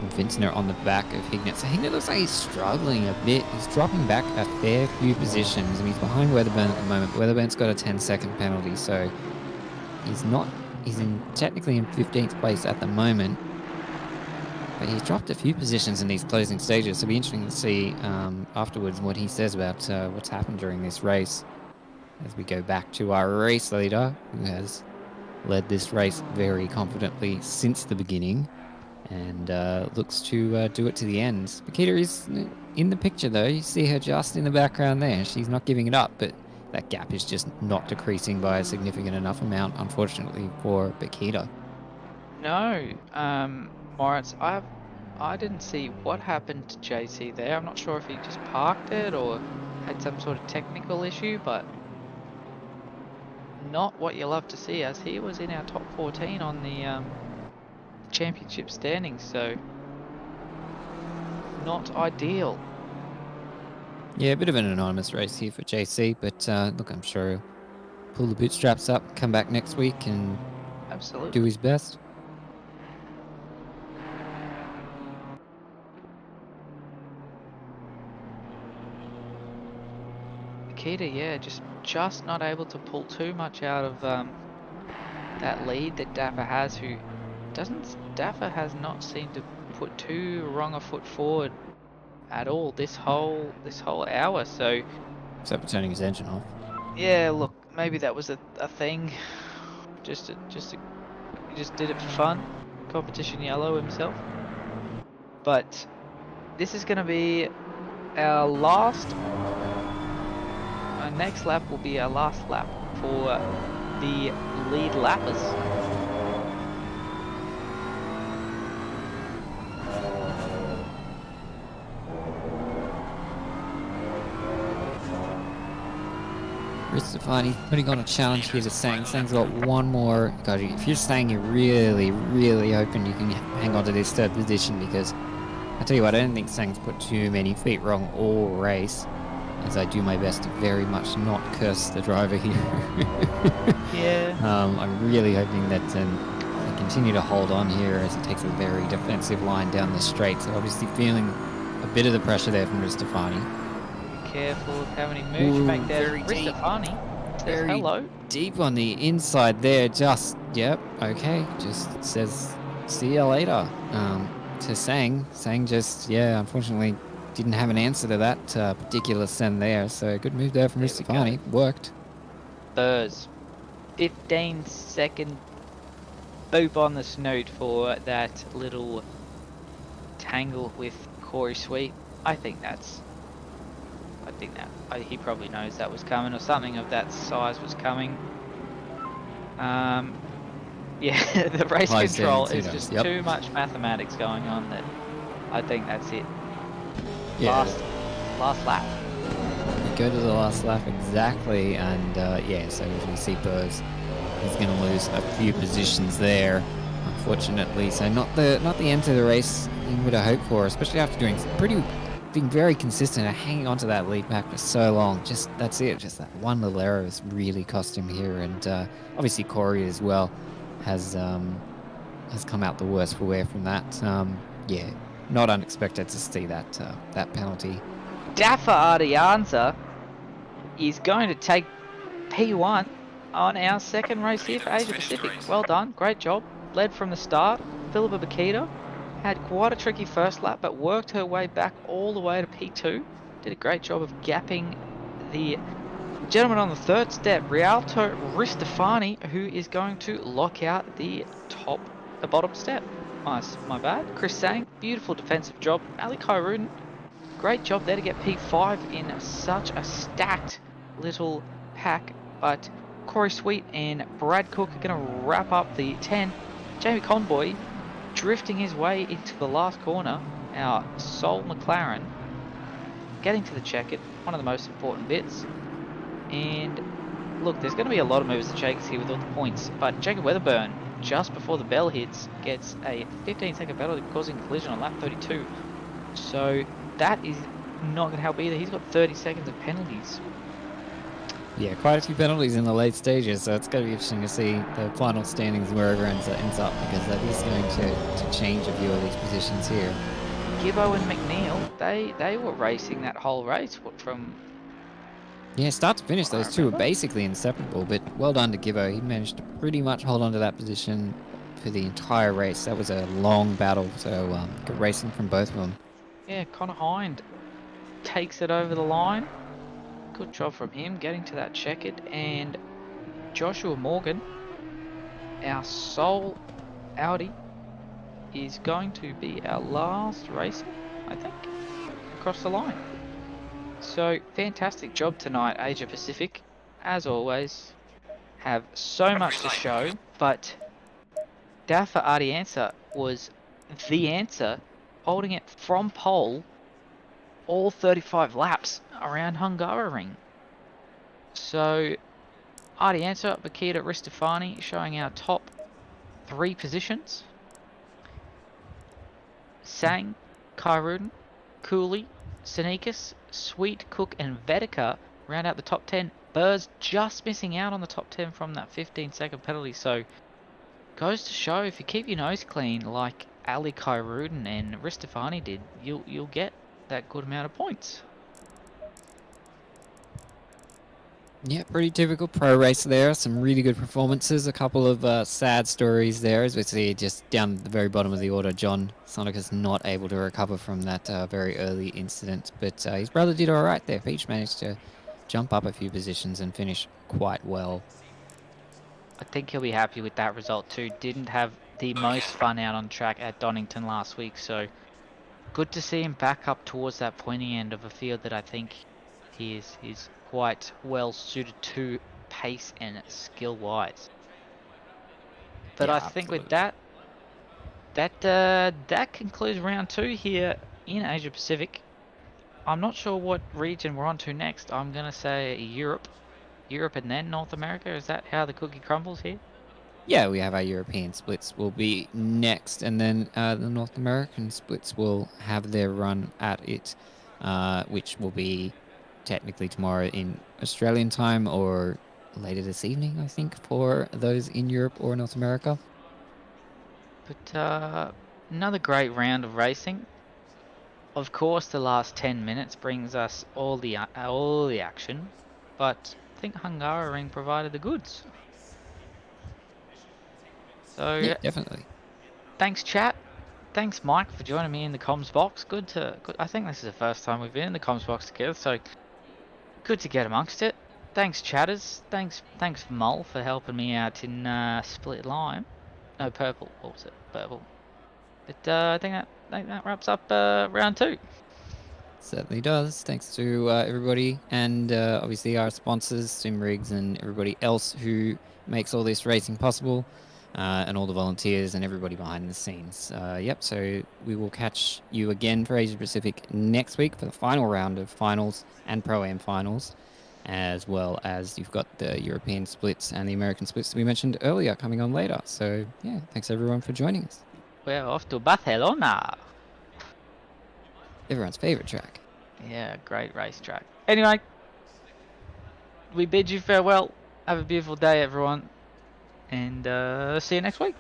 And Vincent on the back of Hignett. So Hignett looks like he's struggling a bit. He's dropping back a fair few positions, and he's behind Weatherburn at the moment. Weatherburn's got a 10-second penalty, so he's technically in 15th place at the moment. But he's dropped a few positions in these closing stages, so it'll be interesting to see afterwards what he says about what's happened during this race. As we go back to our race leader, who has led this race very confidently since the beginning, and looks to do it to the end. Bakita is in the picture though. You see her just in the background there. She's not giving it up, but that gap is just not decreasing by a significant enough amount, unfortunately, for Bakita. No, Moritz, I didn't see what happened to JC there. I'm not sure if he just parked it or had some sort of technical issue, but not what you love to see, as he was in our top 14 on the championship standings, so not ideal. Yeah, a bit of an anonymous race here for JC, but look, I'm sure he'll pull the bootstraps up, come back next week and Absolutely. do his best. Akita, yeah, just not able to pull too much out of that lead that Dapper has, who Dapper has not seemed to put too wrong a foot forward at all this whole hour. So Except for turning his engine off. yeah, look, maybe that was a thing. He just did it for fun. Competition yellow himself. But this is going to be our next lap will be our last lap for the lead lappers. Stefani putting on a challenge here to Sang. Sang's got one more. God, if you're Sang, you're really, really hoping you can hang on to this third position, because I tell you what, I don't think Sang's put too many feet wrong all race, as I do my best to very much not curse the driver here. Yeah. I'm really hoping that they continue to hold on here as he takes a very defensive line down the straight. So obviously feeling a bit of the pressure there from Stefani. Careful of how many moves you make there. Stefani says hello. Deep on the inside there, just, yep, okay, just says see you later to Sang. Sang just, yeah, unfortunately didn't have an answer to that particular send there, so good move there from Stefani. Worked. Spurs. 15-second boop on the snoot for that little tangle with Corey Sweet. I think that he probably knows that was coming, or something of that size was coming. Yeah, the race control is just too much mathematics going on that I think that's it. Yeah. Last lap. We go to the last lap exactly, and yeah, so as we see Burrs, he's going to lose a few positions there, unfortunately. So not the end to the race you would have hoped for, especially after being very consistent and hanging on to that lead pack for so long. Just that's it. Just that one little error has really cost him here, and obviously Corey as well has come out the worst for wear from that. Yeah, not unexpected to see that penalty. Daffa Ardianza is going to take P1 on our second race here for Asia Pacific. Well done, great job. Led from the start. Philippa Bakita had quite a tricky first lap, but worked her way back all the way to P2. Did a great job of gapping the gentleman on the third step, Rialto Ristefani, who is going to lock out the bottom step. Nice, my bad. Chris Sang, beautiful defensive job. Ali Khairudin, great job there to get P5 in such a stacked little pack. But Corey Sweet and Brad Cook are going to wrap up the 10. Jamie Conboy drifting his way into the last corner. Our Sol McLaren getting to the checker, one of the most important bits. And look, there's going to be a lot of movers and shakers here with all the points, but Jacob Weatherburn, just before the bell hits, gets a 15-second penalty causing collision on lap 32. So that is not going to help either. He's got 30 seconds of penalties. Yeah, quite a few penalties in the late stages, so it's going to be interesting to see the final standings wherever ends up, because that is going to change a few of these positions here. Gibbo and McNeil, they were racing that whole race from... Yeah, start to finish, those two were basically inseparable, but well done to Gibbo. He managed to pretty much hold on to that position for the entire race. That was a long battle, so good racing from both of them. Yeah, Connor Hind takes it over the line. Good job from him getting to that checkered. And Joshua Morgan, our sole Audi, is going to be our last racer, I think, across the line. So fantastic job tonight, Asia Pacific. As always, have so much to show, but Daffa Ardianza was the answer holding it from pole all 35 laps around Hungaroring. So, Ardianza, Vakita, Ristofani showing our top 3 positions. Sang, Kyruden, Cooley, Sneakus, Sweet, Cook, and Vedica round out the top 10. Burrs just missing out on the top 10 from that 15-second penalty. So, goes to show if you keep your nose clean like Ali Kyruden and Ristofani did, you'll get that good amount of points. Yeah, pretty typical pro race there. Some really good performances. A couple of sad stories there, as we see just down at the very bottom of the order. John Sonicus not able to recover from that very early incident, but his brother did all right there. Peach managed to jump up a few positions and finish quite well. I think he'll be happy with that result too. Didn't have the most fun out on track at Donington last week, so good to see him back up towards that pointy end of a field that I think he is quite well suited to pace and skill wise. But Yeah, I think absolutely. with that concludes round 2 here in Asia Pacific. I'm not sure what region we're on to next. I'm gonna say Europe and then North America. Is that how the cookie crumbles here? Yeah, we have our European splits will be next, and then the North American splits will have their run at it, which will be technically tomorrow in Australian time or later this evening, I think, for those in Europe or North America. But another great round of racing. Of course, the last 10 minutes brings us all the action, but I think Hungaroring provided the goods. So Yeah, definitely. thanks, chat. Thanks, Mike, for joining me in the comms box. Good. I think this is the first time we've been in the comms box together, so good to get amongst it. Thanks, chatters. Thanks, Mole, for helping me out in Split Lime. No, Purple. What was it? Purple. But I think that wraps up round 2. Certainly does. Thanks to everybody, and obviously our sponsors, Simrigs, and everybody else who makes all this racing possible, and all the volunteers and everybody behind the scenes. Yep, so we will catch you again for Asia Pacific next week for the final round of finals and Pro-Am finals, as well as you've got the European splits and the American splits that we mentioned earlier coming on later. So yeah, thanks everyone for joining us. We're off to Barcelona. Everyone's favorite track. Yeah, great racetrack. Anyway, we bid you farewell. Have a beautiful day, everyone. And see you next week.